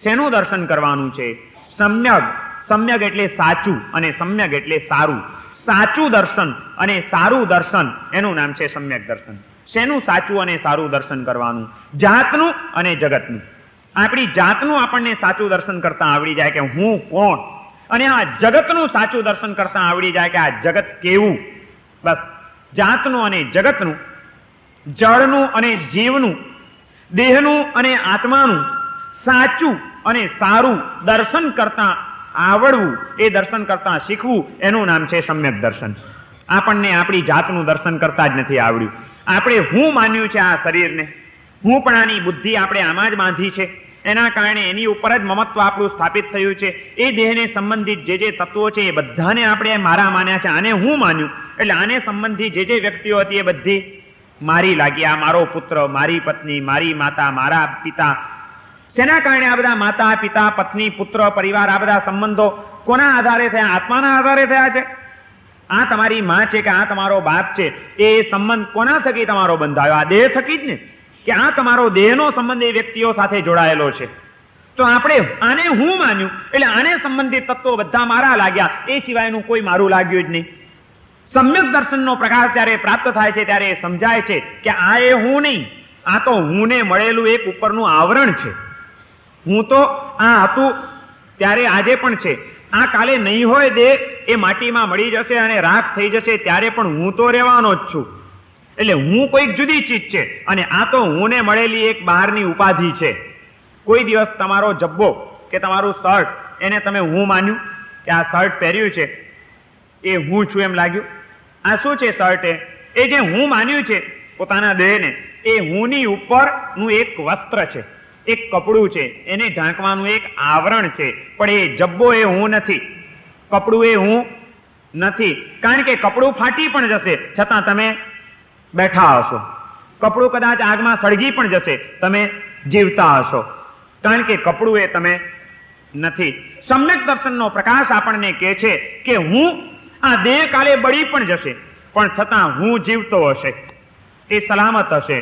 શેનું દર્શન કરવાનું છે? સમ્યક એટલે સાચું અને સમ્યક એટલે સારું. સાચું દર્શન અને સારું દર્શન એનું નામ છે સમ્યક દર્શન. શેનું સાચું અને સારું દર્શન કરવાનું? જાતનું અને જગતનું. આપણી જાતનું આપણને સાચું દર્શન કરતા આવડી જાય કે હું કોણ, અને આ જગતનું સાચું દર્શન કરતા આવડી જાય કે આ જગત કેવું. બસ જાતનું અને જગતનું, જળનું અને જીવનું, દેહનું અને આત્માનું સાચું અને સારું દર્શન કરતા આવડવું, એ દર્શન કરતા શીખવું એનું નામ છે સમ્યક દર્શન. આપણને આપણી જાતનું દર્શન કરતા જ નથી આવડ્યું. આપણે હું માન્યું છે આ શરીરને, હું પણ આની બુદ્ધિ આપણે આમાં જ બાંધી છે, એના કારણે એની ઉપર જ મમત્વ આપણું સ્થાપિત થયું છે. એ દેહને સંબંધિત જે તત્વો છે એ બધાને આપણે મારા માન્યા છે. આને હું માન્યું એટલે આને સંબંધી જે વ્યક્તિઓ હતી એ બધી મારી લાગી. આ મારો પુત્ર, મારી પત્ની, મારી માતા, મારા પિતા. શેના કારણે આ બધા માતા, પિતા, પત્ની, પુત્ર, પરિવાર, આ બધા સંબંધો કોના આધારે થયા? આત્માના આધારે થયા છે. આ તમારી માં છે કે આ તમારો બાપ છે, એ સંબંધ કોના થકી તમારો બંધાયો? આ દેહ થકી જ ને. કે આ તમારો દેહનો સંબંધ એ વ્યક્તિઓ સાથે જોડાયેલો છે. તો આપણે આને હું માન્યું એટલે આને સંબંધિત તત્વો બધા મારા લાગ્યા, એ સિવાયનું કોઈ મારું લાગ્યું જ નહીં. સમ્યક દર્શનનો પ્રકાશ જ્યારે પ્રાપ્ત થાય છે ત્યારે એ સમજાય છે કે આ એ હું નહીં, આ તો હુંને મળેલું એક ઉપરનું આવરણ છે. હું તો આ હતું ત્યારે આજે પણ છે, આ કાલે નહીં હોય દેહ, એ માટીમાં મળી જશે અને રાખ થઈ જશે ત્યારે પણ હું તો રહેવાનો જ છું. એટલે હું કોઈક જુદી ચીજ છે અને આ તો હુંને મળેલી એક બહારની ઉપાધિ છે. કોઈ દિવસ તમારો જબ્બો કે તમારું શર્ટ એને તમે હું માન્યું કે આ શર્ટ પહેર્યું છે એ હું છું એમ લાગ્યું? આ શું છે શર્ટ? એ જે હું માન્યું છે પોતાના દેહને, એ હુંની ઉપરનું એક વસ્ત્ર છે, એક કપડું છે, એને ઢાંકવાનું એક આવરણ છે. પણ એ જબ્બો એ હું નથી, કપડું એ હું નથી. કારણ કે કપડું ફાટી પણ જશે છતાં તમે બેઠા હશો. કપડું કદાચ આગમાં સળગી પણ જશે, તમે જીવતા હશો. કારણ કે કપડું એ તમે નથી. સમ્યક દર્શનનો પ્રકાશ આપણને કહે છે કે હું આ દેહ કાલે બળી પણ જશે પણ છતાં હું જીવતો હશે, એ સલામત હશે.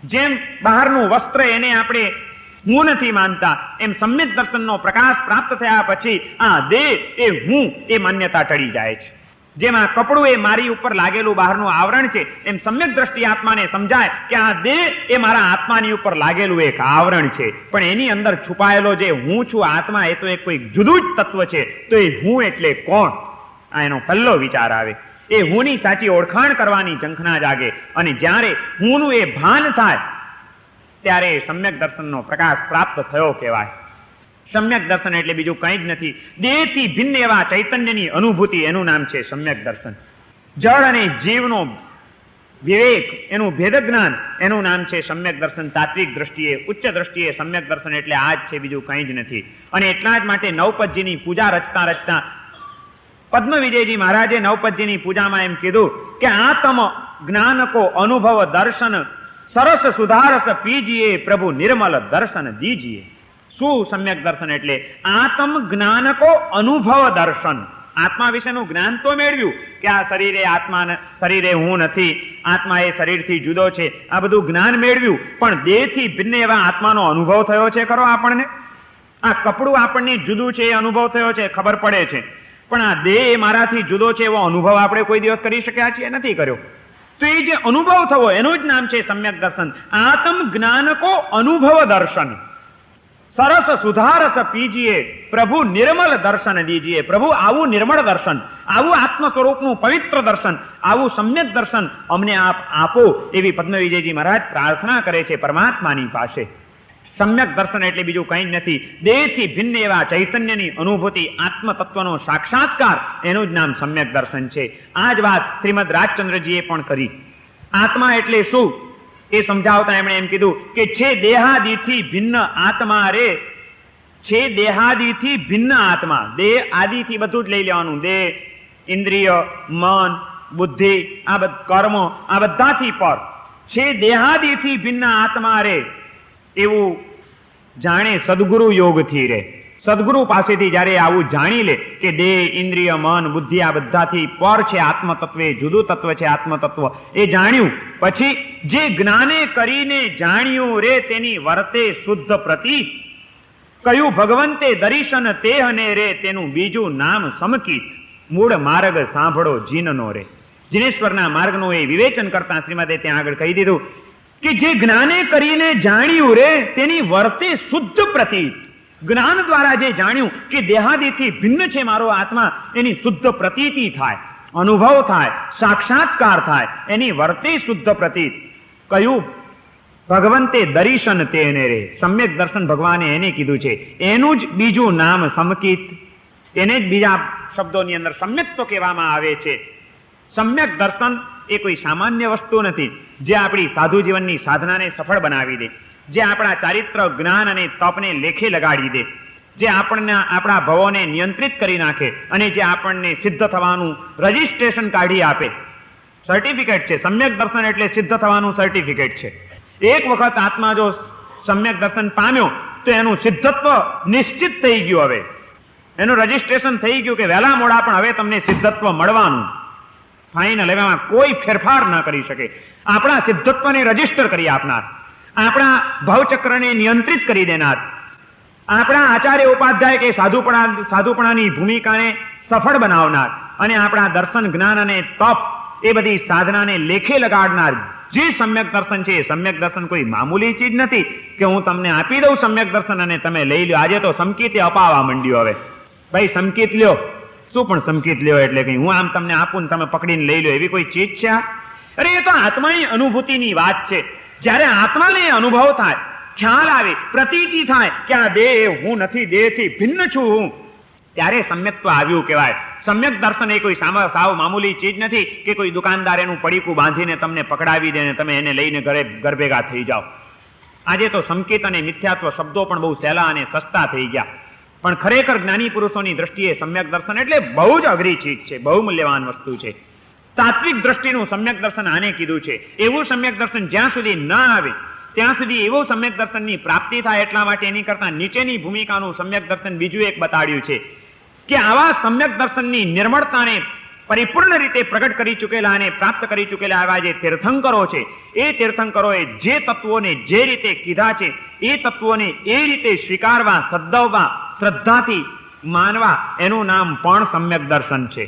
જેમ બહારનું વસ્ત્ર એને આપણે હું નથી માનતા, એમ સમ્યક દર્શનનો પ્રકાશ પ્રાપ્ત થયા પછી આ દેહ એ હું, એ માન્યતા ટળી જાય છે. જેમાં કપડું એ મારી ઉપર લાગેલું બહારનું આવરણ છે, એમ સમ્યક દ્રષ્ટિ આત્માને સમજાય કે આ દેહ એ મારા આત્માની ઉપર લાગેલું એક આવરણ છે, પણ એની અંદર છુપાયેલો જે હું છું આત્મા, એ તો એક કોઈ જુદું જ તત્વ છે. તો એ હું એટલે કોણ? આ એનો પહેલો વિચાર આવે. એ હુંની સાચી ઓળખાણ કરવાની ઝંખના જાગે, અને જ્યારે હુંનું એ ભાન થાય ત્યારે સમ્યક દર્શનનો પ્રકાશ પ્રાપ્ત થયો કહેવાય. સમ્યક દર્શન એટલે બીજું કંઈ જ નથી. દેહથી ભિન્ન એવા ચૈતન્યની અનુભૂતિ, એનું નામ છે સમ્યક દર્શન. જળ અને જીવનો વિવેક, એનું ભેદ જ્ઞાન, એનું નામ છે સમ્યક દર્શન. તાત્વિક દ્રષ્ટિએ, ઉચ્ચ દ્રષ્ટિએ સમ્યક દર્શન એટલે આ જ છે, બીજું કંઈ જ નથી. અને એટલા જ માટે નવપદજીની પૂજા રચતા રચતા પદ્મ વિજયજી મહારાજે નવપદજીની પૂજામાં એમ કીધું કે આત્મ જ્ઞાન કો અનુભવ દર્શન સરસ સુધારસ પીજીએ પ્રભુ નિર્મલ દર્શન દીજીએ. શું સમ્યક દર્શન એટલે? આત્મ જ્ઞાન કો અનુભવ દર્શન. આત્મા વિશેનું જ્ઞાન તો મેળવ્યું કે આ શરીરે હું નથી, આત્મા એ શરીરથી જુદો છે, આ બધું જ્ઞાન મેળવ્યું, પણ દેહથી ભિન્ન એવા આત્માનો અનુભવ થયો છે ખરો આપણને? આ કપડું આપણને જુદું છે એ અનુભવ થયો છે, ખબર પડે છે, પણ આ દેહ એ મારાથી જુદો છે એવો અનુભવ આપણે કોઈ દિવસ કરી શક્યા છીએ? નથી કર્યો. તો એ જે અનુભવ થવો એનું જ નામ છે સમ્યક દર્શન. આત્મ જ્ઞાન કો અનુભવ દર્શન સરસ સુધારસ પીજીએ પ્રભુ નિર્મલ દર્શન દીજીએ. પ્રભુ આવું નિર્મળ દર્શન, આવું આત્મ સ્વરૂપનું પવિત્ર દર્શન, આવું સમ્યક દર્શન અમને આપ આપો, એવી પદ્મ વિજયજી મહારાજ પ્રાર્થના કરે છે પરમાત્માની પાસે. સમ્યક દર્શન એટલે બીજું કંઈ જ નથી. દેહથી ભિન્ન એવા ચૈતન્યની અનુભૂતિ, આત્મ તત્વનો સાક્ષાત્કાર, એનું જ નામ સમ્યક દર્શન છે. આ જ વાત શ્રીમદ રાજચંદ્રજીએ પણ કરી. આત્મા એટલે શું એ સમજાવતા એમણે એમ કીધું કે છે દેહાદિથી ભિન્ન આત્મા રે, છે દેહાદિથી ભિન્ન આત્મા. દેહ આદિથી બધું જ લઈ લેવાનું. દેહ, ઇન્દ્રિય, મન, બુદ્ધિ, આ કર્મ, આ બધાથી પર છે દેહાદિથી ભિન્ન આત્મા રે, એવું જાણે સદગુરુ યોગથી રે. સદગુરુ પાસેથી જ્યારે આવું જાણી લે કે દેહ, ઇન્દ્રિય, મન, બુદ્ધિ આ બધાથી પર છે આત્મતત્વ, એ જુદું તત્વ છે આત્મતત્વ, એ જાણ્યું પછી જે જ્ઞાને કરીને જાણ્યું રે તેની વર્તે શુદ્ધ પ્રતીત. કયું ભગવંતે દર્શન તેહને રે, તેનું બીજું નામ સમકીત. મૂળ માર્ગ સાંભળો જીનનો રે. જીનેશ્વરના માર્ગનું એ વિવેચન કરતા શ્રીમદે ત્યાં આગળ કહી દીધું કે જે જ્ઞાને કરીને જાણ્યું રે તેની વર્તે શુદ્ધ પ્રતીત. જ્ઞાન દ્વારા જે જાણ્યું કે દેહાદિથી ભિન્ન છે મારો આત્મા, એની શુદ્ધ પ્રતીતિ થાય, અનુભવ થાય, સાક્ષાત્કાર થાય, એની વર્તે શુદ્ધ પ્રતીત. કયું ભગવંતે દર્શન તેને રે, સમ્યક દર્શન ભગવાને એને કીધું છે, એનું જ બીજું નામ સમકિત. એને જ બીજા શબ્દોની અંદર સમ્યક તો કહેવામાં આવે છે. સમ્યક દર્શન એ કોઈ સામાન્ય વસ્તુ નથી જે આપણી સાધુ જીવનની સાધનાને સફળ બનાવી દે, જે આપણા ચારિત્ર, જ્ઞાન અને તપને લેખે લગાડી દે, જે આપણને આપણા ભવોને નિયંત્રિત કરી નાખે, અને જે આપણને સિદ્ધ થવાનું રજિસ્ટ્રેશન કાઢી આપે. સર્ટિફિકેટ છે. સમ્યક દર્શન એટલે સિદ્ધ થવાનું સર્ટિફિકેટ છે. એક વખત આત્મા જો સમ્યક દર્શન પામ્યો તો એનું સિદ્ધત્વ નિશ્ચિત થઈ ગયું. હવે એનું રજિસ્ટ્રેશન થઈ ગયું કે વહેલા મોડા પણ હવે તમને સિદ્ધત્વ મળવાનું. ફાઇનલ. એમાં કોઈ ફેરફાર ન કરી શકે. આપણા સિદ્ધત્વને રજીસ્ટર કરી આપનાર, આપણા ભવચક્રને નિયંત્રિત કરી દેનાર, આપણા આચાર્ય ઉપાધ્યાય કે સાધુપણાની ભૂમિકાને સફળ બનાવનાર, અને આપણા દર્શન, જ્ઞાન અને તપ એ બધી સાધનાને લેખે લગાડનાર જે સમ્યક દર્શન છે, એ સમ્યક દર્શન કોઈ મામૂલી ચીજ નથી કે હું તમને આપી દઉં સમ્યક દર્શન અને તમે લઈ લો. આજે તો સમકીતે અપાવા માંડ્યો. હવે ભાઈ સમકીત લ્યો. શું પણ સમકીત લ્યો એટલે કઈ હું આમ તમને આપું ને તમે પકડીને લઈ લો એવી કોઈ ચીજ છે? અરે એ તો આત્માની અનુભૂતિની વાત છે. જ્યારે આત્માને અનુભવ થાય, ખ્યાલ આવે, પ્રતીતિ થાય કે આ દેહ હું નથી, દેહથી ભિન્ન છું હું, ત્યારે સમ્યક્ત્વ આવ્યું કહેવાય. સમ્યક દર્શન એ કોઈ સાવ મામૂલી ચીજ નથી કે કોઈ દુકાનદાર એનું પડીકું બાંધીને તમને પકડાવી દે ને તમે એને લઈને ઘર ભેગા થઈ જાઓ. આજે તો સંકેત અને મિથ્યાત્વ શબ્દો પણ બહુ સહેલા અને સસ્તા થઈ ગયા, પણ ખરેખર જ્ઞાની પુરુષોની દ્રષ્ટિએ સમ્યક દર્શન એટલે બહુ જ અઘરી ચીજ છે, બહુ મૂલ્યવાન વસ્તુ છે. તાત્વિક દ્રષ્ટિનું સમ્યક દર્શન આને કીધું છે. એવું સમ્યક દર્શન જ્યાં સુધી ન આવે ત્યાં સુધી એવું સમ્યક દર્શનની પ્રાપ્તિ થાય. એટલા માટે એની કરતા નીચેની ભૂમિકાનું સમ્યક દર્શન બીજું એક બતાડ્યું છે કે આવા સમ્યક દર્શનની નિર્મળતાને પરિપૂર્ણ રીતે પ્રગટ કરી ચૂકેલા અને પ્રાપ્ત કરી ચૂકેલા આવા જે તીર્થંકરો છે, એ તીર્થંકરોએ જે તત્વોને જે રીતે કીધા છે એ તત્વોને એ રીતે સ્વીકારવા, સદ્દવવા, શ્રદ્ધાથી માનવા, એનું નામ પણ સમ્યક દર્શન છે.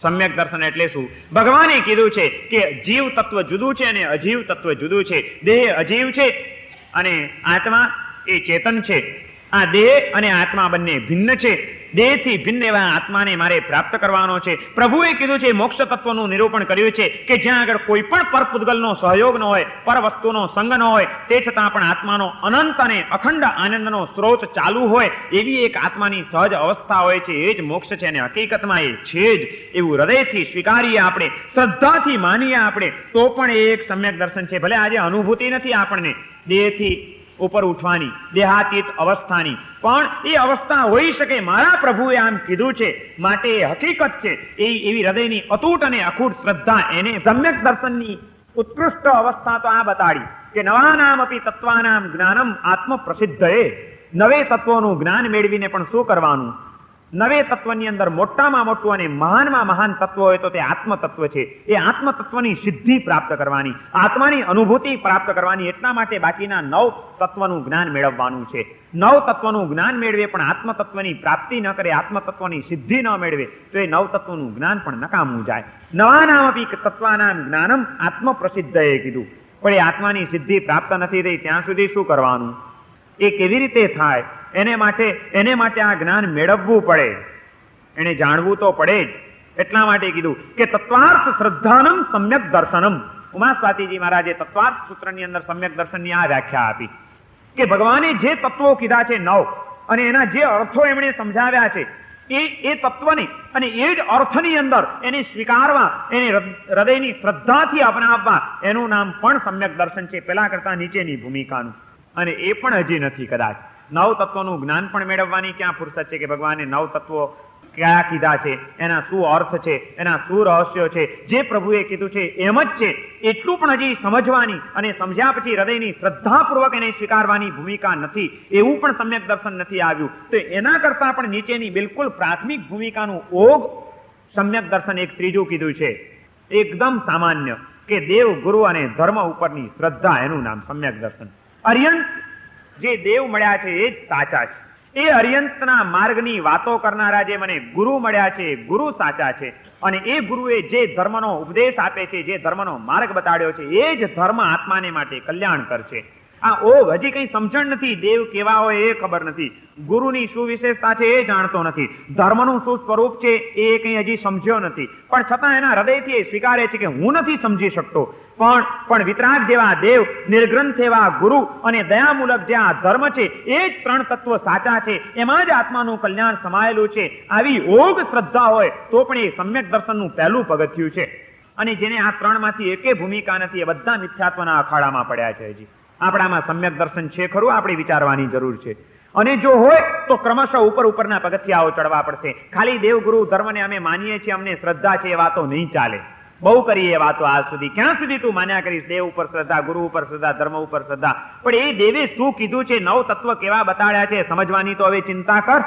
સમ્યક દર્શન એટલે શું? ભગવાને કીધું છે કે જીવ તત્વ જુદું છે અને અજીવ તત્વ જુદું છે. દેહ અજીવ છે અને આત્મા એ ચેતન છે. આ દેહ અને આત્મા બંને ભિન્ન છે. દેહથી ભિન્ન એવા આત્માને મારે પ્રાપ્ત કરવાનો છે. પ્રભુએ કીધું છે, મોક્ષ તત્વનું નિરૂપણ કર્યું છે કે જ્યાં આગળ કોઈ પણ પરપુદ્ગલનો સહયોગ ન હોય, પર વસ્તુનો સંગ ન હોય, તે છતાં પણ આત્માનો અનંત અને અખંડ આનંદનો સ્ત્રોત ચાલુ હોય એવી એક આત્માની સહજ અવસ્થા હોય છે, એ જ મોક્ષ છે. અને હકીકતમાં એ છે જ. એવું હૃદયથી સ્વીકારીએ આપણે, શ્રદ્ધાથી માનીએ આપણે, તો પણ એ એક સમ્યક દર્શન છે. ભલે આજે અનુભૂતિ નથી આપણને દેહથી ઉપર ઉઠવાની, દેહાતીત અવસ્થાની, પણ એ અવસ્થા હોઈ શકે. મારા પ્રભુએ આમ કીધું છે, માટે એ હકીકત છે. એવી હૃદયની અતૂટ અને અખૂટ શ્રદ્ધા, એને સમ્યક દર્શનની ઉત્કૃષ્ટ અવસ્થા તો આ બતાડી કે નવાનામ અપી તત્વાનામ જ્ઞાનમ આત્મ પ્રસિદ્ધએ. નવે તત્વોનું જ્ઞાન મેળવીને પણ શું કરવાનું? નવે તત્વની અંદર મોટામાં મોટું અને મહાનમાં મહાન તત્વ હોય તો તે આત્મ તત્વ છે. એ આત્મ તત્વની સિદ્ધિ પ્રાપ્ત કરવાની, આત્માની અનુભૂતિ પ્રાપ્ત કરવાની. એટલા માટે બાકીના 9 તત્વનું જ્ઞાન મેળવવાનું છે. 9 તત્વનું જ્ઞાન મેળવે પણ આત્મ તત્વની પ્રાપ્તિ ન કરે, આત્મ તત્વની સિદ્ધિ ન મેળવે તો એ 9 તત્વનું જ્ઞાન પણ નકામું જાય. નવાનામપી તત્વાનામ જ્ઞાનમ આત્મ પ્રસિદ્ધએ કીધું. પણ એ આત્માની સિદ્ધિ પ્રાપ્ત નથી થઈ ત્યાં સુધી શું કરવાનું? એ કેવી રીતે થાય? એને માટે આ જ્ઞાન મેળવવું પડે, એને જાણવું તો પડે જ. એટલા માટે કીધું કે તત્વાર્થ શ્રદ્ધાનમ સમ્યક દર્શનમ. ઉમા સ્વાતીજી મહારાજે તત્વાર્થ સૂત્રની અંદર સમ્યક દર્શનની આ વ્યાખ્યા આપી કે ભગવાને જે તત્વો કીધા છે 9 અને એના જે અર્થો એમણે સમજાવ્યા છે એ તત્વને અને એ જ અર્થની અંદર એને સ્વીકારવા, એને હૃદયની શ્રદ્ધાથી અપનાવવા, એનું નામ પણ સમ્યક દર્શન છે. પેલા કરતા નીચેની ભૂમિકાનું. અને એ પણ હજી નથી કદાચ. 9 તત્વોનું જ્ઞાન પણ મેળવવાની ક્યાં ફુરસત છે કે ભગવાને 9 તત્વો કયા કીધા છે, એના શું અર્થ છે, એના શું રહસ્યો છે, જે પ્રભુએ કીધું છે એમ જ છે એટલું પણ હજી સમજવાની અને સમજ્યા પછી હૃદયની શ્રદ્ધાપૂર્વક એને સ્વીકારવાની ભૂમિકા નથી. એવું પણ સમ્યક દર્શન નથી આવ્યું. તો એના કરતા પણ નીચેની બિલકુલ પ્રાથમિક ભૂમિકાનું ઓગ સમ્યક દર્શન એક ત્રીજું કીધું છે, એકદમ સામાન્ય, કે દેવ, ગુરુ અને ધર્મ ઉપરની શ્રદ્ધા, એનું નામ સમ્યક દર્શન. અર્યંત જે દેવ મળ્યા છે એ જ સાચા છે. એ અર્યંતના માર્ગની વાતો કરનારા જે મને ગુરુ મળ્યા છે, ગુરુ સાચા છે. અને એ ગુરુએ જે ધર્મનો ઉપદેશ આપે છે, જે ધર્મનો માર્ગ બતાડ્યો છે, એ જ ધર્મ આત્માને માટે કલ્યાણકર છે. આ હજી કઈ સમજણ નથી. દેવ કેવા હોય એ ખબર નથી, ગુરુની શું વિશેષતા છે એ જાણતો નથી, ધર્મનું શું સ્વરૂપ છે એ કઈ હજી સમજ્યો નથી. પણ છતાં એના હૃદયથી એ સ્વીકારે છે કે હું નથી સમજી શકતો, પણ વિતરાગ જેવા દેવ, નિર્ગ્રંથ એવા ગુરુ અને દયામૂલક જે આ ધર્મ છે, એ જ 3 તત્વ સાચા છે. એમાં જ આત્માનું કલ્યાણ સમાયેલું છે. આવી ઓગ શ્રદ્ધા હોય તો પણ એ સમ્યક દર્શનનું પહેલું પગથિયું છે. અને જેને આ 3 માંથી એકે ભૂમિકા નથી, એ બધા મિથ્યાત્વના અખાડામાં પડ્યા છે. હજી આપણામાં સમ્યક દર્શન છે ખરું? આપણે વિચારવાની જરૂર છે. અને જો હોય તો ક્રમશઃ ઉપરના પગથિયાઓ ચડવા પડશે. ખાલી દેવગુરુ ધર્મને અમે માનીએ છીએ, અમને શ્રદ્ધા છે, એ વાતો નહીં ચાલે. બહુ કરીએ એ વાતો આજ સુધી. ક્યાં સુધી તું માન્યા કરીશ? દેવ ઉપર શ્રદ્ધા, ગુરુ ઉપર શ્રદ્ધા, ધર્મ ઉપર શ્રદ્ધા. પણ એ દેવે શું કીધું છે, 9 તત્વ કેવા બતાડ્યા છે, સમજવાની તો હવે ચિંતા કર.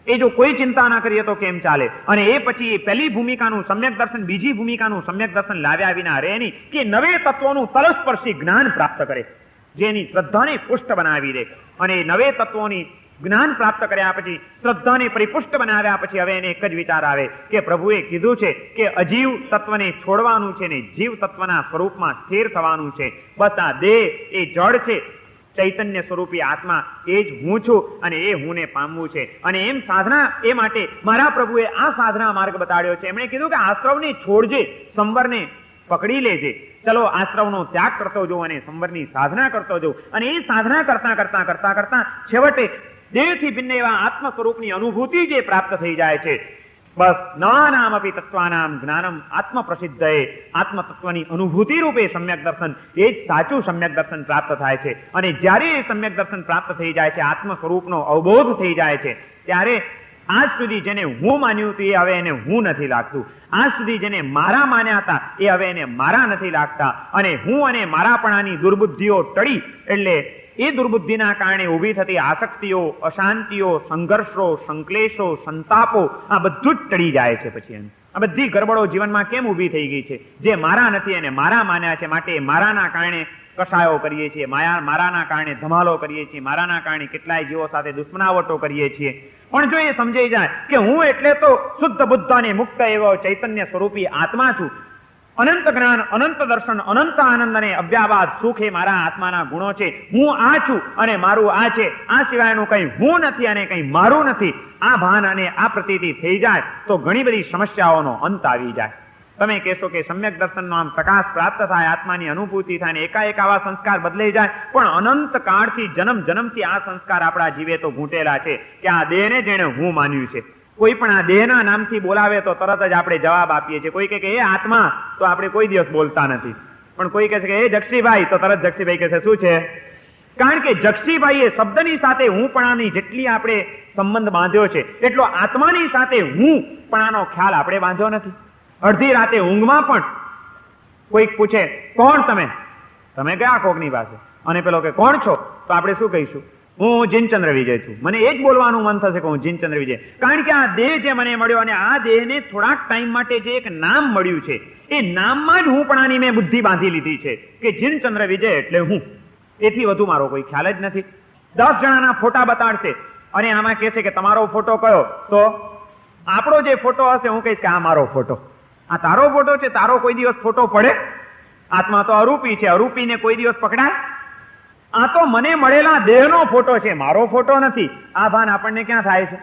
એ જો કોઈ ચિંતા ના કરીએ તો કેમ ચાલે? અને એ પછી પહેલી ભૂમિકાનું સમ્યક દર્શન, બીજી ભૂમિકાનું સમ્યક દર્શન લાવ્યા વિના રહે નહીં, કે નવે તત્વોનું તલસ્પર્શી જ્ઞાન પ્રાપ્ત કરે, જેની શ્રદ્ધાને પુષ્ટ બનાવી દે. અને નવે તત્વોની જ્ઞાન પ્રાપ્ત કર્યા પછી, શ્રદ્ધાને પરિપુષ્ટ બનાવ્યા પછી હવે એને એક જ વિચાર આવે કે પ્રભુએ કીધું છે કે અજીવ તત્વને છોડવાનું છે ને જીવ તત્વના સ્વરૂપમાં સ્થિર થવાનું છે. બસ આ દેહ એ જડ છે, ચૈતન્ય સ્વરૂપી આત્મા એ જ હું છું અને એ હુંને પામવું છે. અને એમ સાધના, એ માટે મારા પ્રભુએ આ સાધના માર્ગ બતાડ્યો છે. એમણે કીધું કે આશ્રવને છોડજે, સંવરને પકડી લેજે. ચલો આશ્રવનો ત્યાગ કરતો જવું અને સંવરની સાધના કરતો જવું. અને એ સાધના કરતા છેવટે દેહથી ભિન્ન એવા આત્મ સ્વરૂપની અનુભૂતિ જે પ્રાપ્ત થઈ જાય છે, બસ નવાનામ અપી તત્વાનામ જ્ઞાનમ આત્મ પ્રસિદ્ધએ, આત્મ તત્વની અનુભૂતિ રૂપે સમ્યક દર્શન, એ જ સાચું સમ્યક દર્શન પ્રાપ્ત થાય છે. અને જ્યારે એ સમ્યક દર્શન પ્રાપ્ત થઈ જાય છે, આત્મ સ્વરૂપનો અવબોધ થઈ જાય છે, ત્યારે આજ સુધી જેને હું માન્યું હતું એ હવે એને હું નથી લાગતું. આજ સુધી જેને મારા માન્યા હતા એ હવે એને મારા નથી લાગતા. અને હું અને મારાપણાની દુર્બુદ્ધિઓ ટળી, એટલે એ દુર્બુદ્ધિના કારણે ઊભી થતી આસક્તિઓ, અશાંતિઓ, સંઘર્ષો, સંક્લેશો, સંતાપો, આ બધું જ ટળી જાય છે. પછી આ બધી ગરબડો જીવનમાં કેમ ઊભી થઈ ગઈ છે? જે મારા નથી એને મારા માન્યા છે, માટે મારાના કારણે કશાયો કરીએ છીએ, મારાના કારણે ધમાલો કરીએ છીએ, મારાના કારણે કેટલાય જીવો સાથે દુશ્મનાવટો કરીએ છીએ. પણ જો એ સમજાઈ જાય કે હું એટલે તો શુદ્ધ બુદ્ધ અને મુક્ત એવો ચૈતન્ય સ્વરૂપી આત્મા છું, અનંત જ્ઞાન, અનંત દર્શન, અનંત આનંદ અને અવ્યાવાદ સુખ એ મારા આત્માના ગુણો છે, હું આ છું અને મારું આ છે, આ સિવાયનું કંઈ હું નથી અને કંઈ મારું નથી, આ ભાન અને આ પ્રતીતિ થઈ જાય તો ઘણી બધી સમસ્યાઓનો અંત આવી જાય. તમે કહેશો કે સમ્યક દર્શનનો આમ પ્રકાશ પ્રાપ્ત થાય, આત્માની અનુભૂતિ થાય ને એકાએક આવા સંસ્કાર બદલાઈ જાય, પણ અનંત કાળથી જન્મ જન્મથી આ સંસ્કાર આપણા જીવે તો ઘૂંટેલા છે કે આ દેહને જેણે હું માન્યું છે. કોઈ પણ આ દેહના નામથી બોલાવે તો તરત જ આપણે જવાબ આપીએ છીએ. કોઈ કહે કે એ આત્મા, તો આપણે કોઈ દિવસ બોલતા નથી. પણ કોઈ કહે છે કે એ જક્ષીભાઈ, તો તરત જક્ષીભાઈ કહે છે શું છે? કારણ કે જક્ષીભાઈ એ શબ્દની સાથે હુંપણાની જેટલી આપણે સંબંધ બાંધ્યો છે એટલો આત્માની સાથે હુંપણાનો ખ્યાલ આપણે બાંધ્યો નથી. અડધી રાતે ઊંઘમાં પણ કોઈક પૂછે કોણ તમે, તમે ગયા કોકની પાસે, અને પેલો કે કોણ છો, તો આપણે શું કહીશું? હું જીનચંદ્ર વિજય છું. મને એ જ બોલવાનું મન થશે કે હું જીનચંદ્ર વિજય. કારણ કે આ દેહ જે મને મળ્યો અને આ દેહને થોડાક ટાઈમ માટે જે એક નામ મળ્યું છે, એ નામમાં જ હુંપણાની મેં બુદ્ધિ બાંધી લીધી છે કે જીનચંદ્ર વિજય એટલે હું. એથી વધુ મારો કોઈ ખ્યાલ જ નથી. 10 જણાના ફોટા બતાડશે અને આમાં કહેશે કે તમારો ફોટો કયો, તો આપણો જે ફોટો હશે હું કહીશ કે આ મારો ફોટો. આ તારો ફોટો છે, તારો કોઈ દિવસ ફોટો પડે? આત્મા તો અરૂપી છે, અરૂપીને કોઈ દિવસ પકડાય? આ તો મને મળેલા દેહનો ફોટો છે, મારો ફોટો નથી. આ ભાન આપણને ક્યાં થાય છે?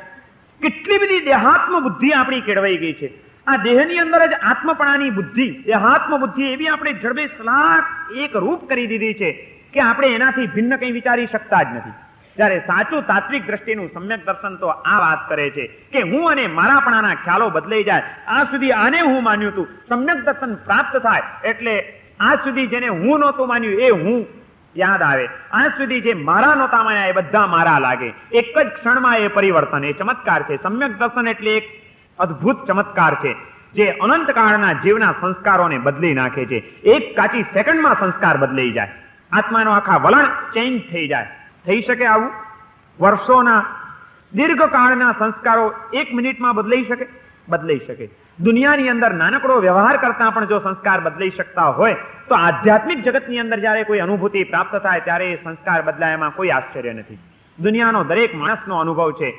કેટલી બધી દેહાત્મ બુદ્ધિ આપણી કેળવાઈ ગઈ છે. આ દેહની અંદર જ આત્મપણાની બુદ્ધિ, દેહાત્મ બુદ્ધિ એવી આપણે જડબે સલાક એક રૂપ કરી દીધી છે કે આપણે એનાથી ભિન્ન કંઈ વિચારી શકતા જ નથી. જ્યારે સાચું તાત્વિક દ્રષ્ટિનું સમ્યક દર્શન તો આ વાત કરે છે કે હું અને મારાપણાના ખ્યાલો બદલાઈ જાય. આ સુધી આને હું માન્યું હતું, સમ્યક દર્શન પ્રાપ્ત થાય એટલે આજ સુધી જેને હું નહોતું માન્યું એ હું યાદ આવે. આજ સુધી જે મારા નહોતા માન્યા એ બધા મારા લાગે. એક જ ક્ષણમાં એ પરિવર્તન, એ ચમત્કાર છે. સમ્યક દર્શન એટલે એક અદ્ભુત ચમત્કાર છે જે અનંત કાળના જીવના સંસ્કારોને બદલી નાખે છે. એક કાચી સેકન્ડમાં સંસ્કાર બદલાઈ જાય, આત્માનો આખા વલણ ચેન્જ થઈ જાય. થઈ શકે આવું? વર્ષોના દીર્ઘકાળના સંસ્કારો 1 મિનિટમાં બદલાઈ શકે? બદલાઈ શકે. દુનિયાની અંદર નાનકડો વ્યવહાર કરતા પણ જો સંસ્કાર બદલાઈ શકતા હોય તો આધ્યાત્મિક જગતની અંદર જ્યારે કોઈ અનુભૂતિ પ્રાપ્ત થાય ત્યારે એ સંસ્કાર બદલાય, એમાં કોઈ આશ્ચર્ય નથી. દુનિયાનો દરેક માણસનો અનુભવ છે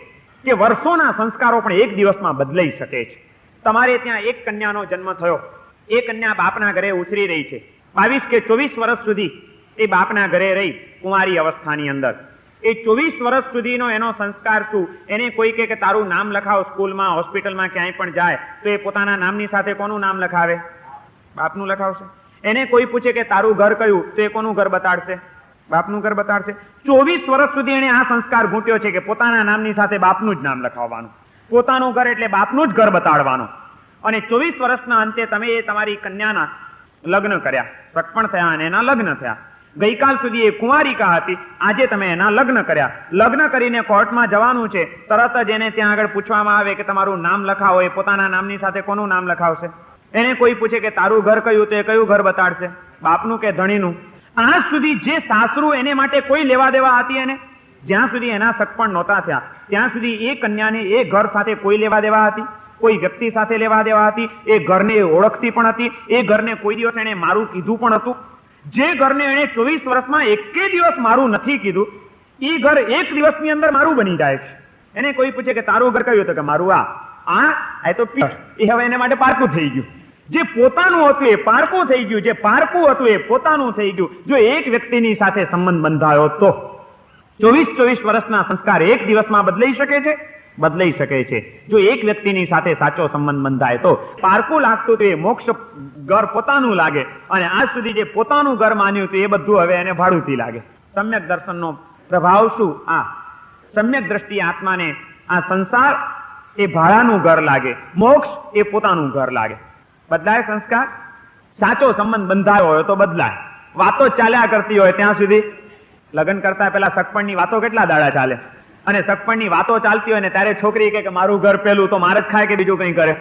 કે વર્ષોના સંસ્કારો પણ એક દિવસમાં બદલાઈ શકે છે. તમારે ત્યાં એક કન્યાનો જન્મ થયો, એ કન્યા બાપના ઘરે ઉછરી રહી છે. 22 કે 24 વર્ષ સુધી એ બાપના ઘરે રહી કુંવારી અવસ્થાની અંદર. એ 24 વર્ષ સુધીનો એનો સંસ્કાર શું? એને કોઈ કહે કે તારું નામ લખાવ સ્કૂલમાં, હોસ્પિટલમાં, ક્યાંય પણ જાય તો એ પોતાના નામની સાથે કોનું નામ લખાવે? બાપનું લખાવશે. એને કોઈ પૂછે કે તારું ઘર કયું, તો એ કોનું ઘર બતાડશે? બાપનું ઘર બતાડશે. 24 વર્ષ સુધી એને આ સંસ્કાર ઘૂંટ્યો છે કે પોતાના નામની સાથે બાપનું જ નામ લખાવવાનું, પોતાનું ઘર એટલે બાપનું જ ઘર બતાડવાનું. અને 24 વર્ષના અંતે તમે એ તમારી કન્યાના લગ્ન કર્યા, સગપણ થયા અને એના લગ્ન થયા. ગઈકાલ સુધી એ કુંવારિકા હતી, આજે તમે એના લગ્ન કર્યા. લગ્ન કરીને કોર્ટમાં જવાનું છે, તરત જ એને ત્યાં આગળ પૂછવામાં આવે કે તમારું નામ લખાવો. એ પોતાના નામની સાથે કોનું નામ લખાવશે? એને કોઈ પૂછે કે તારું ઘર કયું, તો એ કયું ઘર બતાડશે? બાપનું કે ધણીનું? આજ સુધી જે સાસરું એને માટે કોઈ લેવા દેવા હતી, એને જ્યાં સુધી એના સગપણ નહોતા થયા ત્યાં સુધી એ કન્યાને એ ઘર સાથે કોઈ લેવા દેવા હતી? કોઈ વ્યક્તિ સાથે લેવા દેવા હતી? એ ઘરને ઓળખતી પણ હતી? એ ઘરને કોઈ દિવસ એને મારું કીધું પણ હતું? જે ઘરને એને 24 વર્ષમાં એકે દિવસ મારું નથી કીધું, એ ઘર એક દિવસની અંદર મારું બની જાય છે. એને કોઈ પૂછે કે તારું ઘર કયું, તો કે મારું આ તો એ હવે એને માટે પારકું થઈ ગયું. જે પોતાનું હતું એ પારકું થઈ ગયું, જે પારકું હતું એ પોતાનું થઈ ગયું. જો એક વ્યક્તિની સાથે સંબંધ બંધાયો તો 24 વર્ષના સંસ્કાર એક દિવસમાં બદલાઈ શકે છે? બદલાઈ શકે છે. જો એક વ્યક્તિની સાથે સાચો સંબંધ બંધાય તો પારકું લાગતું તો એ મોક્ષ ઘર પોતાનું લાગે, અને આજ સુધી જે પોતાનું ઘર માન્યું હતું એ બધું હવે એને ભાડુંથી લાગે. સમ્યક દર્શનનો પ્રભાવ શું? આ સમ્યક દ્રષ્ટિ આત્માને આ સંસાર એ ભાડાનું ઘર લાગે, મોક્ષ એ પોતાનું ઘર લાગે. બદલાય સંસ્કાર? સાચો સંબંધ બંધાયો હોય તો બદલાય. વાતો ચાલ્યા કરતી હોય ત્યાં સુધી. લગ્ન કરતા પેલા સગપણની વાતો કેટલા દાડા ચાલે? અને સગપણની વાતો ચાલતી હોય ને ત્યારે છોકરી કહે કે મારું ઘર પેલું, તો માર જ ખાય કે બીજું કંઈ કરે?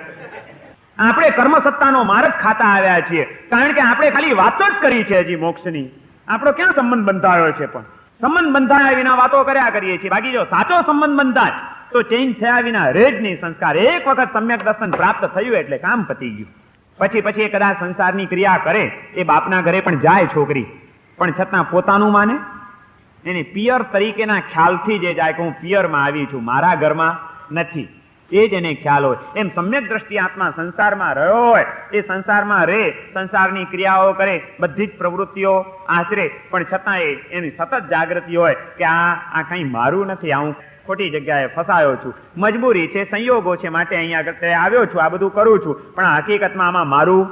આપણે કર્મસત્તાનો માર જ ખાતા આવ્યા છીએ, કારણ કે આપણે ખાલી વાતો જ કરી છે હજી મોક્ષની. આપણો ક્યાં સંબંધ બંધાયો છે? પણ સંબંધ બંધાયા વિના વાતો કર્યા કરીએ છીએ. બાકી જો સાચો સંબંધ બંધાય તો ચેન્જ થયા વિના રહે જ નહીં સંસ્કાર. એક વખત સમ્યક દર્શન પ્રાપ્ત થયું એટલે કામ પતી ગયું. પછી એ કદાચ સંસારની ક્રિયા કરે, એ બાપના ઘરે પણ જાય છોકરી, પણ છતાં પોતાનું માને, એને પિયર તરીકેના ખ્યાલથી જે જાય કે હું પિયરમાં આવી છું, મારા ઘરમાં નથી, એ જ એને ખ્યાલ હોય. એમ સમ્યક દ્રષ્ટિ આત્મા સંસારમાં રહ્યો હોય, એ સંસારમાં રહે, સંસારની ક્રિયાઓ કરે, બધી જ પ્રવૃત્તિઓ આચરે, પણ છતાં એની સતત જાગૃતિ હોય કે આ કંઈ મારું નથી, આ હું ખોટી જગ્યાએ ફસાયો છું, મજબૂરી છે, સંયોગો છે, માટે અહીંયા આગળ આવ્યો છું, આ બધું કરું છું, પણ હકીકતમાં આમાં મારું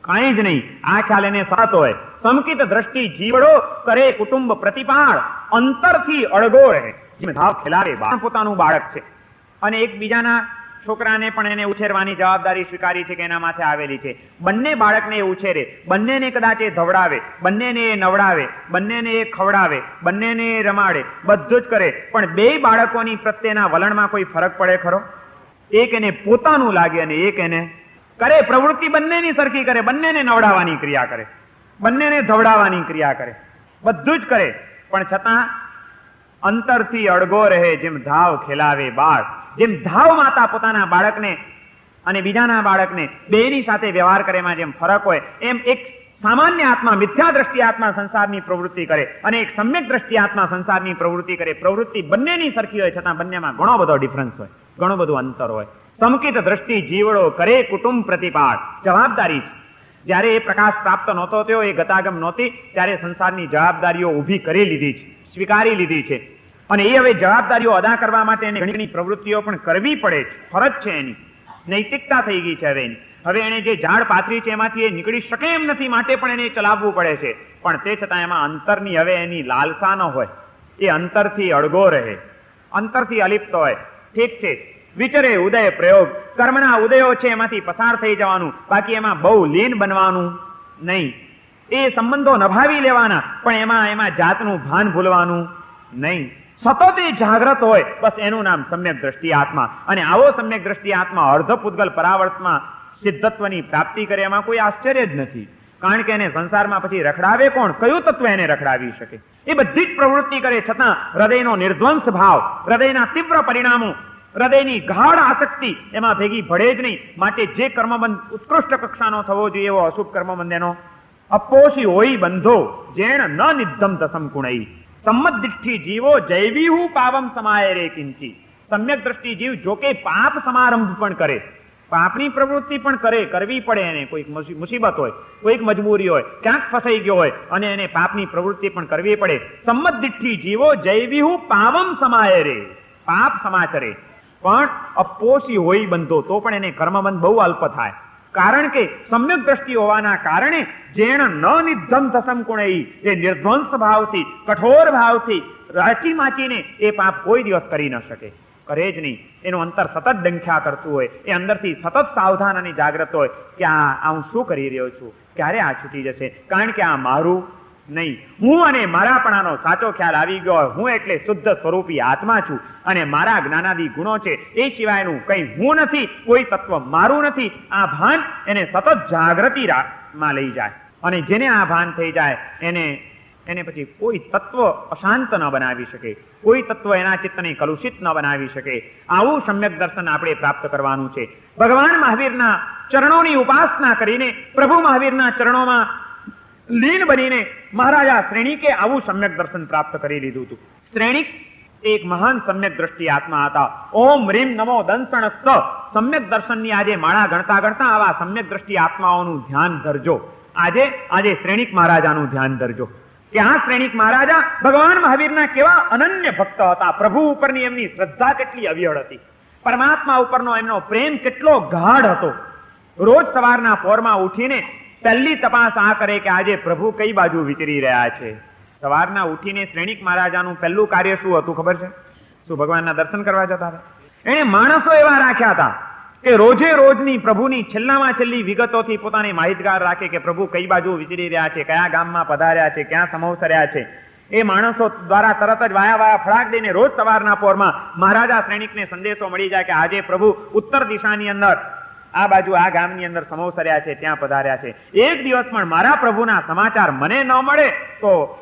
કાંઈ જ નહીં. આ ખ્યાલ એને સતત હોય. સમકિત દ્રષ્ટિ જીવડો કરે કુટુંબ પ્રતિપાળ, અંતરથી અળગો રહે જેમ ધાવ ખેલાવે. પોતાનું બાળક છે અને એકબીજાના છોકરાને પણ એને ઉછેરવાની જવાબદારી સ્વીકારી છે કે એના માથે આવેલી છે. બંને બાળકને એ ઉછેરે, બંનેને કદાચ એ ધવડાવે, બંનેને એ નવડાવે, બંનેને એ ખવડાવે, બંનેને એ રમાડે, બધું જ કરે, પણ બે બાળકોની પ્રત્યેના વલણમાં કોઈ ફરક પડે ખરો? એક એને પોતાનું લાગે અને એક એને કરે. પ્રવૃત્તિ બંનેની સરખી કરે, બંનેને નવડાવવાની ક્રિયા કરે, બંનેને ધવડાવવાની ક્રિયા કરે, બધું જ કરે, પણ છતાં અંતરથી અળગો રહે જેમ ધાવ ખેલાવે બાળ. જેમ ધાવ માતા પોતાના બાળકને અને બીજાના બાળકને બેની સાથે વ્યવહાર કરે એમાં જેમ ફરક હોય, એમ એક સામાન્ય આત્મા, મિથ્યા દ્રષ્ટિ આત્મા સંસારની પ્રવૃત્તિ કરે અને એક સમ્યક દ્રષ્ટિ આત્મા સંસારની પ્રવૃત્તિ કરે. પ્રવૃત્તિ બંનેની સરખી હોય, છતાં બંનેમાં ઘણો બધો ડિફરન્સ હોય, ઘણું બધું અંતર હોય. સમકિત દ્રષ્ટિ જીવડો કરે કુટુંબ પ્રતિપાળ. જવાબદારી છે. જ્યારે એ પ્રકાશ પ્રાપ્ત નહોતો થયો, એ ગતાગમ નહોતી, ત્યારે સંસારની જવાબદારીઓ ઊભી કરી લીધી છે, સ્વીકારી લીધી છે, અને એ હવે જવાબદારીઓ અદા કરવા માટે એને ઘણી ઘણી પ્રવૃત્તિઓ પણ કરવી પડે છે. ફરજ છે એની, નૈતિકતા થઈ ગઈ છે હવે એની. હવે એને જે ઝાડ પાથરી છે એમાંથી એ નીકળી શકે એમ નથી, માટે પણ એને ચલાવવું પડે છે. પણ તે છતાં એમાં અંતરની હવે એની લાલસા ન હોય, એ અંતરથી અળગો રહે, અંતરથી અલિપ્ત હોય. ઠીક છે, વિચરે ઉદય પ્રયોગ, કર્મના ઉદયો છે એમાંથી પસાર થઈ જવાનું, બાકી એમાં બહુ લીન બનવાનું નહીં. એ સંબંધો નભાવી લેવાના, પણ એમાં જાતનું ભાન ભૂલવાનું નહીં. સતત એ જાગ્રત હોય, બસ એનું નામ સમ્યક દ્રષ્ટિ આત્મા. અને આવો સમ્યક દ્રષ્ટિ આત્મા અર્ધ પૂતગલ પરાવર્તમાં સિદ્ધત્વની પ્રાપ્તિ કરે એમાં કોઈ આશ્ચર્ય જ નથી. કારણ કે એને સંસારમાં પછી રખડાવે કોણ? કયું તત્વ એને રખડાવી શકે? એ બધી જ પ્રવૃત્તિ કરે, છતાં હૃદયનો નિર્ધ્વંસ ભાવ, હૃદયના તીવ્ર પરિણામો, હૃદયની ગાઢ આસક્તિ એમાં ભેગી ભળે જ નહીં. માટે જે કર્મબંધ ઉત્કૃષ્ટ કક્ષાનો થવો જોઈએ એવો અશુભ કર્મબંધ એનો અપોષી હોય બંધો, જેણ ન નિધમ દસમ કુણઈ. સંમત દૃષ્ટિ જીવો જૈવીહુ પાવમ સમાય રે કિંચી. સમ્યક દ્રષ્ટિ જીવ જોકે પાપ સમારંભ પણ કરે, પાપની પ્રવૃત્તિ પણ કરે, કરવી પડે એને, કોઈક મુસીબત હોય, કોઈક મજબૂરી હોય, ક્યાંક ફસાઈ ગયો હોય અને એને પાપની પ્રવૃત્તિ પણ કરવી પડે. સંમત દૃષ્ટિ જીવો જૈવીહુ પાવમ સમાય રે, પાપ સમાચરે, પણ અપોષી હોય બંધો, તો પણ એને કર્મબંધ બહુ અલ્પ થાય. કારણ કે સમ્યક દ્રષ્ટિ હોવાના કારણે જેણ ન નિધમ દસમ કુણઈ, એ નિર્ધ્વંસ ભાવથી, કઠોર ભાવથી રાચી માચીને એ પાપ કોઈ દિવસ કરી ન શકે, કરે જ નહીં. એનું અંતર સતત ડંખ્યા કરતું હોય, એ અંદરથી સતત સાવધાન અને જાગ્રત હોય કે આ હું શું કરી રહ્યો છું, ક્યારે આ છૂટી જશે, કારણ કે આ મારું નહીં. હું અને મારાપણાનો સાચો ખ્યાલ આવી ગયો હોય. હું એટલે શુદ્ધ સ્વરૂપી આત્મા છું અને મારા જ્ઞાનાદી ગુણો છે, એ સિવાયનું કંઈ હું નથી, કોઈ તત્વ મારું નથી. આ ભાન એને સતત જાગૃતિમાં લઈ જાય, અને જેને આ ભાન થઈ જાય એને પછી કોઈ તત્વ અશાંત ન બનાવી શકે, કોઈ તત્વ એના ચિત્તને કલુષિત ન બનાવી શકે. આવું સમ્યક દર્શન આપણે પ્રાપ્ત કરવાનું છે. ભગવાન મહાવીરના ચરણોની ઉપાસના કરીને, પ્રભુ મહાવીરના ચરણોમાં લીન બનીને મહારાજા શ્રેણીકે આવું સમ્યક દર્શન પ્રાપ્ત કરી લીધું હતું. શ્રેણીક એક મહાન સમ્યક દ્રષ્ટિ આત્મા હતા. ઓમ રીમ નમો દંસણ સ. સમ્યક દર્શનની આજે માળા ગણતા ગણતા આવા સમ્યક દ્રષ્ટિ આત્માઓનું ધ્યાન ધરજો. આજે શ્રેણીક મહારાજાનું ધ્યાન ધરજો કે આ શ્રેણીક મહારાજા ભગવાન મહાવીરના કેવા અનન્ય ભક્ત હતા. પ્રભુ ઉપરની એમની શ્રદ્ધા કેટલી અવિહળ હતી, પરમાત્મા ઉપરનો એમનો પ્રેમ કેટલો ગાઢ હતો. રોજ સવારના પોરમાં ઉઠીને પહેલી તપાસ આ કરે કે આજે પ્રભુ કઈ બાજુ વિચરી રહ્યા છે. સવારના ઉઠીને શ્રેણીક મહારાજાનું પહેલું કાર્ય શું હતું ખબર છે? શું ભગવાનના દર્શન કરવા જતા હતા? એને માણસો એવા રાખ્યા હતા કે રોજે રોજની પ્રભુની છેલ્લામાં છેલ્લી વિગતોથી પોતાને માહિતગાર રાખે કે પ્રભુ કઈ બાજુ વિચરી રહ્યા છે, કયા ગામમાં પધાર્યા છે, ક્યાં સમવસર્યા છે. એ માણસો દ્વારા તરત જ વાયા ફળાક દઈને રોજ સવારના પોરમાં મહારાજા શ્રેણીકને સંદેશો મળી જાય કે આજે પ્રભુ ઉત્તર દિશાની અંદર આ બાજુ આ ગામની અંદર સમવસર્યા છે, ત્યાં પધાર્યા છે. એક દિવસ પણ મારા પ્રભુના સમાચાર મને ન મળે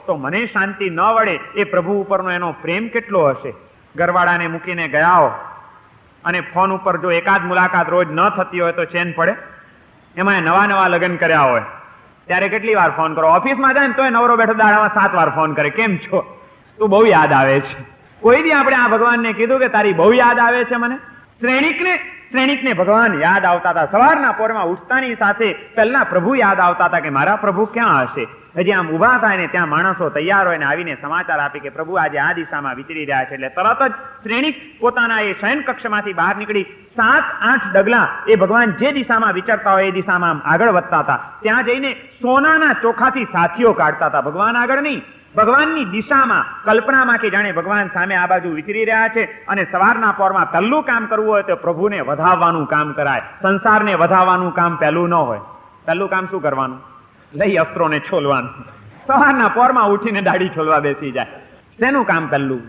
તો મને શાંતિ ન વળે. એ પ્રભુ ઉપરનો એનો પ્રેમ કેટલો હશે. ઘરવાળાને મૂકીને ગયા હો અને ફોન ઉપર જો એકાદ મુલાકાત રોજ ન થતી હોય તો ચેન પડે? એમાં નવા લગ્ન કર્યા હોય ત્યારે કેટલી વાર ફોન કરો? ઓફિસમાં જાય ને તોય નવરો બેઠો દાડામાં 7 વાર ફોન કરે, કેમ છો, તું બહુ યાદ આવે છે. કોઈ દી આપણે આ ભગવાનને કીધું કે તારી બહુ યાદ આવે છે મને? શ્રેણિકને ભગવાન યાદ આવતા હતા. સવારના પોરમાં ઉઠતાની સાથે પહેલા પ્રભુ યાદ આવતા હતા કે મારા પ્રભુ ક્યાં હશે. હજી આમ ઊભા થાય ને ત્યાં માણસો તૈયાર હોય ને આવીને સમાચાર આપે કે પ્રભુ આજે આ દિશામાં વિચરી રહ્યા છે. એટલે તરત જ શ્રેણિક પોતાના એ શયન કક્ષમાંથી બહાર નીકળી 7-8 ડગલા એ ભગવાન જે દિશામાં વિચરતા હોય એ દિશામાં આગળ વધતા હતા. ત્યાં જઈને સોનાના ચોખાથી સાથીઓ કાઢતા હતા. ભગવાન આગળ નહીં, ભગવાનની દિશામાં, કલ્પનામાં કે જાણે ભગવાન સામે આ બાજુ વિચરી રહ્યા છે. અને સવારના પોરમાં પહેલું કામ કરવું હોય તો પ્રભુને વધાવવાનું કામ કરાય. સંસારને વધાવવાનું કામ પહેલું ન હોય. પહેલું કામ શું કરવાનું? લઈ અસ્ત્રોને છોલવાનું. સવારના પોરમાં ઉઠીને દાઢી છોલવા બેસી જાય. શેનું કામ પહેલું?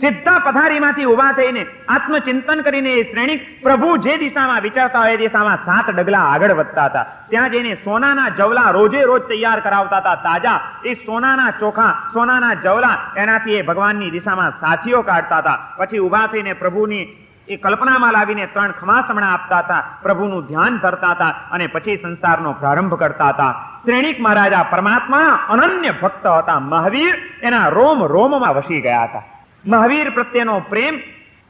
સીધા પથારીમાંથી ઉભા થઈને આત્મચિંતન કરીને એ શ્રેણિક પ્રભુ જે દિશામાં વિચારતા હોય એ દિશામાં 7 ડગલા આગળ વધતા હતા. ત્યાં જઈને સોનાના જવલા રોજે રોજ તૈયાર કરાવતા હતા. તાજા એ સોનાના ચોખા, સોનાના જવલા, એનાથી એ ભગવાનની દિશામાં સાથીઓ કાઢતા હતા. પછી ઉભા થઈને પ્રભુની એ કલ્પનામાં લાવીને 3 ખમાસમણા આપતા હતા. પ્રભુનું ધ્યાન કરતા હતા અને પછી સંસારનો પ્રારંભ કરતા હતા. શ્રેણિક મહારાજા પરમાત્મા અનન્ય ભક્ત હતા. મહાવીર એના રોમ રોમમાં વસી ગયા હતા. મહાવીર પ્રત્યેનો પ્રેમ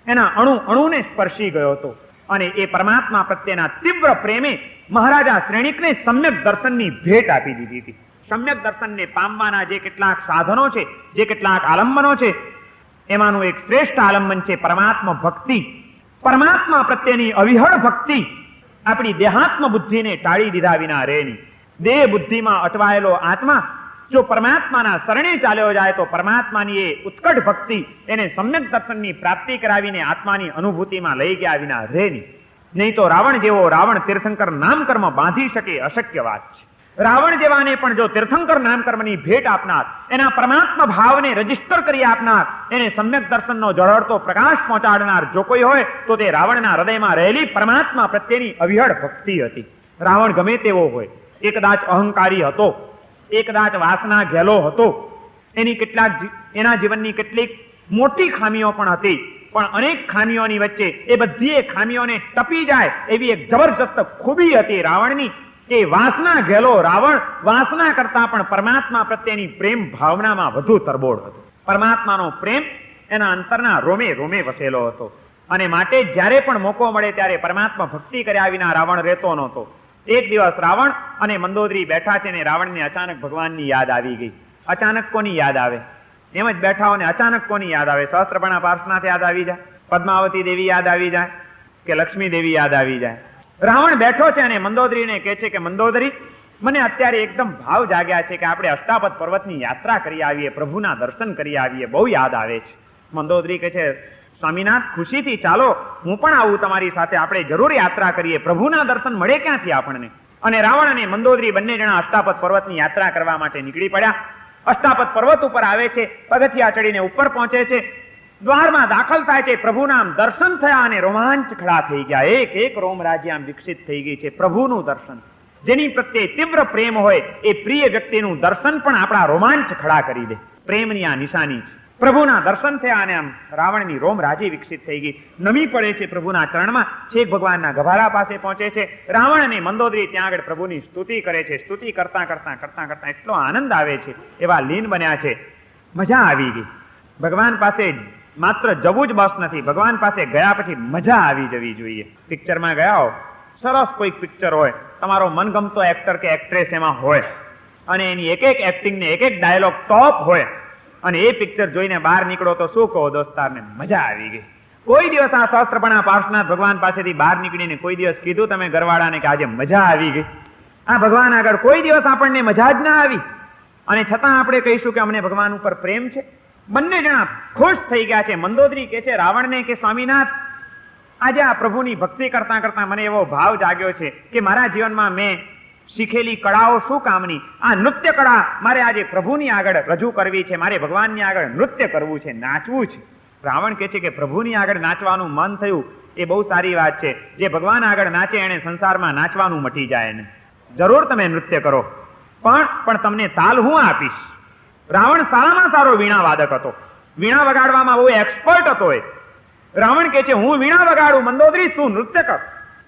એના અણુને સ્પર્શી ગયો હતો. અને એ પરમાત્મા પ્રત્યેના તીવ્ર પ્રેમે મહારાજા શ્રેણિકને સમ્યક દર્શનની ભેટ આપી દીધી હતી. સમ્યક દર્શનને પામવાના જે કેટલાક સાધનો છે, જે કેટલાક આલંબનો છે, એમાંનું એક શ્રેષ્ઠ આલંબન છે પરમાત્મા ભક્તિ. પરમાત્મા પ્રત્યેની અવિહળ ભક્તિ આપણી દેહાત્મ બુદ્ધિને ટાળી દીધા વિના રહેની. દેહ બુદ્ધિમાં અટવાયેલો આત્મા જો પરમાત્માના શરણે ચાલ્યો જાય તો પરમાત્માની એ ઉત્કટ ભક્તિ એને સમ્યક દર્શનની પ્રાપ્તિ કરાવીને આત્માની અનુભૂતિમાં લઈ ગયા વિના રહે નહીં. નહીં તો રાવણ જેવો રાવણ તીર્થંકર નામકર્મ બાંધી શકે, અશક્ય વાત છે. રાવણ જેવાને પણ જો તીર્થંકર નામકર્મની ભેટ આપનાર, એના પરમાત્મા ભાવને રજીસ્ટર કરી આપનાર, એને સમ્યક દર્શનનો ઝળહળતો પ્રકાશ પહોંચાડનાર જો કોઈ હોય તો તે રાવણના હૃદયમાં રહેલી પરમાત્મા પ્રત્યેની અવિહળ ભક્તિ હતી. રાવણ ગમે તેવો હોય, એ કદાચ અહંકારી હતો, એ કદાચ વાસના ઘેલો હતો, એના જીવનની કેટલીક મોટી ખામીઓ પણ હતી, પણ અનેક ખામીઓની વચ્ચે એ બધી ખામીઓને ટપી જાય એવી એક જબરજસ્ત ખૂબી હતી રાવણની. એ વાસના ઘેલો રાવણ વાસના કરતા પણ પરમાત્મા પ્રત્યેની પ્રેમ ભાવનામાં વધુ તરબોળ હતો. પરમાત્માનો પ્રેમ એના અંતરના રોમે રોમે વસેલો હતો. અને માટે જ્યારે પણ મોકો મળે ત્યારે પરમાત્મા ભક્તિ કર્યા વિના રાવણ રહેતો નહોતો. એક દિવસ રાવણ અને મંદોદરી બેઠા છે ને રાવણને અચાનક ભગવાનની યાદ આવી ગઈ. અચાનક કોની યાદ આવે? એમ જ બેઠા હો ને અચાનક કોની યાદ આવે? સહસ્ત્રપણા પાર્શ્વનાથ યાદ આવી જાય, પદ્માવતી દેવી યાદ આવી જાય, કે લક્ષ્મી દેવી યાદ આવી જાય. રાવણ બેઠો છે અને મંદોદરીને કહે છે કે મંદોદરી, મને અત્યારે એકદમ ભાવ જાગ્યા છે કે આપણે અષ્ટાપદ પર્વતની યાત્રા કરી આવીએ, પ્રભુના દર્શન કરી આવીએ, બહુ યાદ આવે છે. મંદોદરી કહે છે સ્વામીનાથ, ખુશીથી ચાલો, હું પણ આવું તમારી સાથે, આપણે જરૂર યાત્રા કરીએ, પ્રભુના દર્શન મળે ક્યાંથી આપણને. અને રાવણ અને મંદોદરી બંને જણા અષ્ટાપદ પર્વતની યાત્રા કરવા માટે નીકળી પડ્યા. અષ્ટાપદ પર્વત ઉપર આવે છે, પગથિયા ચડીને ઉપર પહોંચે છે, દ્વારમાં દાખલ થાય છે, પ્રભુના દર્શન થયા અને રોમાંચ ખડા થઈ ગયા. એક એક રોમ રાજ્ય આમ વિકસિત થઈ ગઈ છે. પ્રભુનું દર્શન, જેની પ્રત્યે તીવ્ર પ્રેમ હોય એ પ્રિય વ્યક્તિનું દર્શન પણ આપણા રોમાંચ ખડા કરી દે. પ્રેમની આ નિશાની છે. પ્રભુના દર્શન થયા અને આમ રાવણની રોમ રાજી વિકસિત થઈ ગઈ, નમી પડે છે પ્રભુના ચરણમાં, છેક ભગવાનના ગભારા પાસે પહોંચે છે. રાવણ અને મંદોદરી ત્યાં આગળ પ્રભુની સ્તુતિ કરે છે. સ્તુતિ કરતા કરતા કરતા કરતા એટલો આનંદ આવે છે, એવા લીન બન્યા છે, મજા આવી ગઈ. ભગવાન પાસે માત્ર જવું જ બસ નથી, ભગવાન પાસે ગયા પછી મજા આવી જવી જોઈએ. પિક્ચરમાં ગયા હો, સરસ કોઈક પિક્ચર હોય, તમારો મનગમતો એક્ટર કે એક્ટ્રેસ એમાં હોય અને એની એક એક એક્ટિંગને એક એક ડાયલોગ ટોપ હોય અને એ પિક્ચર જોઈને બહાર નીકળો તો શું કહો દોસ્તારને, મજા આવી ગઈ. કોઈ દિવસ આ સહસ્ત્રપણા પાર્શ્વનાથ ભગવાન પાસેથી બહાર નીકળીને કોઈ દિવસ કીધું તમે ઘરવાળાને કે આજે મજા આવી ગઈ? આ ભગવાન આગળ કોઈ દિવસ આપણને મજા જ ના આવી, અને છતાં આપણે કહીશું કે અમને ભગવાન ઉપર પ્રેમ છે. બંને જણા ખુશ થઈ ગયા છે. મંદોદરી કહે છે રાવણને કે સ્વામીનાથ, આજે આ પ્રભુની ભક્તિ કરતા કરતા મને એવો ભાવ જાગ્યો છે કે મારા જીવનમાં મેં શીખેલી કળાઓ શું કામની? આ નૃત્ય કળા મારે આજે પ્રભુની આગળ રજૂ કરવી છે, મારે ભગવાનની આગળ નૃત્ય કરવું છે, નાચવું છે. રાવણ કહે છે કે પ્રભુની આગળ નાચવાનું મન થયું એ બહુ સારી વાત છે. જે ભગવાન આગળ નાચે એને સંસારમાં નાચવાનું મટી જાય એને. જરૂર તમે નૃત્ય કરો, પણ તમને તાલ હું આપીશ. રાવણ સારામાં સારો વીણા વાદક હતો, વીણા વગાડવામાં બહુ એક્સપર્ટ હતો. રાવણ કહે છે હું વીણા વગાડું, મંદોદરી તું નૃત્ય કર.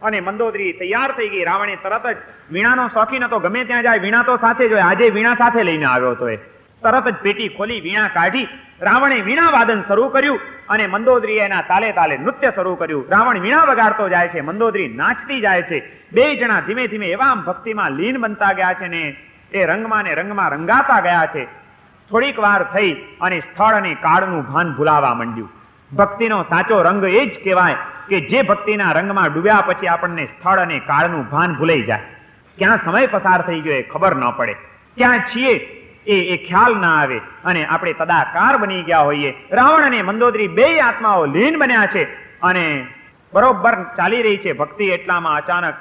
અને મંદોદરી તૈયાર થઈ ગઈ. રાવણે તરત જ, વીણાનો શોખીન હતો, ગમે ત્યાં જાય વીણા તો સાથે જ હોય. આજે વીણા સાથે લઈને આવ્યો હતો. એ તરત જ પેટી ખોલી વીણા કાઢી રાવણે વીણા વાદન શરૂ કર્યું અને મંદોદરીએ એના તાલે તાલે નૃત્ય શરૂ કર્યું. રાવણ વીણા વગાડતો જાય છે, મંદોદરી નાચતી જાય છે. બે જણા ધીમે ધીમે એવા ભક્તિમાં લીન બનતા ગયા છે ને એ રંગમાં ને રંગમાં રંગાતા ગયા છે. થોડીક વાર થઈ અને સ્થળ અને કાળનું ભાન ભૂલાવા માંડ્યું. ભક્તિનો સાચો રંગ એ જ કહેવાય કે જે ભક્તિના રંગમાં ડૂબ્યા પછી આપણને સ્થળ અને કાળનું ભાન ભૂલાઈ જાય. ક્યાં સમય પસાર થઈ ગયો એ ખબર ન પડે, ક્યાં છીએ એ ખ્યાલ ના આવે અને આપણે તદાકાર બની ગયા હોઈએ. રાવણ અને મંદોદરી બે આત્માઓ લીન બન્યા છે અને બરોબર ચાલી રહી છે ભક્તિ. એટલામાં અચાનક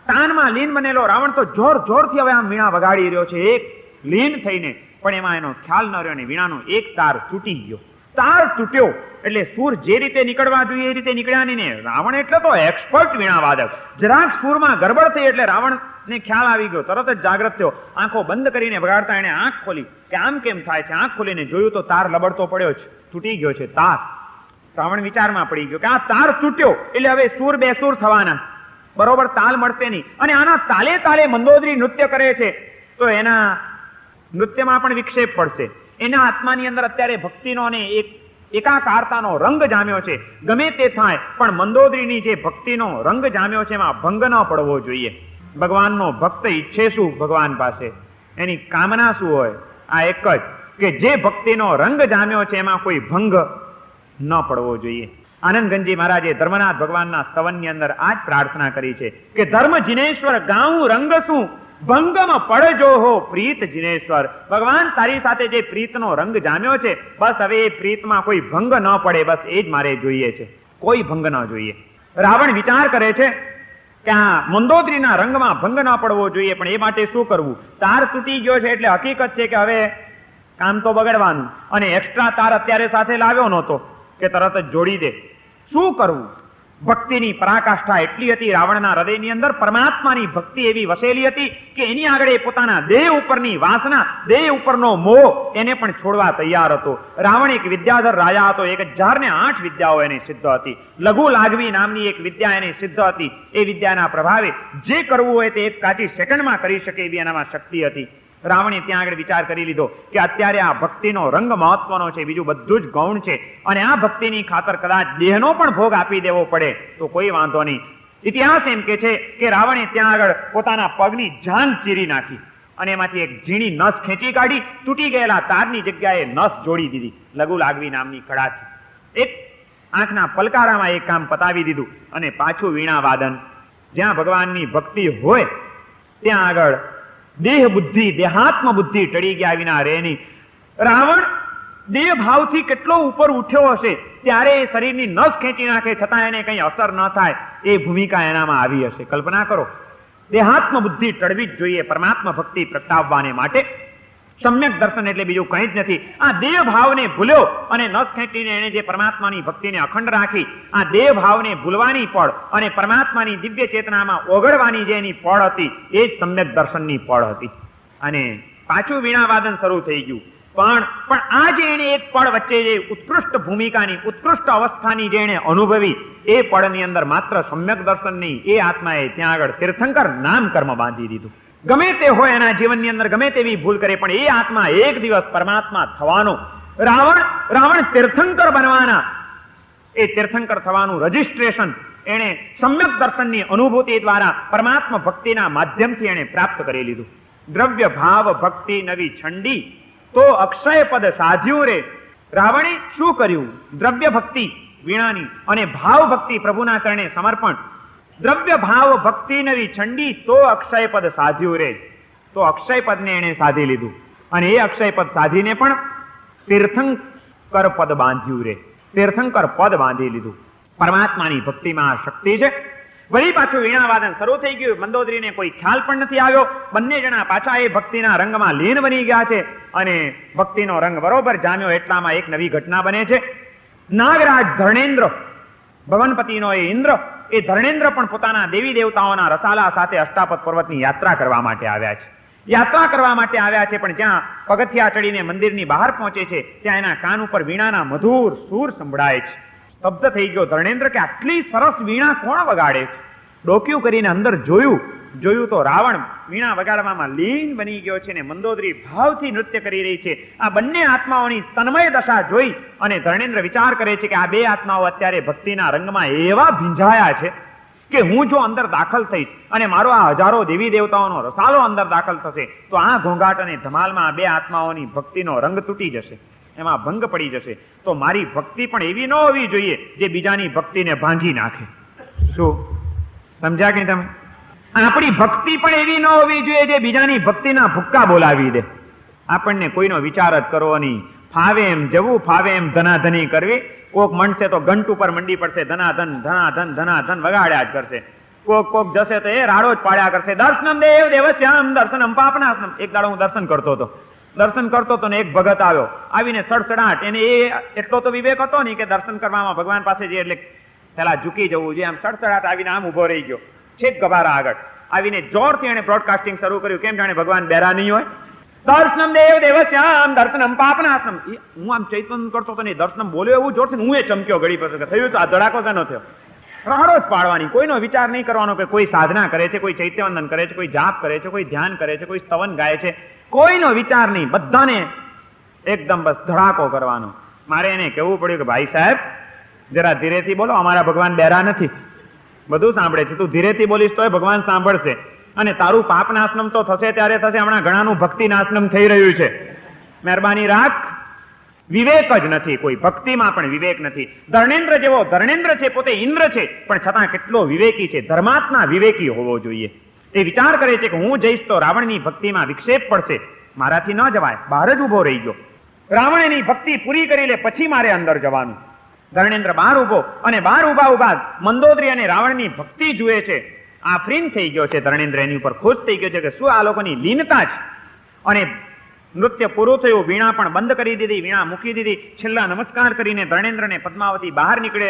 તાનમાં લીન બનેલો રાવણ તો જોર જોરથી હવે આમ વીણા વગાડી રહ્યો છે, એક લીન થઈને, પણ એમાં એનો ખ્યાલ ન રહ્યો અને વીણાનો એક તાર તૂટી ગયો. તાર તૂટ્યો એટલે સૂર જે રીતે નીકળવા જોઈએ એ રીતે નીકળ્યા નહીં ને. રાવણ એટલે તો એક્સપર્ટ વીણા વાદક. જરાક સૂરમાં ગડબડ થઈ એટલે રાવણને ખ્યાલ આવી ગયો. તરત જ જાગ્રત થયો. આંખો બંધ કરીને વગાડતા એને આંખ ખોલી કે આમ કેમ થાય છે. આંખ ખોલીને જોયું તો તાર લબડતો પડ્યો છે, તૂટી ગયો છે તાર. રાવણ વિચારમાં પડી ગયો કે આ તાર તૂટ્યો એટલે હવે સૂર બેસૂર થવાના, બરોબર તાલ મળશે નહીં. અને આના તાલે તાલે મંદોદરી નૃત્ય કરે છે તો એના નૃત્યમાં પણ વિક્ષેપ પડશે. એના આત્માની અંદર અત્યારે ભક્તિનો અને એકાકારતાનો રંગ જામ્યો છે. ગમે તે થાય પણ મંદોદરીની જે ભક્તિનો રંગ જામ્યો છે એમાં ભંગ ન પડવો જોઈએ. ભગવાનનો ભક્ત ઈચ્છે શું ભગવાન પાસે, એની કામના શું હોય? આ એક જ કે જે ભક્તિનો રંગ જામ્યો છે એમાં કોઈ ભંગ ન પડવો જોઈએ. આનંદગંજી મહારાજે ધર્મનાથ ભગવાનના સ્તવનની અંદર આ જ પ્રાર્થના કરી છે કે ધર્મ જિનેશ્વર ગાઉં રંગ શું, ભંગમ પડજો હો પ્રીત જિનેશ્વર. ભગવાન તારી સાથે જે પ્રીતનો રંગ જામ્યો છે બસ હવે એ પ્રીતમાં કોઈ ભંગ ન પડે, બસ એ જ મારે જોઈએ છે, કોઈ ભંગ ન જોઈએ. રાવણ વિચાર કરે છે કે આ મંદોદરીના રંગમાં ભંગ ન પડવો જોઈએ, પણ એ માટે શું કરવું? તાર તૂટી ગયો છે એટલે હકીકત છે કે હવે કામ તો બગડવાનું, અને એક્સ્ટ્રા તાર અત્યારે સાથે લાવ્યો નહોતો કે તરત જ જોડી દે. શું કરવું? ભક્તિની પરાકાષ્ઠા એટલી હતી રાવણના હૃદયની અંદર, પરમાત્માની ભક્તિ એવી વસેલી હતી કે એની આગળ એ પોતાના દેહ ઉપરની વાસના, દેહ ઉપરનો મોહ એને પણ છોડવા તૈયાર હતો. રાવણ એક વિદ્યાધર રાજા હતો. 1008 વિદ્યાઓ એને સિદ્ધ હતી. લઘુ લાઘવી નામની એક વિદ્યા એને સિદ્ધ હતી. એ વિદ્યાના પ્રભાવે જે કરવું હોય તે એક કાચી સેકન્ડમાં કરી શકે એવી એનામાં શક્તિ હતી. રાવણે ત્યાં આગળ વિચાર કરી લીધો કે અત્યારે આ ભક્તિનો રંગ મહત્વનો છે, બીજું બધું જ ગૌણ છે, અને આ ભક્તિની ખાતર કદાચ દેહનો પણ ભોગ આપી દેવો પડે તો કોઈ વાંધો નહીં. ઇતિહાસ એમ કે છે કે રાવણે ત્યાં આગળ પોતાના પગની જાંઘ ચીરી નાખી અને એમાંથી એક ઝીણી નસ ખેંચી કાઢી, તૂટી ગયેલા તારની જગ્યાએ નસ જોડી દીધી લઘુ લાઘવી નામની કળાથી. એક આંખના પલકારામાં એક કામ પતાવી દીધું અને પાછું વીણા વાદન. જ્યાં ભગવાનની ભક્તિ હોય ત્યાં આગળ દેહ બુદ્ધિ, દેહાત્મ બુદ્ધિ ટળી ગયા વિના રહે નહીં. રાવણ દેહ ભાવથી કેટલો ઉપર ઉઠ્યો હશે ત્યારે એ શરીરની નસ ખેંચી નાખે છતાં એને કંઈ અસર ન થાય એ ભૂમિકા એનામાં આવી હશે. કલ્પના કરો. દેહાત્મ બુદ્ધિ ટળવી જ જોઈએ પરમાત્મા ભક્તિ પ્રગટાવવાને માટે. સમ્યક દર્શન એટલે બીજું કંઈ જ નથી. આ દેહ ભાવને ભૂલ્યો અને નસ ખેંચીને એને જે પરમાત્માની ભક્તિને અખંડ રાખી, આ દેહ ભાવને ભૂલવાની પળ અને પરમાત્માની દિવ્ય ચેતનામાં ઓગળવાની જે એની પળ હતી એ જ સમ્યક દર્શનની પળ હતી. અને પાછું વીણાવાદન શરૂ થઈ ગયું. પણ આ જે એને એક પળ વચ્ચે જે ઉત્કૃષ્ટ ભૂમિકાની, ઉત્કૃષ્ટ અવસ્થાની જે એને અનુભવી એ પળની અંદર માત્ર સમ્યક દર્શન નહીં, એ આત્માએ ત્યાં આગળ તીર્થંકર નામ કર્મ બાંધી દીધું. ગમે તે હોય એના જીવનની અંદર ગમે તેવી ભૂલ કરે પણ એ આત્મા એક દિવસ પરમાત્મા થવાનો. રાવણ તીર્થંકર બનવાના, એ તીર્થંકર થવાનું રજીસ્ટ્રેશન એને સમ્યક દર્શનની અનુભૂતિ દ્વારા પરમાત્મા ભક્તિના માધ્યમથી એને પ્રાપ્ત કરી લીધું. દ્રવ્ય ભાવ ભક્તિ નવી છંડી તો અક્ષય પદ સાધ્યું રે. રાવણે શું કર્યું? દ્રવ્ય ભક્તિ વીણાની અને ભાવ ભક્તિ પ્રભુના ચરણે સમર્પણ. દ્રવ્ય ભાવ ભક્તિ નવી છંડી તો અક્ષય પદ સાધ્યું રે. તો અક્ષય પદને એને સાધી લીધું અને એ અક્ષય પદ સાધીને પણ તીર્થંકર પદ બાંધ્યું રે. તીર્થંકર પદ બાંધી લીધું. પરમાત્માની ભક્તિમાં આ શક્તિ છે. વળી પાછું વીણાવાદન શરૂ થઈ ગયું. મંદોદરીને કોઈ ખ્યાલ પણ નથી આવ્યો. બંને જણા પાછા એ ભક્તિના રંગમાં લીન બની ગયા છે અને ભક્તિનો રંગ બરોબર જામ્યો. એટલામાં એક નવી ઘટના બને છે. નાગરાજ ધર્ણેન્દ્ર, ભવનપતિનો એ ઇન્દ્ર, એ ધર્ણેન્દ્ર પણ પોતાના દેવી દેવતાઓના રસાલા સાથે અષ્ટાપદ પર્વતની યાત્રા કરવા માટે આવ્યા છે. યાત્રા કરવા માટે આવ્યા છે પણ જ્યાં પગથિયા ચડીને મંદિરની બહાર પહોંચે છે ત્યાં એના કાન ઉપર વીણાના મધુર સૂર સંભળાય છે. સ્તબ્ધ થઈ ગયો ધર્ણેન્દ્ર કે આટલી સરસ વીણા કોણ વગાડે છે? ડોક્યું કરીને અંદર જોયું તો રાવણ વીણા વગાડવામાં લીન બની ગયો છે ને મંદોદરી ભાવથી નૃત્ય કરી રહી છે. આ બંને આત્માઓની તન્મય દશા જોઈ અને ધર્મેન્દ્ર વિચાર કરે છે કે આ બે આત્માઓ અત્યારે ભક્તિના રંગમાં એવા ભીંજાયા છે કે હું જો અંદર દાખલ થઈશ અને મારો આ હજારો દેવી દેવતાઓનો રસાલો અંદર દાખલ થશે તો આ ઘોંઘાટ અને ધમાલમાં આ બે આત્માઓની ભક્તિનો રંગ તૂટી જશે, એમાં ભંગ પડી જશે. તો મારી ભક્તિ પણ એવી ન હોવી જોઈએ જે બીજાની ભક્તિને ભાંગી નાખે. શું સમજ્યા કે તમે? આપણી ભક્તિ પણ એવી ન હોવી જોઈએ જે બીજાની ભક્તિના ભૂક્કા બોલાવી દે. આપણને કોઈનો વિચાર જ કરવો નહીં. ફાવે એમ જવું, ફાવે એમ ધનાધની કરવી. કોક મણશે તો ઘંટ ઉપર મંડી પડશે, ધનાધન ધનાધન ધનાધન વગાડ્યા જ કરશે. કોક જશે તો એ રાડો જ પાડ્યા કરશે. દર્શનમ દેવ દેવશ્યામ દર્શનમ પાપનાશનમ. એક દાડો હું દર્શન કરતો હતો ને એક ભગત આવ્યો, આવીને સડસડાટ, એને એ એટલો તો વિવેક હતો નહીં કે દર્શન કરવામાં ભગવાન પાસે જે એટલે પેલા ઝૂકી જવું જોઈએ. આમ સડસડાટ આવીને આમ ઉભો રહી ગયો, છેક ગભારા આગળ આવીને જોરથી એને બ્રોડકાસ્ટિંગ શરૂ કર્યું. કેમ જાણે ભગવાન બેરા નહીં હોય. દર્શનમ દેવ દેવશ્યામ દર્શનમ પાપનાશનમ. હું આમ ચૈતન કરતો હતો ને દર્શનમ બોલ્યો એવું જોરથી હું એ ચમક્યો ઘડી પછી. થયું તો આ ધડાકો શેનો થયો? રાડો જ પાડવાની. કોઈનો વિચાર નહીં કરવાનો કે કોઈ સાધના કરે છે, કોઈ ચૈત્યવંદન કરે છે, કોઈ જાપ કરે છે, કોઈ ધ્યાન કરે છે, કોઈ સ્તવન ગાય છે. કોઈનો વિચાર નહીં, બધાને એકદમ બસ ધડાકો કરવાનો. મારે એને કહેવું પડ્યું કે ભાઈ સાહેબ જરા ધીરેથી બોલો, અમારા ભગવાન બેરા નથી, બધું સાંભળે છે. તું ધીરેથી બોલીશ તોય ભગવાન સાંભળશે. અને તારું પાપ નાશનમ તો થશે ત્યારે થશે. હમણાં ઘણાનું ભક્તિ નાશનમ થઈ રહ્યું છે. મહેરબાની રાખ. વિવેક જ નથી, કોઈ ભક્તિમાં પણ વિવેક નથી. ધર્મેન્દ્ર જેવો ધર્મેન્દ્ર છે, પોતે ઇન્દ્ર છે, પણ છતાં કેટલો વિવેકી છે. ધર્માત્મા વિવેકી હોવો જોઈએ. એ વિચાર કરે છે કે હું જઈશ તો રાવણની ભક્તિમાં વિક્ષેપ પડશે, મારાથી ન જવાય. બહાર જ ઉભો રહી ગયો. રાવણની ભક્તિ પૂરી કરી લે પછી મારે અંદર જવાનું. ધર્મેન્દ્ર બહાર ઉભો અને બહાર ઉભા મંદોદરી અને રાવણની ભક્તિ જુએ છે. આફરીન થઈ ગયો છે ધર્મેન્દ્ર, એની ઉપર ખુશ થઈ ગયો છે કે શું આ લોકોની લીનતા છે. અને નૃત્ય પૂરું થયું, વીણા પણ બંધ કરી દીધી, વીણા મૂકી દીધી. છેલ્લા નમસ્કાર કરીને ધર્મેન્દ્રને પદ્માવતી બહાર નીકળે,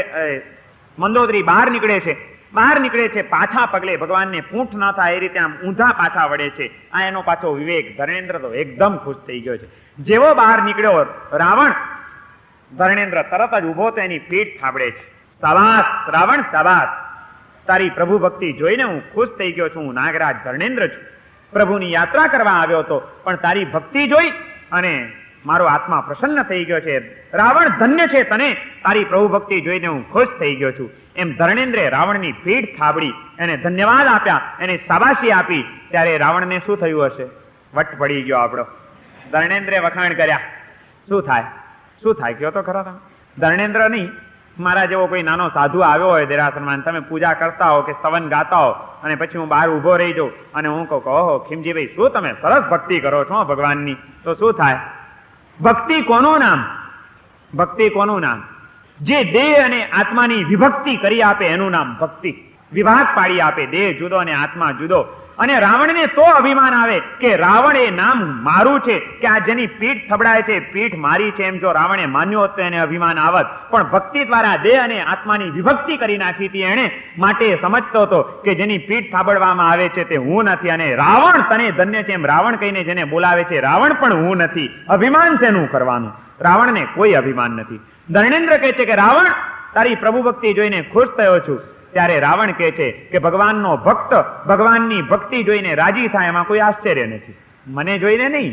મંદોદરી બહાર નીકળે છે પાછા પગલે. ભગવાનને પૂંઠ ન થાય એ રીતે આમ ઊંધા પાછા વળે છે. આ એનો પાછો વિવેક. ધર્મેન્દ્ર તો એકદમ ખુશ થઈ ગયો છે. જેવો બહાર નીકળ્યો રાવણ, ધર્મેન્દ્ર તરત જ ઉભો તો એની પીઠ થાબડે છે. શાબાશ રાવણ, શાબાશ, તારી પ્રભુ ભક્તિ જોઈને હું ખુશ થઈ ગયો છું. હું નાગરાજ ધર્મેન્દ્ર છું, પ્રભુની યાત્રા કરવા આવ્યો હતો, પણ તારી ભક્તિ જોઈ અને મારો આત્મા પ્રસન્ન થઈ ગયો છે. રાવણ ધન્ય છે તને, તારી પ્રભુ ભક્તિ જોઈને હું ખુશ થઈ ગયો છું. એમ ધર્મેન્દ્રે રાવણની પીઠ થાબડી, એને ધન્યવાદ આપ્યા, એને શાબાશી આપી. ત્યારે રાવણને શું થયું હશે? વટ પડી ગયો આપણો. ધર્મેન્દ્રે વખાણ કર્યા. શું થાય કયો તો ખરા તમે? ધર્મેન્દ્ર નહીં, મારા જેવો કોઈ નાનો સાધુ આવ્યો હોય દેરાસરમાં, તમે પૂજા કરતા હો કે સ્તવન ગાતા હો અને પછી હું બહાર ઉભો રહી જાઉં અને હું કહું કે ઓહો ખીમજીભાઈ શું તમે સરસ ભક્તિ કરો છો ભગવાનની, તો શું થાય? ભક્તિ કોનું નામ? ભક્તિ કોનું નામ? જે દેહ અને આત્માની વિભક્તિ કરી આપે એનું નામ ભક્તિ. વિભાગ પાડી આપે, દેહ જુદો અને આત્મા જુદો. અને રાવણને તો અભિમાન આવે કે રાવણ એ નામ મારું છે, કે આ જેની પીઠ થબડાય છે પીઠ મારી છે. એમ જો રાવણે માન્યો હોત તો એને અભિમાન આવત, પણ ભક્તિ દ્વારા દેહ અને આત્માની વિભક્તિ કરી નાખી હતી એણે. માટે સમજતો હતો કે જેની પીઠ થાબડવામાં આવે છે તે હું નથી, અને રાવણ તને ધન્ય છે એમ રાવણ કહીને જેને બોલાવે છે રાવણ પણ હું નથી. અભિમાન શેનું કરવાનું? રાવણને કોઈ અભિમાન નથી. ધર્મેન્દ્ર કહે છે કે રાવણ તારી પ્રભુ ભક્તિ જોઈને ખુશ થયો છું. ત્યારે રાવણ કહે છે કે ભગવાનનો ભક્ત ભગવાનની ભક્તિ જોઈને રાજી થાય એમાં કોઈ આશ્ચર્ય નથી. મને જોઈને નહીં,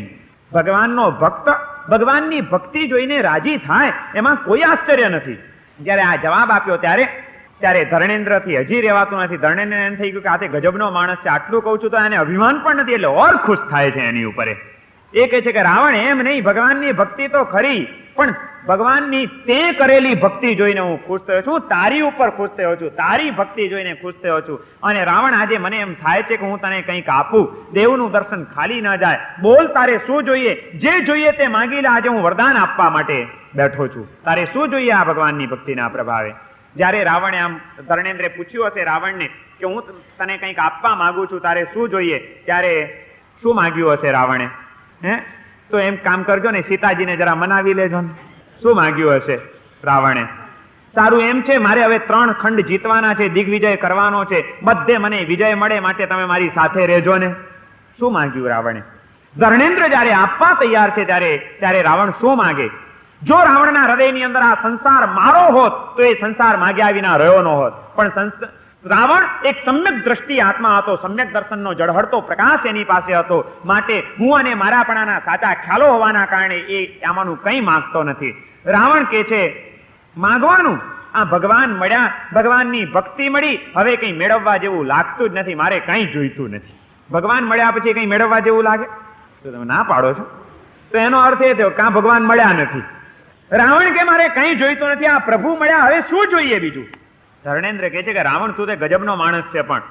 ભગવાનનો ભક્ત ભગવાનની ભક્તિ જોઈને રાજી થાય એમાં કોઈ આશ્ચર્ય નથી. જ્યારે આ જવાબ આપ્યો ત્યારે ધર્મેન્દ્રથી હજી રહેવાતું નથી. ધર્મેન્દ્ર એમ થઈ ગયું કે આ તે ગજબનો માણસ છે, આટલું કહું છું તો એને અભિમાન પણ નથી, એટલે ઓર ખુશ થાય છે એની ઉપર. એ કહે છે કે રાવણ એમ નહીં, ભગવાનની ભક્તિ તો ખરી, પણ ભગવાનની તે કરેલી ભક્તિ જોઈને હું ખુશ થયો છું, તારી ઉપર ખુશ થયો છું, તારી ભક્તિ જોઈને ખુશ થયો છું. અને રાવણ આજે મને એમ થાય છે કે હું તને કંઈક આપું, દેવનું દર્શન ખાલી ન જાય. બોલ તારે શું જોઈએ? જે જોઈએ તે માંગી લે, આજે હું વરદાન આપવા માટે બેઠો છું. તારે શું જોઈએ આ ભગવાનની ભક્તિના પ્રભાવે? જ્યારે રાવણે આમ ધર્મેન્દ્રે પૂછ્યું હશે રાવણને કે હું તને કંઈક આપવા માંગુ છું, તારે શું જોઈએ? ત્યારે શું માંગ્યું હશે રાવણે? તો એમ કામ કરજો ને, સીતાજીને જરા મનાવી લેજો ને. શું માંગ્યું હશે રાવણે? સારું એમ છે, મારે હવે 3 ખંડ જીતવાના છે, દિગ્વિજય કરવાનો છે, બધે મને વિજય મળે માટે તમે મારી સાથે રહેજો ને. શું માંગ્યું રાવણે? ધર્મેન્દ્ર જયારે આપવા તૈયાર છે ત્યારે રાવણ શું માંગે? જો રાવણના હૃદયની અંદર આ સંસાર મારો હોત તો એ સંસાર માગ્યા વિના રહ્યો ન હોત, પણ રાવણ એક સમ્યક દ્રષ્ટિ આત્મા હતો, સમ્યક દર્શનનો ઝળહળતો પ્રકાશ એની પાસે હતો. માટે હું અને મારાપણાના સાચા ખ્યાલો હોવાના કારણે એ આમાંનું કંઈ માંગતો નથી. રાવણ કે છે માંગવાનું, આ ભગવાન મળ્યા, ભગવાનની ભક્તિ મળી, હવે કંઈ મેળવવા જેવું લાગતું જ નથી, મારે કંઈ જોઈતું નથી. ભગવાન મળ્યા પછી કંઈ મેળવવા જેવું લાગે તો તમે ના પાડો છો, તો એનો અર્થ એ થયો કાં ભગવાન મળ્યા નથી. રાવણ કે મારે કંઈ જોઈતું નથી, આ પ્રભુ મળ્યા, હવે શું જોઈએ બીજું? ધર્મેન્દ્ર કહે છે કે રાવણ તું તે ગજબનો માણસ છે, પણ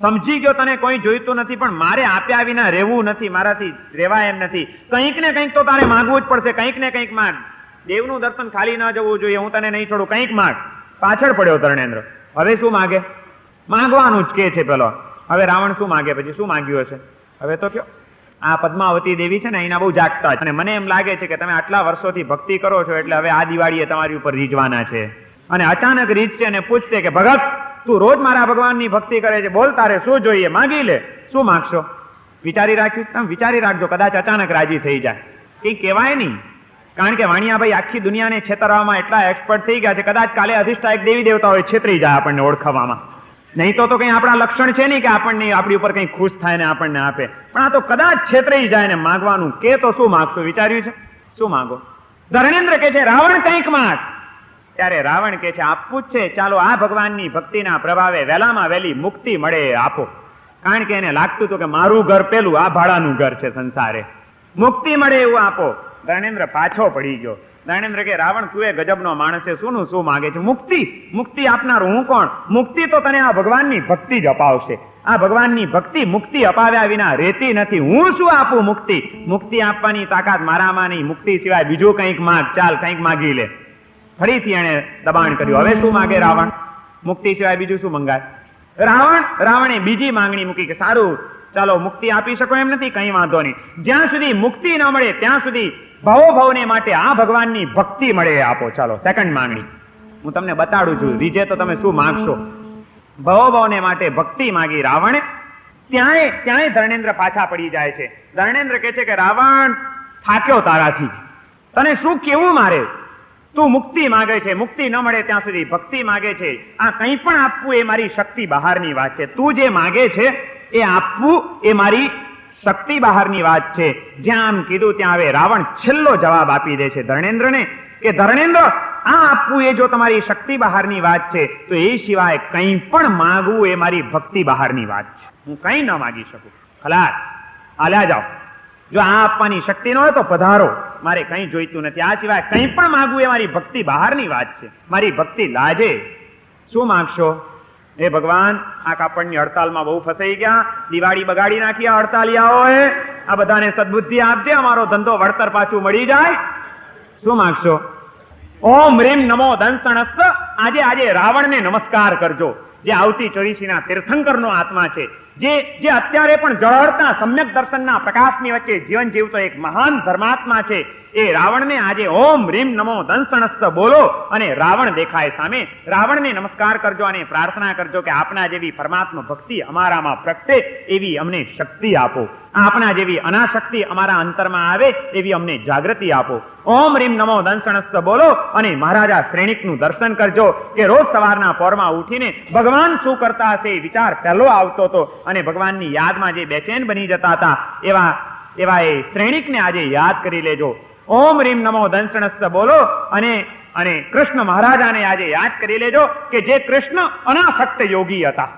સમજી ગયો તને કોઈ જોઈતું નથી, પણ મારે આપ્યા વિના રહેવું નથી, મારાથી રહેવાય એમ નથી. કંઈક ને કંઈક તો તારે માંગવું જ પડશે, કંઈક ને કંઈક માંગ. દેવનું દર્શન ખાલી ન જવું જોઈએ, હું તને નહીં છોડું, કંઈક માંગ. પાછળ પડ્યો ધર્મેન્દ્ર. હવે શું માગે? માંગવાનું જ કે છે પેલો. હવે રાવણ શું માગે? પછી શું માંગ્યું હશે? હવે તો કયો. આ પદ્માવતી દેવી છે ને એના બહુ જાગતા છે, અને મને એમ લાગે છે કે તમે આટલા વર્ષોથી ભક્તિ કરો છો એટલે હવે આ દિવાળીએ તમારી ઉપર રીઝવાના છે. અને અચાનક રીત છે અને પૂછશે કે ભગત તું રોજ મારા ભગવાનની ભક્તિ કરે છે, બોલ તારે શું જોઈએ, માગી લે. શું માગશો? વિચારી રાખ્યું? તમે વિચારી રાખજો, કદાચ અચાનક રાજી થઈ જાય. કંઈ કહેવાય નહીં, કારણ કે વાણિયાભાઈ આખી દુનિયાને છેતરવામાં એટલા એક્સપર્ટ થઈ ગયા છે, કદાચ કાલે અધિષ્ઠાયક દેવી દેવતાઓ છેતરી જાય આપણને ઓળખાવામાં. નહીં તો કંઈ આપણા લક્ષણ છે નહીં કે આપણને આપણી ઉપર કંઈ ખુશ થાય ને આપણને આપે, પણ આ તો કદાચ છેતરી જાય ને માગવાનું કે તો શું માગશો? વિચાર્યું છે? શું માગો? ધર્મેન્દ્ર કે છે રાવણ કંઈક માગ. ત્યારે રાવણ કે છે આપવું જ છે, ચાલો આ ભગવાનની ભક્તિના પ્રભાવે વહેલામાં વહેલી મુક્તિ મળે આપો. કારણ કે એને લાગતું હતું કે મારું ઘર પેલું, આ ભાડાનું ઘર છે સંસારે, મુક્તિ મળે એવું આપો. ધર્મેન્દ્ર પાછો પડી ગયો. ધર્મેન્દ્ર કે રાવણ તું એ ગજબનો માણસ છે, શું માગે છે? મુક્તિ. મુક્તિ આપનાર હું કોણ? મુક્તિ તો તને આ ભગવાનની ભક્તિ જ અપાવશે. આ ભગવાનની ભક્તિ મુક્તિ અપાવ્યા વિના રહેતી નથી. હું શું આપું મુક્તિ? મુક્તિ આપવાની તાકાત મારામાં નહીં. મુક્તિ સિવાય બીજું કંઈક માગ, ચાલ કંઈક માગી લે. ફરીથી એણે દબાણ કર્યું. હવે શું માગે રાવણ? મુક્તિ સિવાય બીજું શું મંગાય? રાવણે બીજી માંગણી મૂકી કે સારું ચાલો મુક્તિ આપી શકો એમ નથી, કંઈ વાંધો નહીં, જ્યાં સુધી મુક્તિ ન મળે ત્યાં સુધી ભવોભવને માટે આ ભગવાનની ભક્તિ મળે આપો. ચાલો સેકન્ડ માંગણી હું તમને બતાડું છું, રીજે તો તમે શું માગશો. ભવોભવને માટે ભક્તિ માગી રાવણે. ત્યાંય ધર્મેન્દ્ર પાછા પડી જાય છે. ધર્મેન્દ્ર કહે છે કે રાવણ થાક્યો તારાથી, તને શું કેવું મારે? તું મુક્તિ માગે છે, મુક્તિ ન મળે ત્યાં સુધી ભક્તિ માગે છે. આ કંઈ પણ આપવું એ મારી શક્તિ બહારની વાત છે. તું જે માગે છે એ આપવું એ મારી શક્તિ બહારની વાત છે. જ્યાં આમ કીધું ત્યાં હવે રાવણ છેલ્લો જવાબ આપી દે છે ધર્મેન્દ્રને કે ધર્મેન્દ્ર આ આપવું એ જો તમારી શક્તિ બહારની વાત છે તો એ સિવાય કંઈ પણ માગવું એ મારી ભક્તિ બહારની વાત છે. હું કંઈ ન માગી શકું. ખલાસ, હાલ્યા જાઓ. જો આ આપવાની શક્તિ ન હોય તો પધારો, મારે કંઈ જોઈતું નથી. આ સિવાય કંઈ પણ માગવું એ મારી ભક્તિ બહારની વાત છે. મારી ભક્તિ લાજે. શું માગશો? એ ભગવાન આ કાપડની હડતાલમાં બહુ ફસાઈ ગયા, દિવાળી બગાડી નાખી આ હડતાલિયાઓએ, આ બધાને સદબુદ્ધિ આપજે, અમારો ધંધો વળતર પાછું મળી જાય. શું માગશો? ઓમ રીમ નમો દંસણસ્સ. આજે રાવણને નમસ્કાર કરજો, જે આવતી ચોરીસીના તીર્થંકરનો આત્મા છે, જે અત્યારે પણ જળહળતા સમ્યક દર્શનના પ્રકાશની વચ્ચે જીવન જીવતો એક મહાન ધર્માત્મા છે. એ રાવણને આજે ઓમ રીમ નમો દંસણસ્સ બોલો અને રાવણ દેખાય સામે. રાવણને નમસ્કાર કરજો અને પ્રાર્થના કરજો કે આપના જેવી પરમાત્મા ભક્તિ અમારામાં પ્રગટે એવી અમને શક્તિ આપો. આપના જેવી અનાશક્તિ અમારા અંતરમાં આવે એવી અમને જાગૃતિ આપો. ઓમ રીમ નમો દંસણસ્સ બોલો અને મહારાજા શ્રેણિકનું દર્શન કરજો કે રોજ સવારના પોરમાં ઉઠીને ભગવાન શું કરતા હશે એ વિચાર પહેલો આવતો હતો અને ભગવાનની યાદમાં જે બેચેન બની જતા હતા એવા એ શ્રેણિકને આજે યાદ કરી લેજો. ઓમ રીમ નમો દંસણસ્સ બોલો અને કૃષ્ણ મહારાજાને આજે યાદ કરી લેજો કે જે કૃષ્ણ અનાસક્ત યોગી હતા.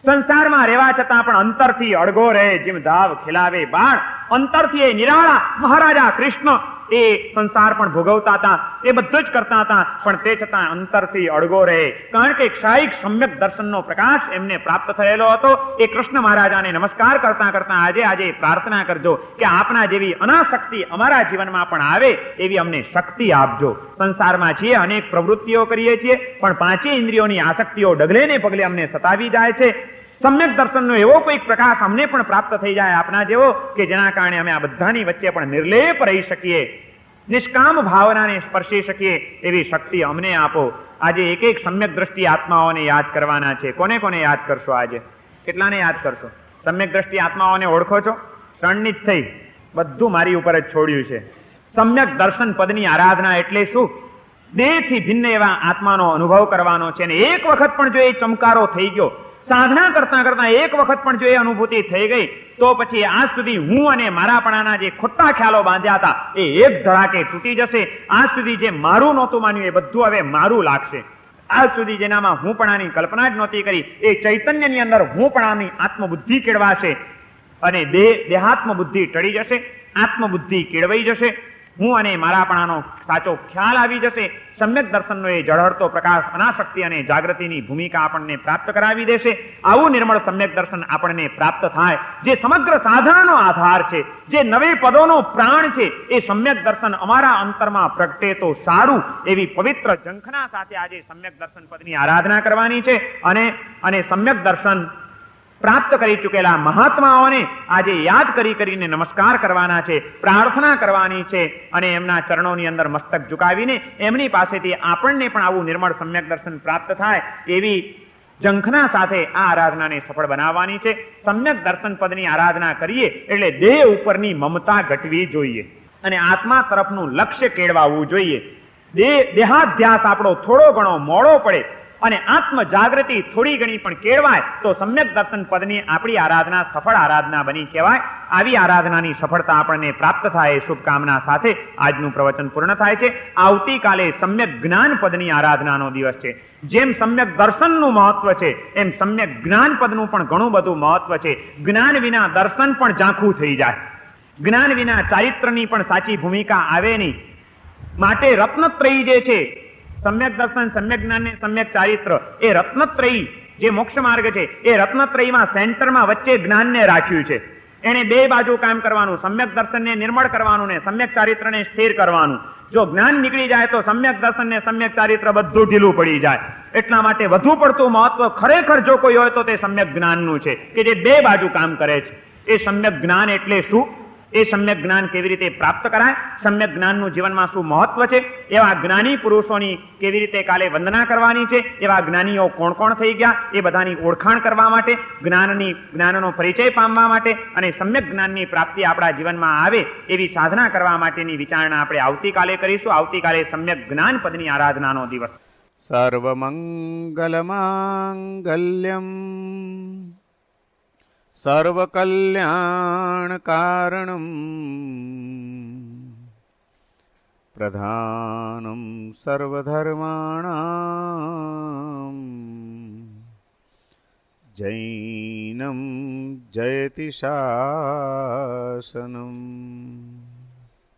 સંસારમાં રહેવા છતાં પણ અંતરથી અડગો રહે, જેમ ધાવ ખીલાવે બાણ, અંતરથી એ નિરાળા મહારાજા કૃષ્ણ એ સંસાર પણ ભોગવતા હતા, એ બધું જ કરતા હતા, પણ તે છતાં અંતરથી અડગો રહે. કારણ કે ક્ષાયિક સમ્યક દર્શનનો પ્રકાશ એમને પ્રાપ્ત થયેલો હતો. એ કૃષ્ણ મહારાજાને નમસ્કાર કરતા કરતા આજે પ્રાર્થના કરજો કે આપના જેવી અનાશક્તિ અમારા જીવનમાં પણ આવે એવી અમને શક્તિ આપજો. સંસારમાં છીએ, અનેક પ્રવૃત્તિઓ કરીએ છીએ, પણ પાંચે ઇન્દ્રિયોની આસક્તિઓ ડગલે ને પગલે અમને સતાવી જાય છે. સમ્યક દર્શનનો એવો કોઈક પ્રકાશ અમને પણ પ્રાપ્ત થઈ જાય આપના જેવો કે જેના કારણે અમે આ બધાની વચ્ચે પણ નિર્લેપ રહી શકીએ, નિષ્કામ ભાવનાને સ્પર્શી શકીએ એવી શક્તિ અમને આપો. આજે એક સમ્યક દ્રષ્ટિ આત્માઓને યાદ કરવાના છે. કોને કોને યાદ કરશો? આજે કેટલાને યાદ કરશો? સમ્યક દ્રષ્ટિ આત્માઓને ઓળખો છો? ક્ષણની જ થઈ, બધું મારી ઉપર જ છોડ્યું છે. સમ્યક દર્શન પદની આરાધના એટલે શું? દેહથી ભિન્ન એવા આત્માનો અનુભવ કરવાનો છે અને એક વખત પણ જો એ ચમકારો થઈ ગયો, સાધના કરતા કરતા એક વખત પણ જો એ અનુભૂતિ થઈ ગઈ તો પછી આજ સુધી હું અને મારાપણાના જે ખોટા ખ્યાલો બાંધ્યા હતા એ એક ધડાકે તૂટી જશે. આજ સુધી જે મારું નહોતું માન્યું એ બધું હવે મારું લાગશે. આજ સુધી જેનામાં હુંપણાની કલ્પના જ નહોતી કરી એ ચૈતન્યની અંદર હુંપણાની આત્મબુદ્ધિ કેળવાશે અને દેહાત્મ બુદ્ધિ ટળી જશે, આત્મબુદ્ધિ કેળવાઈ જશે. હું અને મારાપણાનો સાચો ખ્યાલ આવી જશે. સમ્યક દર્શનનો એ ઝળહળતો પ્રકાશ અનાશક્તિ અને જાગૃતિની ભૂમિકા આપણને પ્રાપ્ત કરાવી દેશે. આવું નિર્મળ સમ્યક દર્શન આપણને પ્રાપ્ત થાય જે સમગ્ર સાધનાનો આધાર છે, જે નવે પદોનો પ્રાણ છે, એ સમ્યક દર્શન અમારા અંતરમાં પ્રગટે તો સારું. એવી પવિત્ર ઝંખના સાથે આજે સમ્યક દર્શન પદની આરાધના કરવાની છે અને સમ્યક દર્શન પ્રાપ્ત કરી ચૂકેલા મહાત્માઓને આજે યાદ કરીને નમસ્કાર કરવાના છે, પ્રાર્થના કરવાની છે અને એમના ચરણોની અંદર મસ્તક ઝુકાવીને એમની પાસેથી આપણને પણ આવું નિર્મળ સમ્યક દર્શન પ્રાપ્ત થાય એવી ઝંખના સાથે આ આરાધનાને સફળ બનાવવાની છે. સમ્યક દર્શન પદની આરાધના કરીએ એટલે દેહ ઉપરની મમતા ઘટવી જોઈએ અને આત્મા તરફનું લક્ષ્ય કેળવાવું જોઈએ. દેહાધ્યાસ આપણો થોડો ઘણો મોડો પડે અને આત્મ જાગૃતિ થોડી ઘણી પણ કેળવાય તો સમ્યક દર્શન પદની આપણી આરાધના સફળ આરાધના બની કહેવાય. આવી આરાધનાની સફળતા આપણને પ્રાપ્ત થાય એ શુભકામના સાથે આજનું પ્રવચન પૂર્ણ થાય છે. આવતીકાલે સમ્યક જ્ઞાન પદની આરાધનાનો દિવસ છે. જેમ સમ્યક દર્શનનું મહત્વ છે એમ સમ્યક જ્ઞાન પદનું પણ ઘણું બધું મહત્વ છે. જ્ઞાન વિના દર્શન પણ ઝાંખું થઈ જાય, જ્ઞાન વિના ચારિત્રની પણ સાચી ભૂમિકા આવે નહીં. માટે રત્નત્રયી જે છે, સમ્યક દર્શન, સમ્યક જ્ઞાન ને સમ્યક ચારિત્ર, એ રત્નત્રયી જે મોક્ષ માર્ગ છે એ રત્નત્રયીમાં સેન્ટરમાં વચ્ચે જ્ઞાનને રાખ્યું છે. એને બે બાજુ કામ કરવાનું, સમ્યક દર્શનને નિર્મળ કરવાનું ને સમ્યક ચારિત્રને સ્થિર કરવાનું. જો જ્ઞાન નીકળી જાય તો સમ્યક દર્શન ને સમ્યક ચારિત્ર બધું ઢીલું પડી જાય. એટલા માટે વધુ પડતું મહત્વ ખરેખર જો કોઈ હોય તો તે સમ્યક જ્ઞાનનું છે કે જે બે બાજુ કામ કરે છે. એ સમ્યક જ્ઞાન એટલે શું, એ સમ્યક જ્ઞાન કેવી રીતે પ્રાપ્ત કરાય, સમ્યક જ્ઞાનનું જીવનમાં શું મહત્વ છે, એવા જ્ઞાની પુરુષોની કેવી રીતે કાલે વંદના કરવાની છે, એવા જ્ઞાનીઓ કોણ કોણ થઈ ગયા એ બધાની ઓળખાણ કરવા માટે, જ્ઞાનનો પરિચય પામવા માટે અને સમ્યક જ્ઞાનની પ્રાપ્તિ આપણા જીવનમાં આવે એવી સાધના કરવા માટેની વિચારણા આપણે આવતીકાલે કરીશું. આવતીકાલે સમ્યક જ્ઞાન પદની આરાધનાનો દિવસ. સર્વમંગલમાંગલ્યમ સર્વકલ્યાણકારણમ પ્રધાનમ સર્વધર્માણામ જૈનમ જયતિ શાસનમ.